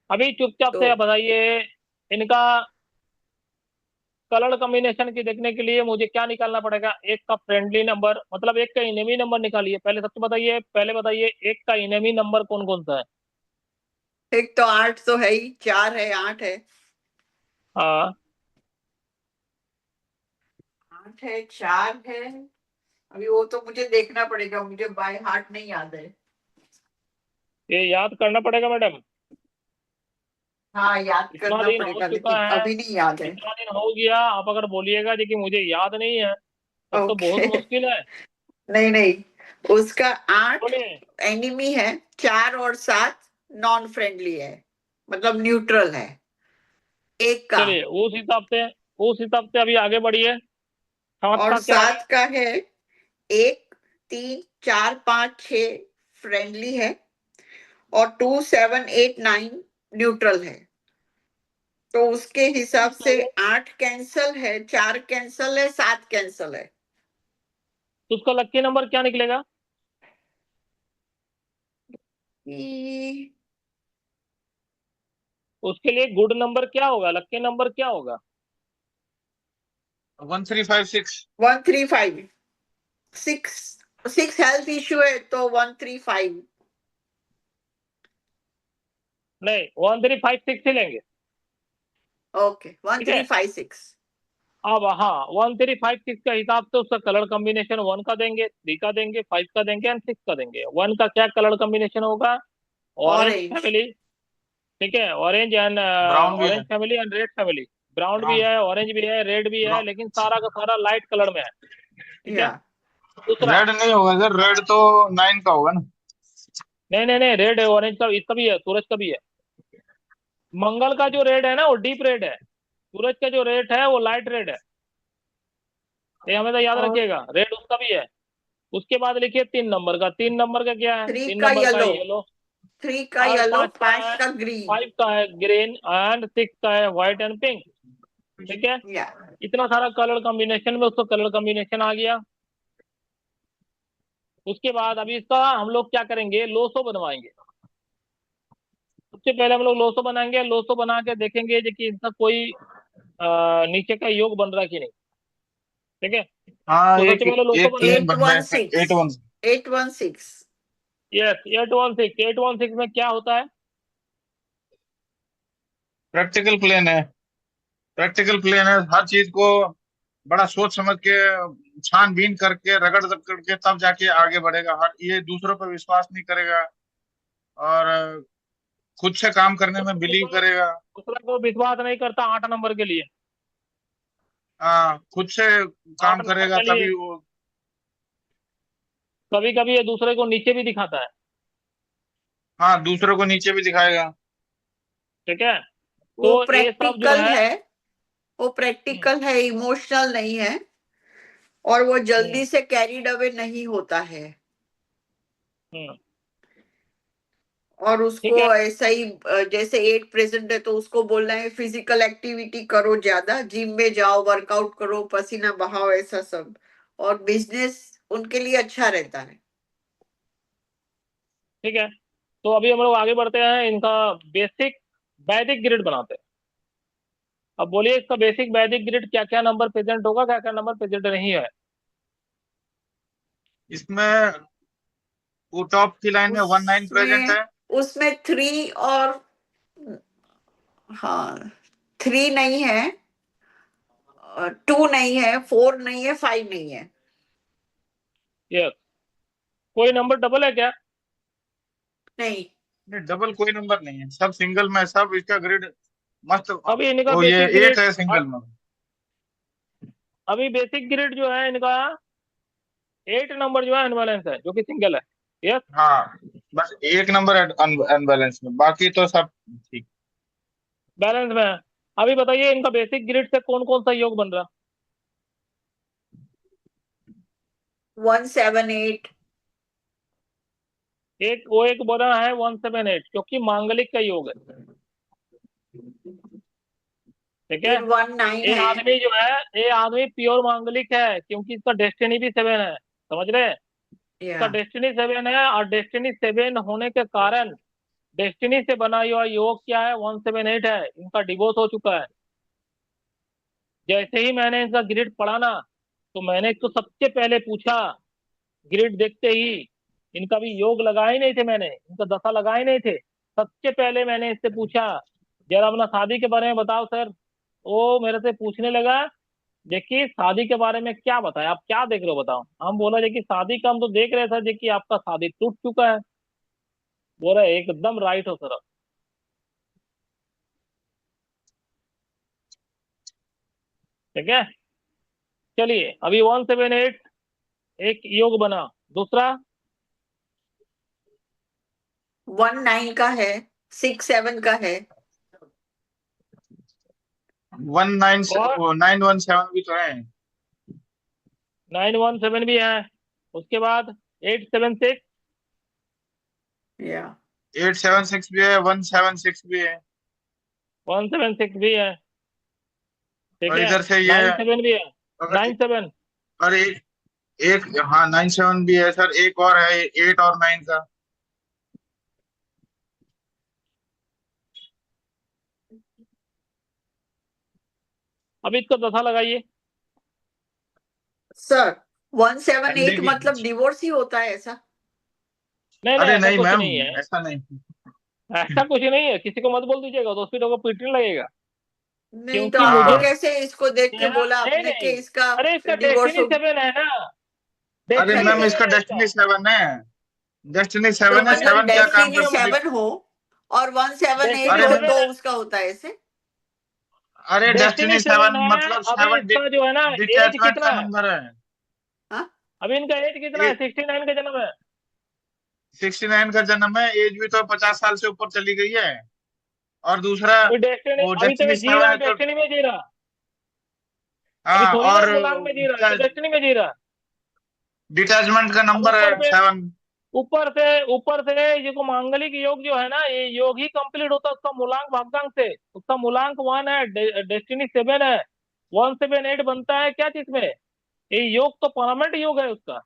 अभी चुपचाप तो से आप बताइए, इनका कलर कॉम्बिनेशन की देखने के लिए मुझे क्या निकालना पड़ेगा? एक का फ्रेंडली नंबर, मतलब एक का इनेमी नंबर निकालिए। पहले सबसे बताइए, पहले बताइए एक का इनेमी नंबर कौन कौन सा है? एक तो 8 तो है ही, 4 है, 8 है। हाँ, 8 है, 4 है। अभी वो तो मुझे देखना पड़ेगा, मुझे बाय हार्ट नहीं याद है। ये याद करना पड़ेगा मैडम। हाँ, याद इतना करना दिन हो पड़ेगा, चुका लेकिन है, अभी नहीं याद है। इतना दिन हो गया, आप अगर बोलिएगा जी कि मुझे याद नहीं है, तब तो बहुत ओके। मुश्किल है। नहीं नहीं, उसका 8 बोलिए। एनिमी है, 4 और 7 नॉन फ्रेंडली है, मतलब न्यूट्रल है। एक का। चलिए उस हिसाब से अभी आगे बढ़िए। सात और का क्या है? 7 का है 1, 3, 4, 5, 6 फ्रेंडली है, और 2, 7, 8, 9 न्यूट्रल है। तो उसके हिसाब से 8 कैंसल है, 4 कैंसल है, 7 कैंसल है। तो उसका लक्की नंबर क्या निकलेगा? ई- उसके लिए गुड नंबर क्या होगा, लक्की नंबर क्या होगा? 1356। 135। 6 6 हेल्थ इश्यू है तो 135। नहीं, 1356 ही लेंगे। ओके, वन ठीक थ्री है, फाइव सिक्स अब हाँ, 1356 का हिसाब से उसका कलर कॉम्बिनेशन 1 का देंगे, 3 का देंगे, 5 का देंगे एंड 6 का देंगे। 1 का क्या कलर कॉम्बिनेशन होगा? Orange orange. फैमिली। ठीक है, ऑरेंज एंड ब्राउन भी ऑरेंज है। Family and red family. Brown भी ब्राउन। है, ऑरेंज भी है, रेड भी है, लेकिन सारा का सारा लाइट कलर में है। ठीक या। है, दूसरा। रेड नहीं होगा सर, रेड तो 9 का होगा ना। नहीं नहीं नहीं, रेड है, ऑरेंज का, इसका भी है, सूरज का भी है। मंगल का जो रेड है ना वो डीप रेड है, सूरज का जो रेड है वो लाइट रेड है। ये हमें तो याद और रखिएगा, रेड उसका भी है। उसके बाद लिखिए 3 नंबर का, 3 नंबर का क्या है? 3 तीन का नंबर का है येलो, येलो, 3 का और येलो, 5 का 5 है, का ग्रीन। 5 का है ग्रीन, एंड 6 का है व्हाइट एंड पिंक। ठीक है, या इतना सारा कलर कॉम्बिनेशन में उसको कलर कॉम्बिनेशन आ गया। उसके बाद अभी इसका हम लोग क्या करेंगे, लोसो बनवाएंगे। सबसे पहले हम लोग लोसो बनाएंगे, लोसो बना के देखेंगे कि इसका कोई नीचे का योग बन रहा है कि नहीं। ठीक है, हाँ, तो सबसे एक पहले लोसो एक बन, यूनिट बन रहा है, 816, 8-1। 816। यस 816, 816 में क्या होता है? प्रैक्टिकल प्लेन है, प्रैक्टिकल प्लेन है, हर चीज को बड़ा सोच समझ के, छानबीन करके, रगड़ रगड़ करके तब जाके आगे बढ़ेगा। हर ये दूसरों पर विश्वास नहीं करेगा, और खुद से काम करने में दूसरे बिलीव को करेगा। दूसरे को विश्वास नहीं करता 8 नंबर के लिए। हाँ, खुद से काम 8 नंबर करेगा के लिए तभी वो। कभी कभी ये दूसरे को नीचे भी दिखाता है। हाँ, दूसरों को नीचे भी दिखाएगा। ठीक है, वो तो ये सब जो प्रैक्टिकल है। है, वो हम्म, प्रैक्टिकल है, इमोशनल नहीं है, और वो हम्म, जल्दी से कैरीड अवे नहीं होता है। हम्म, और ठीक उसको है, ऐसा ही जैसे 8 प्रेजेंट है तो उसको बोलना है फिजिकल एक्टिविटी करो, ज्यादा जिम में जाओ, वर्कआउट करो, पसीना बहाओ, ऐसा सब। और बिजनेस उनके लिए अच्छा रहता है। ठीक है। तो अभी हम लोग आगे बढ़ते हैं, इनका बेसिक वैदिक ग्रिड बनाते हैं। अब बोलिए इसका बेसिक वैदिक ग्रिड क्या क्या नंबर प्रेजेंट होगा, क्या क्या नंबर प्रेजेंट नहीं है। इसमें वो टॉप की लाइन में 19 प्रेजेंट उसमें है। उसमें 3 और, हाँ, 3 नहीं है, 2 नहीं है, 4 नहीं है, 5 नहीं है। यस, कोई नंबर डबल है क्या? नहीं। नहीं, डबल कोई नंबर नहीं है, सब सिंगल में, सब इसका ग्रिड मस्त। अभी इनका वो ये बेसिक 8 ग्रिड, है सिंगल में। अभी बेसिक ग्रिड जो है इनका 8 नंबर जो है अनबैलेंस है, जो कि सिंगल है। यस, हाँ, बस एक नंबर अनबैलेंस में, बाकी तो सब ठीक। बैलेंस में है। अभी बताइए इनका बेसिक ग्रिड से कौन कौन सा योग बन रहा? 178। एक वो एक बना है 178, क्योंकि मांगलिक का योग है। ठीक है, फिर 19 ये है। आदमी जो है, ये आदमी प्योर मांगलिक है, क्योंकि इसका डेस्टिनी भी 7 है। समझ रहे हैं? या इसका डेस्टिनी 7 है, और डेस्टिनी 7 होने के कारण डेस्टिनी से बना हुआ योग क्या है, 178 है। इनका डिवोर्स हो चुका है। जैसे ही मैंने इनका ग्रिड पढ़ा ना, तो मैंने इसको सबसे पहले पूछा, ग्रिड देखते ही, इनका भी योग लगाए ही नहीं थे मैंने, इनका दशा लगाए नहीं थे। सबसे पहले मैंने इससे पूछा, जरा अपना शादी के बारे में बताओ सर। वो मेरे से पूछने लगा, देखिए शादी के बारे में क्या बताएं, आप क्या देख रहे हो बताओ। हम बोला देखिए शादी का हम तो देख रहे थे, देखिए आपका शादी टूट चुका है। बोला एकदम राइट हो सर। ठीक है, चलिए अभी 178 एक योग बना। दूसरा 19 का है, 6-7 का है। 19 और 917 भी तो है। 917 भी है। उसके बाद 876, या 876 भी है, 176 भी है। 176 भी है। ठीक और है, इधर से ये, 97 भी है। अगर 97, और एक एक हाँ, 97 भी है सर, एक और है 8 और 9 का। अब इसका दशा लगाइए। सर, 178 एंडी की। मतलब डिवोर्स ही होता है ऐसा? नहीं नहीं, अरे ऐसा नहीं कुछ मैम, नहीं है। ऐसा नहीं। ऐसा कुछ नहीं है, किसी को मत बोल दीजिएगा, तो हॉस्पिटल को पीटने लगेगा। नहीं तो क्योंकि आपने मुझे हाँ, कैसे इसको देख के मेरा बोला नहीं आपने कि नहीं, इसका अरे इसका डिवोर्स डेस्टिनी हो? 7 है ना, अरे डेस्टिनी मैम, 7 इसका है इसका। डेस्टिनी 7 है। डेस्टिनी तो 7 है, मतलब 7 क्या काम डेस्टिनी कर वो 7 हो और 178 डेस्टिनी अरे हो 7 तो है, उसका होता है ऐसे? अरे, डेस्टिनी डेस्टिनी 7 7 है। मतलब अभी 7 इसका जो है ना एज डिटैचमेंट कितना का है? नंबर है। हाँ। अभी इनका एज कितना है? 69 का जन्म है। 69 का जन्म है, एज भी तो 50 साल से ऊपर चली गई है। और दूसरा, अभी डेस्टिनी, वो अभी तो ये डेस्टिनी जी रहा 7 है, है तो। डेस्टिनी में जी रहा। अभी हाँ, थोड़ी ना और मूलांक में जी रहा है, तो डेस्टिनी में जी रहा है। डिटैचमेंट का अब नंबर है 7। ऊपर से ये को मांगलिक योग जो है ना, ये योग ही कंप्लीट होता है उसका मूलांक भागांक से। उसका मूलांक 1 है, डेस्टिनी 7 है, 178 बनता है क्या चीज में? ये योग तो परमानेंट योग है उसका,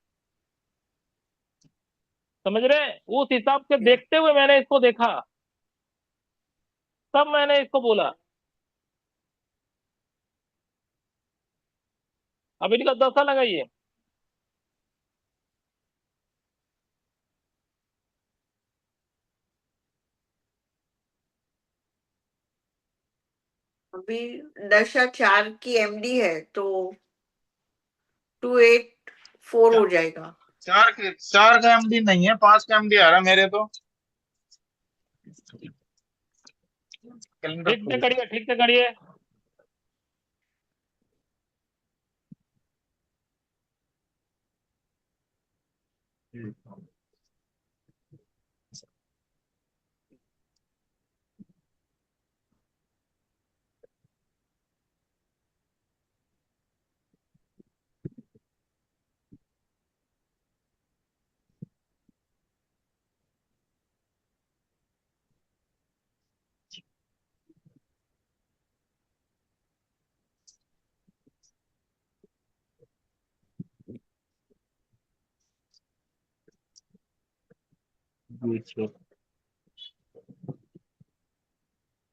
समझ रहे हैं? उस हिसाब से देखते हुए मैंने इसको देखा, तब मैंने इसको बोला। अब इनका दशा लगाइए। अभी दशा 4 की एमडी है तो 284 हो जाएगा। 4 का एमडी नहीं है, 5 का एमडी आ रहा मेरे तो। कैलेंडर ठीक से खोल करिए, ठीक से करिए।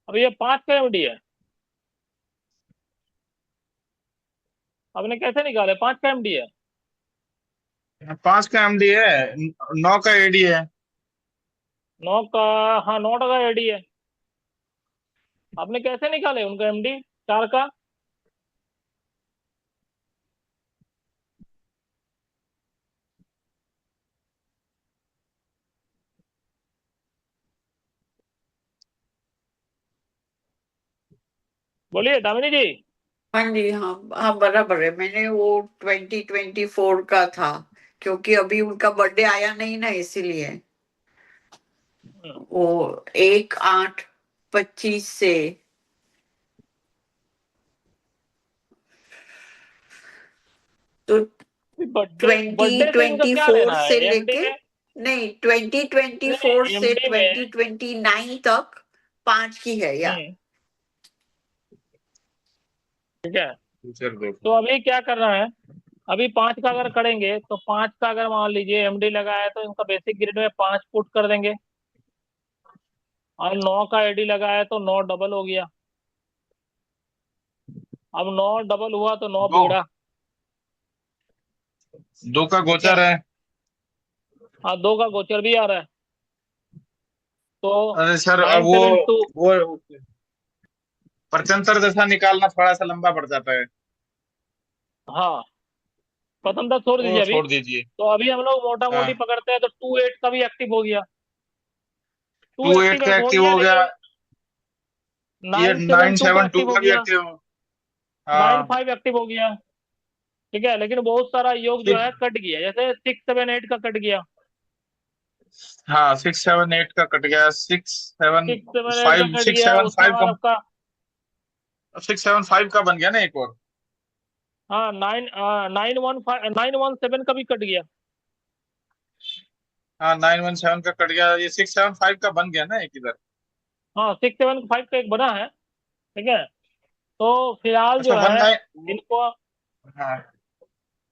अब ये 5 का एमडी है, आपने कैसे निकाले? 5 का एमडी है। 5 का एमडी है, 9 का एडी है। 9 का, हाँ 9 का एडी है। आपने कैसे निकाले उनका एमडी 4 का? बोलिए दामिनी जी। हाँ जी, हाँ हाँ, बराबर है। मैंने वो 2024 का था, क्योंकि अभी उनका बर्थडे आया नहीं ना, इसीलिए। वो 1/8/25 से तो बर्थडे बर्थडे से इनका क्या 2024 लेना है से एमडी लेके, में? नहीं 2024 नहीं से एमडी में। 2029 तक 5 की है या। ठीक है, फ्यूचर देखो। तो अभी क्या करना है? अभी 5 का अगर करेंगे तो 5 का अगर मान लीजिए एमडी लगा है तो इनका बेसिक ग्रेड में 5 पुट कर देंगे, और 9 का एडी लगा है तो 9 डबल हो गया। अब 9 डबल हुआ तो 9 दो बिगड़ा। 2 का ठीक है, गोचर है। हाँ 2 का गोचर भी आ रहा है, तो अरे सर, अब 972। वो प्रत्यंतर दशा निकालना थोड़ा सा लंबा पड़ जाता है। हाँ, प्रथम तक छोड़ वो दीजिए अभी। छोड़ दीजिए। तो अभी हम लोग मोटा मोटी हाँ, पकड़ते हैं तो 28 का भी एक्टिव हो गया। 2 28 का एक्टिवेट हो एक्टिव गया, हो गया। लेकिन ये 972 का 972 एक्टिव हो का भी गया, एक्टिव। हाँ, 95 एक्टिव हो गया। ठीक है, लेकिन बहुत सारा योग जो है सिक्स कट गया, जैसे 678 का कट गया। हाँ 678 का कट गया। सिक्स सेवन 678 का फाइव कट सिक्स गया, सेवन उसके फाइव बाद का आपका 675 का बन गया ना एक और। हाँ 917 का भी कट गया। हाँ, 917 का कट गया। ये 675 का बन गया ना एक इधर। हाँ 675 का एक बना है। ठीक है, तो फिलहाल अच्छा, जो वन है नाइन। इनको, हाँ।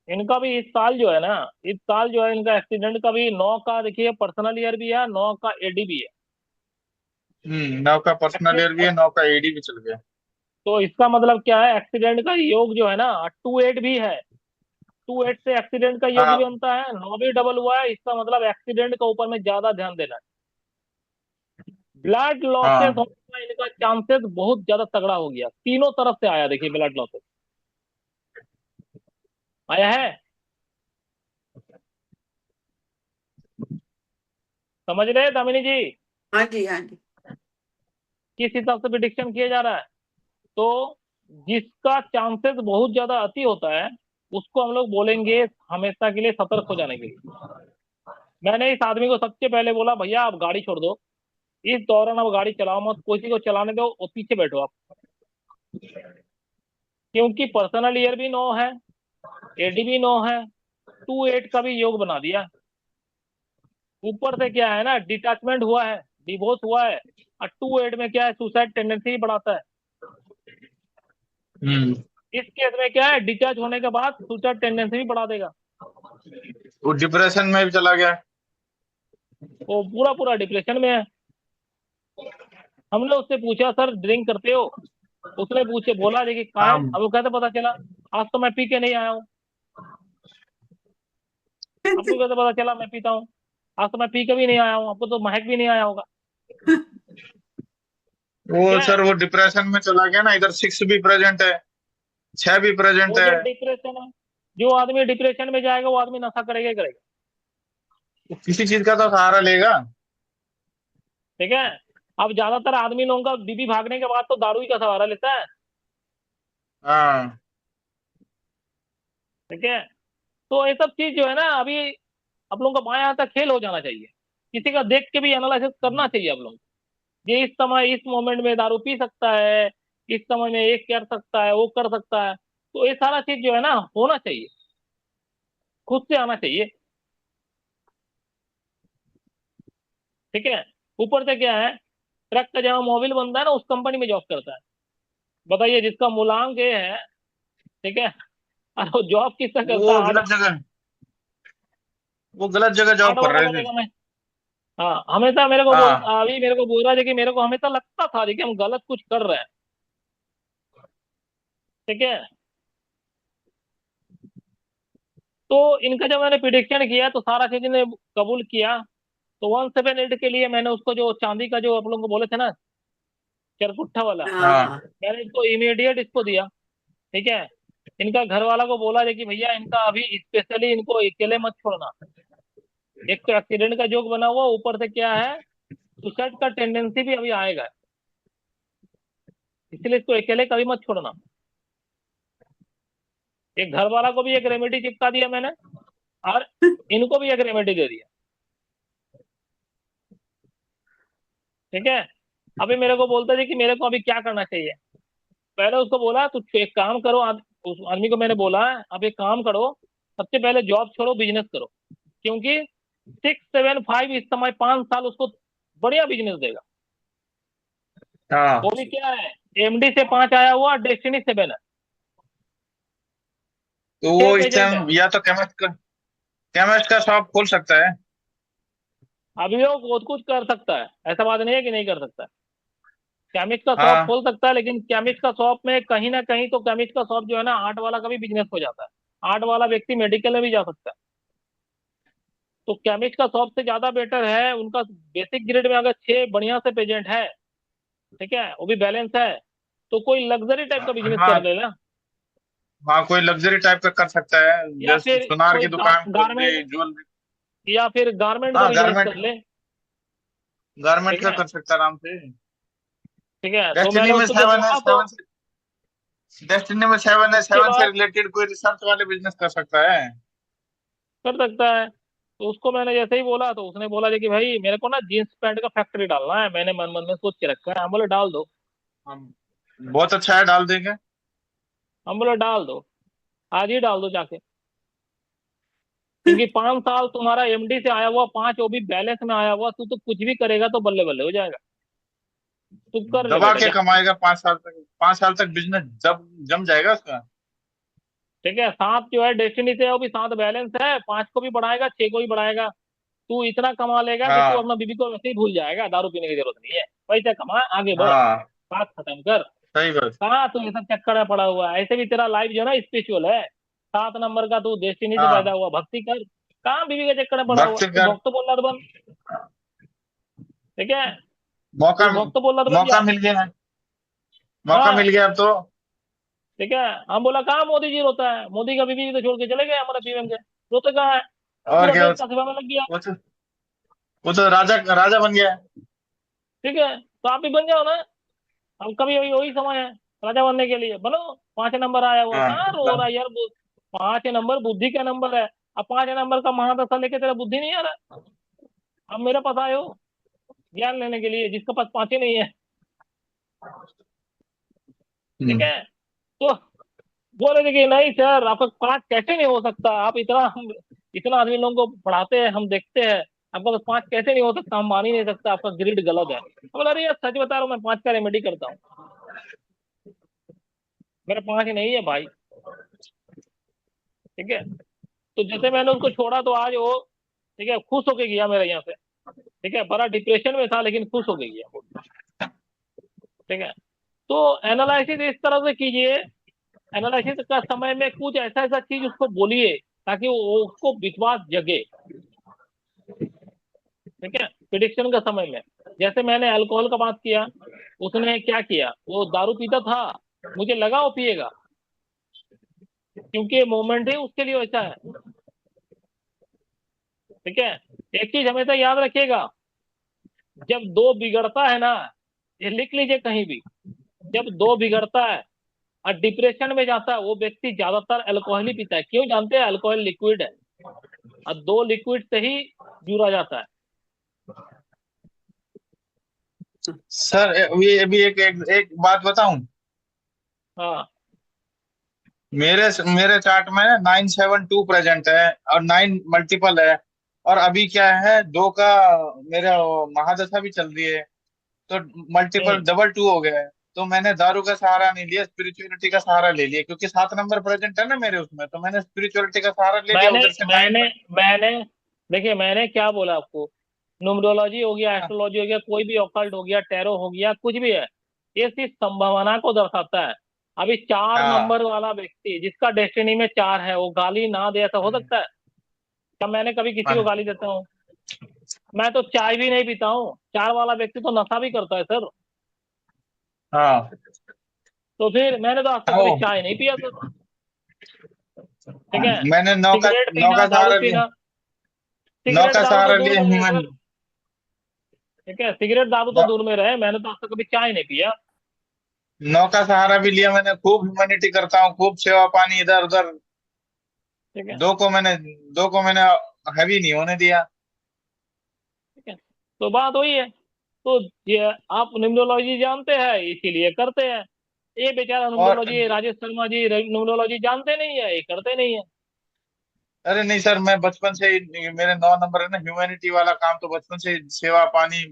इनका भी इस साल जो है ना, इस साल जो है इनका एक्सीडेंट का भी 9 का देखिए पर्सनल ईयर भी है, 9 का एडी भी है। 9 का पर्सनल ईयर भी है, एक्सीडेंट, 9 का एडी भी चल गया। तो इसका मतलब क्या है, एक्सीडेंट का योग जो है ना 28 भी है। 28 से एक्सीडेंट का योग भी हाँ, बनता है, 9 भी डबल हुआ है, इसका मतलब एक्सीडेंट के ऊपर में ज्यादा ध्यान देना है। ब्लड लॉसेस हाँ, होने का इनका चांसेस बहुत ज्यादा तगड़ा हो गया, तीनों तरफ से आया, देखिए ब्लड लॉसेस आया है। समझ रहे हैं दामिनी जी? हाँ जी, हाँ जी। किस हिसाब से प्रिडिक्शन किया जा रहा है? तो जिसका चांसेस बहुत ज्यादा अति होता है उसको हम लोग बोलेंगे हमेशा के लिए सतर्क हो जाने के लिए। मैंने इस आदमी को सबसे पहले बोला भैया आप गाड़ी छोड़ दो, इस दौरान आप गाड़ी चलाओ मत, किसी को चलाने दो और पीछे बैठो आप। क्योंकि पर्सनल ईयर भी 9 है, एडी भी 9 है, 2-8 का भी योग बना दिया। ऊपर से क्या है ना, डिटैचमेंट हुआ है, डिवोर्स हुआ है, और 2-8 में क्या है, सुसाइड टेंडेंसी भी बढ़ाता है। हम्म। इस केस में क्या है, डिस्चार्ज होने के बाद सुसाइड टेंडेंसी भी बढ़ा देगा। वो डिप्रेशन में भी चला गया। वो पूरा पूरा डिप्रेशन में है। हमने उससे पूछा, सर ड्रिंक करते हो? उसने पूछे, बोला देखिए कहाँ है, हाँ। अब वो कैसे पता चला? आज तो मैं पी के नहीं आया हूँ। आपको कैसे पता चला मैं पीता हूँ? आज तो मैं पी के भी नहीं आया हूँ, आपको तो महक भी नहीं आया होगा। वो क्या है? सर वो डिप्रेशन में चला गया ना, इधर 6 भी प्रेजेंट है, 6 भी प्रेजेंट वो है। जो डिप्रेशन है, जो आदमी डिप्रेशन में जाएगा वो आदमी नशा करेगा ही करेगा। वो किसी चीज का तो सहारा लेगा। ठीक है। अब ज्यादातर आदमी लोगों का बीबी भागने के बाद तो दारू ही का सहारा लेता है। हाँ। ठीक है। तो ये सब चीज जो है ना, अभी आप लोगों का बाएं हाथ का खेल हो जाना चाहिए। किसी का देख के भी एनालिसिस करना चाहिए आप लोग। ये इस समय इस मोमेंट में दारू पी सकता है, इस समय में ये कर सकता है, वो कर सकता है। तो ये सारा चीज जो है ना, होना चाहिए, खुद से आना चाहिए। ठीक है। ऊपर से क्या है, ट्रक का जहाँ मोबिल बनता है ना, उस कंपनी में जॉब करता है। बताइए, जिसका मूलांक ये है, ठीक है, और वो जॉब किसका करता वो है? गलत जगह, वो गलत जगह जॉब आठ कर वाला रहे थे। बनेगा मैं। हाँ, हमेशा मेरे को बोल, हाँ। अभी मेरे को बोल रहा है कि मेरे को हमेशा लगता था कि हम गलत कुछ कर रहे हैं। ठीक है। तो इनका जब मैंने प्रिडिक्शन किया तो सारा चीज ने कबूल किया। तो 178 के लिए मैंने उसको जो चांदी का जो आप लोगों को बोले थे ना, चरकुट्ठा वाला, हाँ। हाँ। मैंने इसको इमीडिएट इसको दिया। ठीक है। इनका घर वाला को बोला है कि भैया इनका अभी स्पेशली इनको अकेले मत छोड़ना। एक तो एक्सीडेंट का जोक बना हुआ, ऊपर से क्या है, सुसाइड का टेंडेंसी भी अभी आएगा, इसलिए इसको अकेले कभी मत छोड़ना। एक घर वाला को भी एक रेमेडी चिपका दिया मैंने, और इनको भी एक रेमेडी दे दिया। ठीक है। अभी मेरे को बोलता है कि मेरे को अभी क्या करना चाहिए। पहले उसको बोला, तू एक काम करो, उस आदमी को मैंने बोला, अब एक काम करो, सबसे पहले जॉब छोड़ो, बिजनेस करो। क्योंकि 6-7-5 इस समय 5 साल उसको बढ़िया बिजनेस देगा। वो हाँ। भी क्या है, एमडी से 5 आया हुआ, डेस्टिनी 7 है, तो 6 वो इस पेजेंट है। टाइम या तो केमिस्ट का शॉप खोल सकता है। अभी वो बहुत कुछ कर सकता है, ऐसा बात नहीं है कि नहीं कर सकता है। केमिस्ट का शॉप हाँ। खोल सकता है, लेकिन केमिस्ट का शॉप में कहीं ना कहीं तो केमिस्ट का शॉप जो है ना, आर्ट वाला का भी बिजनेस हो जाता है। आर्ट वाला व्यक्ति मेडिकल में भी जा सकता है। तो केमिस्ट का शॉप से ज्यादा बेटर है उनका। बेसिक ग्रेड में अगर 6 बढ़िया से पेजेंट है, ठीक है, वो भी बैलेंस है, तो कोई लग्जरी टाइप का बिजनेस कर हाँ। लेना। हाँ, कोई लग्जरी टाइप का कर सकता है, या जैसे फिर सुनार कोई की दुकान खोल दी, गारमेंट, ज्वेलरी। या फिर गारमेंट का हाँ, बिजनेस गारमेंट, कर ले। गारमेंट ठीक का है। कर सकता है आराम से। ठीक है, तो मैंने डेस्टिनी में उसको जब 7 है, बोला तो 7 से, डेस्टिनी में 7 है, उसके 7 से बाद रिलेटेड कोई रिसर्च वाले बिजनेस कर सकता है। कर सकता है। तो उसको मैंने जैसे ही बोला तो उसने बोला जी कि भाई मेरे को ना जींस पैंट का फैक्ट्री डालना है, मैंने मन मन में सोच के रखा है। हम बोले डाल दो। हम बहुत अच्छा है, डाल देंगे। हम बोले डाल दो, आज ही डाल दो जाके। क्योंकि 5 साल तुम्हारा एमडी से आया हुआ, 5 वो भी बैलेंस में आया हुआ, तू तो कुछ भी करेगा तो बल्ले बल्ले हो जाएगा। तू कर ले दबा बेटा के जा। कमाएगा 5 साल तक, 5 साल तक बिजनेस जब जम जाएगा उसका। ठीक है। 7 जो है डेस्टिनी से है, वो भी 7 बैलेंस है, 5 को भी बढ़ाएगा, 6 को भी बढ़ाएगा। तू इतना कमा लेगा कि तू हाँ। अपना बीबी को वैसे ही भूल जाएगा, दारू पीने की जरूरत नहीं है। पैसा कमा, आगे बढ़, हाँ, बात खत्म कर। सही बात। कहाँ तू ये सब चक्कर में पड़ा हुआ है? ऐसे भी तेरा लाइफ जो है ना स्पिरिचुअल है। 7 नंबर का तू डेस्टिनी से पैदा हाँ, हुआ, भक्ति कर। कहाँ बीवी के चक्कर में पड़ा हुआ? भक्ति तू कर। भक्त बोलना तो बन। ठीक है। मौका, तू भक्त बोलना तो बन मौका जा। मिल गया है, मौका मिल हाँ। गया अब तो। ठीक है। हम बोला कहाँ मोदी जी रोता है? मोदी का बीवी तो छोड़ के चले गए हमारे पीएम के। रोते कहाँ है? और पूरा क्या, देश का सेवा में लग गया। वो तो राजा राजा बन गया है। ठीक है, तो आप भी बन जाओ ना। अब कभी वही वही समय है राजा बनने के लिए, बनो। 5 नंबर आया हुआ, हाँ, कहाँ रो रहा है यार? 5 नंबर बुद्धि का नंबर है। अब 5 नंबर का महादशा लेके तेरा बुद्धि नहीं आ रहा? अब मेरे पास आए हो ज्ञान लेने के लिए, जिसके पास 5 ही नहीं है। ठीक हम्म। है। तो बोले थे कि नहीं सर आपका 5 कैसे नहीं हो सकता, आप इतना आदमी लोगों को पढ़ाते हैं, हम देखते हैं, आपका तो 5 कैसे नहीं हो सकता, हम मान ही नहीं सकता, आपका ग्रेड गलत है। बोला अरे यार सच बता रहा हूँ, मैं 5 का रेमेडी करता हूँ, मेरा 5 नहीं है भाई। ठीक है, तो जैसे मैंने उसको छोड़ा तो आज वो, ठीक है, खुश होके गया मेरे यहाँ से। ठीक है, बड़ा डिप्रेशन में था लेकिन खुश हो के गया वो। ठीक है, तो एनालिसिस इस तरह से कीजिए, एनालिसिस का समय में कुछ ऐसा ऐसा चीज उसको बोलिए ताकि वो उसको विश्वास जगे। ठीक है, प्रिडिक्शन का समय में जैसे मैंने अल्कोहल का बात किया, उसने क्या किया, वो दारू पीता था, मुझे लगा वो पिएगा क्योंकि मोमेंट ही उसके लिए वैसा है। ठीक है, एक चीज हमेशा याद रखिएगा, जब दो बिगड़ता है ना, ये लिख लीजिए कहीं भी, जब दो बिगड़ता है और डिप्रेशन में जाता है वो व्यक्ति ज्यादातर अल्कोहल ही पीता है। क्यों जानते हैं? अल्कोहल लिक्विड है और दो लिक्विड से ही जुड़ा जाता है। सर ये अभी एक बात बताऊं। हाँ मेरे मेरे चार्ट में 972 प्रेजेंट है और 9 मल्टीपल है। और अभी क्या है, 2 का मेरा महादशा भी चल रही है, तो मल्टीपल हम्म, डबल 2 हो गया है। तो मैंने दारू का सहारा नहीं लिया, स्पिरिचुअलिटी का सहारा ले लिया, क्योंकि 7 नंबर प्रेजेंट है ना मेरे उसमें, तो मैंने स्पिरिचुअलिटी का सहारा ले लिया, मैंने उधर से 9। मैंने मैंने देखिए मैंने क्या बोला आपको, न्यूमरोलॉजी हो गया, एस्ट्रोलॉजी हो गया, कोई भी ऑकल्ट हो गया, टैरो हो गया, कुछ भी है, ये सिर्फ संभावना को दर्शाता है। अभी 4 हाँ नंबर वाला व्यक्ति जिसका डेस्टिनी में 4 है वो गाली ना दे, ऐसा हो सकता है? क्या मैंने कभी किसी को हाँ गाली देता हूँ? मैं तो चाय भी नहीं पीता हूँ, 4 वाला व्यक्ति तो नशा भी करता है सर। हाँ। तो फिर मैंने तो आज तक कभी ओ, चाय नहीं पिया सर। ठीक है, मैंने सिगरेट 9 पीना, का दारू सहारा लिया। पीना, 9 सिगरेट का दारू तो सहारा दूर लिया में रहे ह्यूमन। सर। ठीक है, सिगरेट दारू तो दूर में रहे, मैंने तो आज तक कभी चाय नहीं पिया। 9 का सहारा भी लिया मैंने, खूब ह्यूमैनिटी करता हूँ, खूब सेवा पानी इधर उधर। ठीक है। 2 को मैंने हैवी नहीं होने दिया। ठीक है, तो बात वही है। तो ये आप न्यूमरोलॉजी जानते हैं इसीलिए करते हैं, ये बेचारा और न्यूमरोलॉजी राजेश शर्मा जी न्यूमरोलॉजी जानते नहीं है, ये करते नहीं है। अरे नहीं सर, मैं बचपन से ही, मेरे 9 नंबर है ना, ह्यूमैनिटी वाला काम तो बचपन से ही, सेवा पानी,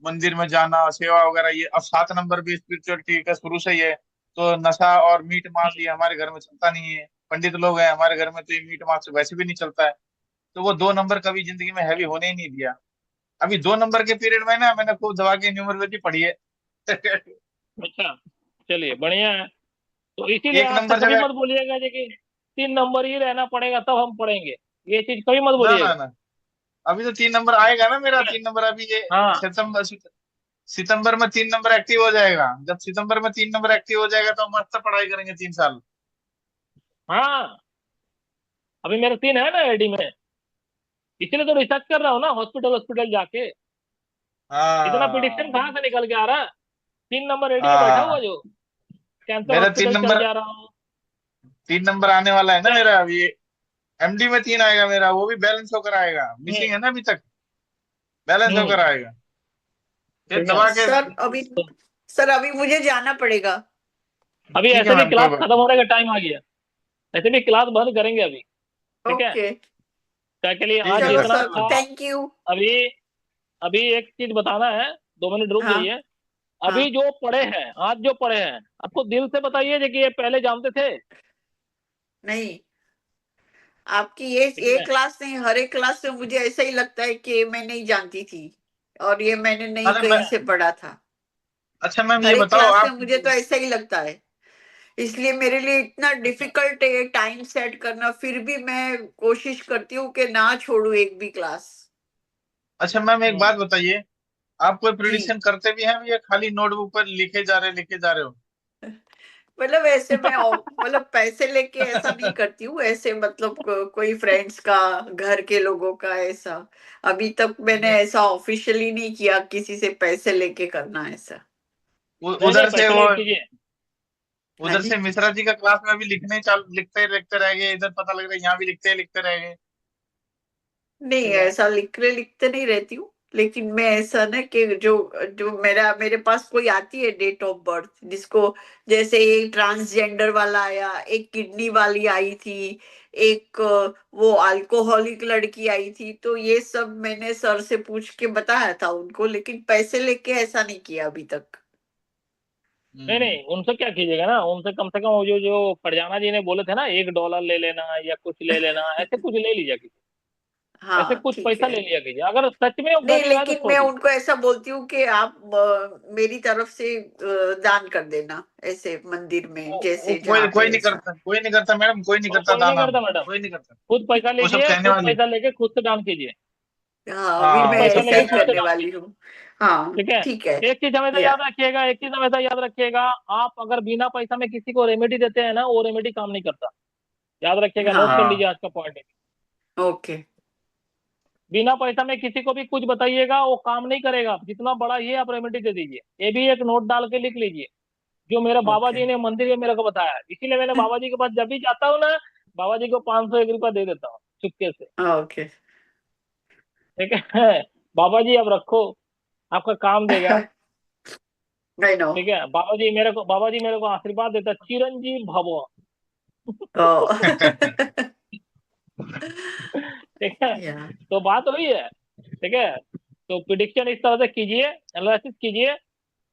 मंदिर में जाना, सेवा वगैरह ये। अब 7 नंबर भी स्पिरिचुअलिटी का शुरू से ही है। तो नशा और मीट मांस ये हमारे घर में चलता नहीं है, पंडित लोग हैं हमारे घर में, तो ये मीट मांस वैसे भी नहीं चलता है। तो वो 2 नंबर कभी जिंदगी में हैवी होने ही नहीं दिया। अभी 2 नंबर के पीरियड में ना मैंने खूब दबा के न्यूमरोलॉजी पढ़ी है। अच्छा, चलिए बढ़िया है। तो इसीलिए एक आज से नंबर कभी जब मत बोलिएगा जी कि 3 नंबर ही रहना पड़ेगा तब हम पढ़ेंगे, ये चीज कभी मत ना ना बोलिएगा। ना, अभी तो 3 नंबर आएगा ना मेरा, ठीक है? 3 नंबर अभी ये हाँ सितंबर में 3 नंबर एक्टिव हो जाएगा। जब सितंबर में 3 नंबर एक्टिव हो जाएगा तो मस्त पढ़ाई करेंगे 3 साल। हाँ, अभी मेरे 3 है ना एडी में, इसलिए तो रिसर्च कर रहा हूँ ना, हॉस्पिटल हॉस्पिटल जाके। इतना प्रिडिक्शन हाँ कहाँ से निकल के आ रहा है? 3 नंबर एडी में बैठा हुआ हाँ। जो कैंसर मेरा तीन हॉस्पिटल चल नंबर जा रहा हूँ। 3 नंबर आने वाला है ना क्या? मेरा अभी। एमडी में 3 आएगा मेरा, वो भी बैलेंस होकर आएगा, हम्म मिसिंग है ना अभी तक, बैलेंस हम्म। होकर आएगा। फिर ठीक है, दबा के। तो सर अभी मुझे जाना पड़ेगा। अभी ठीक है ऐसे भी मैम, कोई क्लास बात खत्म होने का टाइम आ गया, ऐसे भी क्लास बंद करेंगे अभी। ठीक है, ओके, क्या के लिए ठीक आज है चलो सर, जितना सर, कोई था। बात। Thank you. अभी अभी एक चीज बताना है, 2 मिनट रुक हाँ जाइए। अभी हाँ। जो पढ़े हैं, आज जो पढ़े हैं, आपको दिल से बताइए जी कि ये पहले जानते थे? नहीं, आपकी ठीक ये है। क्लास नहीं, हर एक क्लास में मुझे ऐसा ही लगता है कि मैं नहीं जानती थी और ये मैंने नहीं अरे मैं, कहीं से पढ़ा था। अच्छा मैम हर ये एक बताओ क्लास में आप। मुझे तो ऐसा ही लगता है, इसलिए मेरे लिए इतना अच्छा डिफिकल्ट है टाइम सेट करना, फिर भी मैं कोशिश करती हूँ कि ना छोड़ू एक भी क्लास। अच्छा मैम एक हम्म। बात बताइए, आप कोई जी, प्रिडिक्शन करते भी हैं या खाली नोटबुक पर लिखे जा रहे हो? मतलब ऐसे मैं मतलब पैसे लेके ऐसा नहीं करती हूँ, ऐसे मतलब कोई फ्रेंड्स का, घर के लोगों का ऐसा। अभी तक मैंने नहीं, ऐसा ऑफिशियली नहीं किया किसी से पैसे लेके करना ऐसा। नहीं नहीं, उधर से पैसे वो, लेके कीजिए। हाँ उधर से जी। मिश्रा जी का क्लास में भी लिखते लिखते रह गए, इधर पता लग रहा है यहाँ भी लिखते लिखते रह गए। नहीं, ठीक है। ऐसा लिखते लिखते नहीं रहती हूँ, लेकिन मैं ऐसा ना कि जो जो मेरे पास कोई आती है डेट ऑफ बर्थ जिसको, जैसे एक ट्रांसजेंडर वाला आया, एक किडनी वाली आई थी, एक वो अल्कोहलिक लड़की आई थी, तो ये सब मैंने सर से पूछ के बताया था उनको, लेकिन पैसे लेके ऐसा नहीं किया अभी तक। नहीं नहीं, उनसे क्या कीजिएगा ना, उनसे कम से कम वो जो जो फरजाना जी ने बोले थे ना, $1 ले लेना या कुछ ले लेना, ऐसे कुछ ले लीजिए कीजिए, ऐसे हाँ कुछ ठीक पैसा है। ले लिया कीजिए। अगर सच में वो नहीं, गरीब है तो लेकिन छोड़ मैं दीजिए। उनको ऐसा बोलती हूँ कि आप मेरी तरफ से दान कर देना ऐसे मंदिर में, वो जैसे कोई जहाँ कोई पे नहीं ऐसा। करता, कोई नहीं करता मैडम, कोई नहीं और करता कोई नहीं दान वान, करता मैडम, कोई नहीं करता। खुद पैसा वो सब लीजिए, कहने खुद वाली। पैसा लेके खुद से दान कीजिए, हाँ, अभी खुद मैं हाँ, पैसा सब ऐसा ही लेके कहने खुद से वाली। करने दान वाली कीजिए। हूँ। हाँ ठीक है। ठीक है। एक चीज हमेशा या याद रखिएगा, एक चीज हमेशा याद रखिएगा, आप अगर बिना पैसा में किसी को रेमेडी देते हैं ना, वो रेमेडी काम नहीं करता। याद रखिएगा, नोट कर हाँ लीजिए आज का पॉइंट। ओके। बिना पैसा में किसी को भी कुछ बताइएगा, वो काम नहीं करेगा, जितना बड़ा ये आप रेमेडी दे दीजिए। ये भी एक नोट डाल के लिख लीजिए, जो मेरे बाबा ओके। जी ने मंदिर में मेरे को बताया है। इसीलिए मैंने बाबा जी के पास जब भी जाता हूँ ना, बाबा जी को 500 1 रुपया दे देता हूँ चुपके से। ओके। ठीक है। बाबा जी अब रखो, आपका काम देगा। I know. ठीक है, बाबा जी मेरे को आशीर्वाद देता, चिरंजीव भव। ठीक है। या तो बात वही है। ठीक है। तो प्रिडिक्शन इस तरह से कीजिए, एनालिसिस कीजिए,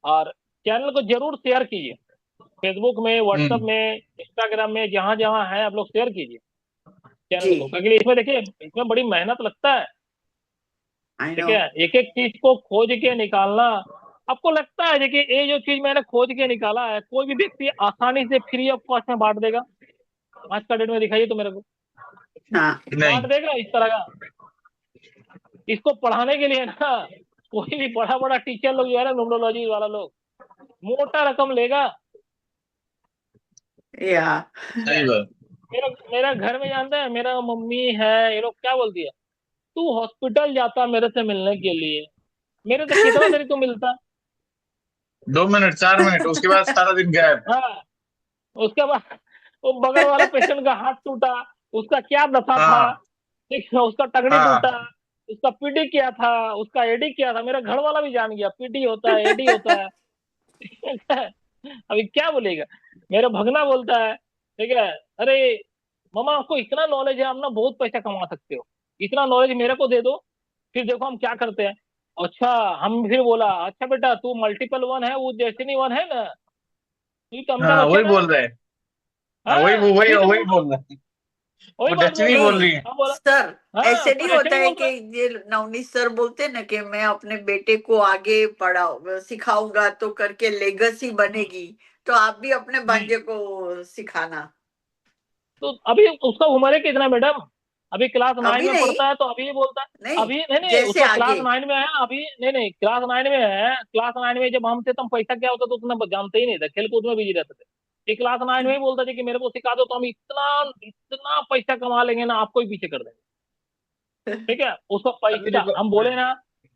और चैनल को जरूर शेयर कीजिए। फेसबुक में, व्हाट्सएप हम्म। में, इंस्टाग्राम में, जहां जहां है आप लोग शेयर कीजिए जी। चैनल को, क्योंकि इसमें देखिए, इसमें बड़ी मेहनत लगता है। आई ठीक नो। है, एक एक चीज को खोज के निकालना। आपको लगता है देखिए, ये जो चीज मैंने खोज के निकाला है, कोई भी व्यक्ति आसानी से फ्री ऑफ कॉस्ट में बांट देगा? आज का डेट में दिखाइए तो मेरे को, हाँ बांट नहीं। देगा इस तरह का? इसको पढ़ाने के लिए ना, कोई भी बड़ा बड़ा टीचर लोग जो है ना, न्यूमरोलॉजी वाला लोग, मोटा रकम लेगा। या सही बात। मेरा मेरा घर में जानते हैं, मेरा मम्मी है, ये लोग क्या बोलती है, तू हॉस्पिटल जाता मेरे से मिलने के लिए, मेरे से कितना देरी तू मिलता? 2 मिनट 4 मिनट, उसके बाद सारा दिन गायब। हाँ। उसके बाद वो बगल वाला पेशेंट का हाथ टूटा, उसका क्या दशा था, हाँ ठीक है, उसका टंगड़ी टूटा, हाँ। उसका पीडी क्या था, उसका एडी क्या था, मेरा घर वाला भी जान गया, पीडी होता है, एडी होता है। ठीक है। अभी क्या बोलेगा? मेरा भगना बोलता है, ठीक है, अरे मामा आपको इतना नॉलेज है, आप ना बहुत पैसा कमा सकते हो, इतना नॉलेज मेरे को दे दो, फिर देखो हम क्या करते हैं। अच्छा, हम फिर बोला, अच्छा बेटा तू मल्टीपल वन है, वो डेस्टिनी वन है ना, तू तो अमिताभ हाँ वही बच्चन है। बोल रहे हैं। हाँ, वही हाँ, वही अभी तो वही बोल रहा हूँ, बोल रहे हैं। वही वो बात बोल डेस्टिनी रहा बोल है। रही नहीं है। हाँ बोला। सर, हाँ, ऐसे तो नहीं डेस्टिनी होता है बोल कि रहा है। ये नवनीत सर बोलते ना कि मैं अपने बेटे को आगे पढ़ाऊ सिखाऊंगा तो करके लेगेसी बनेगी, तो आप भी अपने हम्म। भांजे को सिखाना। तो अभी उसका उम्र है कितना मैडम? अभी क्लास नाइन अभी में नहीं, पढ़ता है, तो अभी ये बोलता है। नहीं, अभी नहीं नहीं, जैसे उसका क्लास आगे। 9 में है अभी, नहीं नहीं, क्लास 9 में है। क्लास 9 में जब हम थे, तब पैसा क्या होता तो उतना जानते ही नहीं थे, खेल कूद में बिजी रहते थे। ये क्लास 9 में ही बोलता था कि मेरे को सिखा दो, तो हम इतना इतना पैसा कमा लेंगे ना, आपको ही पीछे कर देंगे। ठीक है, उसका अभी पैसा देखो। हम बोले ना,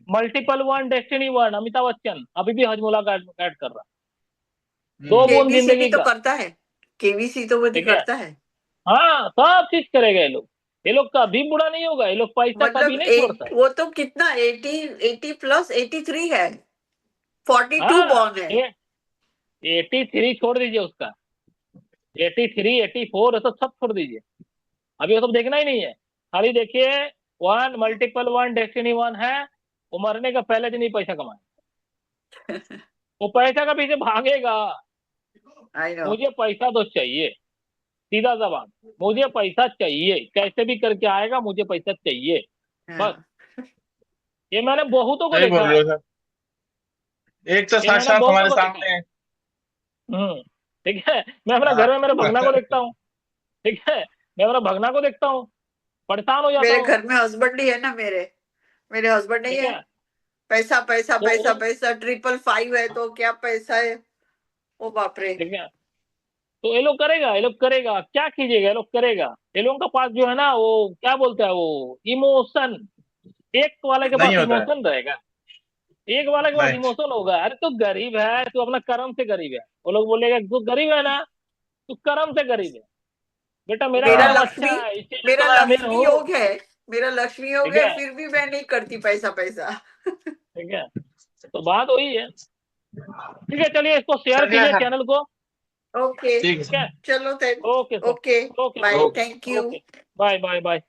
multiple one destiny one, Amitabh Bachchan अभी भी हजमोला का ऐड कर रहा है, दो बूंद केबीसी भी जिंदगी तो का। करता है, केबीसी तो वो भी ठीक है। करता है। हाँ, सब चीज करेगा ये लोग। ये लोग कभी बुरा नहीं होगा, ये लोग पैसा कभी मतलब नहीं छोड़ता एक है। वो तो कितना 80 प्लस 83 है, 42 हाँ, बॉर्न है। ये 83 छोड़ दीजिए उसका, 83 84 ये सब सब छोड़ दीजिए, अभी वो सब देखना ही नहीं है। खाली देखिए, one multiple one destiny one है, वो मरने का पहले दिन ही पैसा कमाए, वो पैसा का पीछे भागेगा। I know. मुझे पैसा तो चाहिए, सीधा सा बात, मुझे पैसा चाहिए, कैसे भी करके आएगा, मुझे पैसा चाहिए, बस। हाँ ये मैंने बहुतों को सही देखा बोल है, रहे हो सर। एक तो ये मैंने साक्षात बहुतों हमारे को देखा है। सामने है। ठीक है, मैं अपना घर में मेरे भगना को हाँ। देखता हूँ। ठीक है, मैं अपना भगना को देखता हूँ, परेशान हो जाता मेरे हूँ। घर में हस्बैंड ही है ना, मेरे हस्बैंड नहीं ठीक है। है। पैसा पैसा तो पैसा उस पैसा, 555 है तो क्या पैसा है। ओ बाप रे। ठीक है, तो ये लोग करेगा, ये लोग करेगा, क्या कीजिएगा, ये लोग करेगा। ये लोगों के पास जो है ना, वो क्या बोलते हैं, वो इमोशन, एक वाले के नहीं पास होता है। इमोशन रहेगा, एक वाले के पास नहीं। इमोशन होगा, अरे तू गरीब है, तू अपना कर्म से गरीब है, वो लोग बोलेगा तू गरीब है ना, तू कर्म से गरीब है, बेटा मेरा मेरा कर्म हाँ अच्छा लक्ष्मी है, इसीलिए मेरा तो मैं अमीर लक्ष्मी हूँ। योग है, मेरा लक्ष्मी योग ठीक है, है। फिर भी मैं नहीं करती पैसा पैसा। ठीक है, तो बात वही है। ठीक है, चलिए इसको शेयर चलिए कीजिए सर। चैनल को। ओके, ठीक है ठीक है, सर। चलो then, okay sir, okay, okay bye, okay. Thank you. Okay, bye bye bye.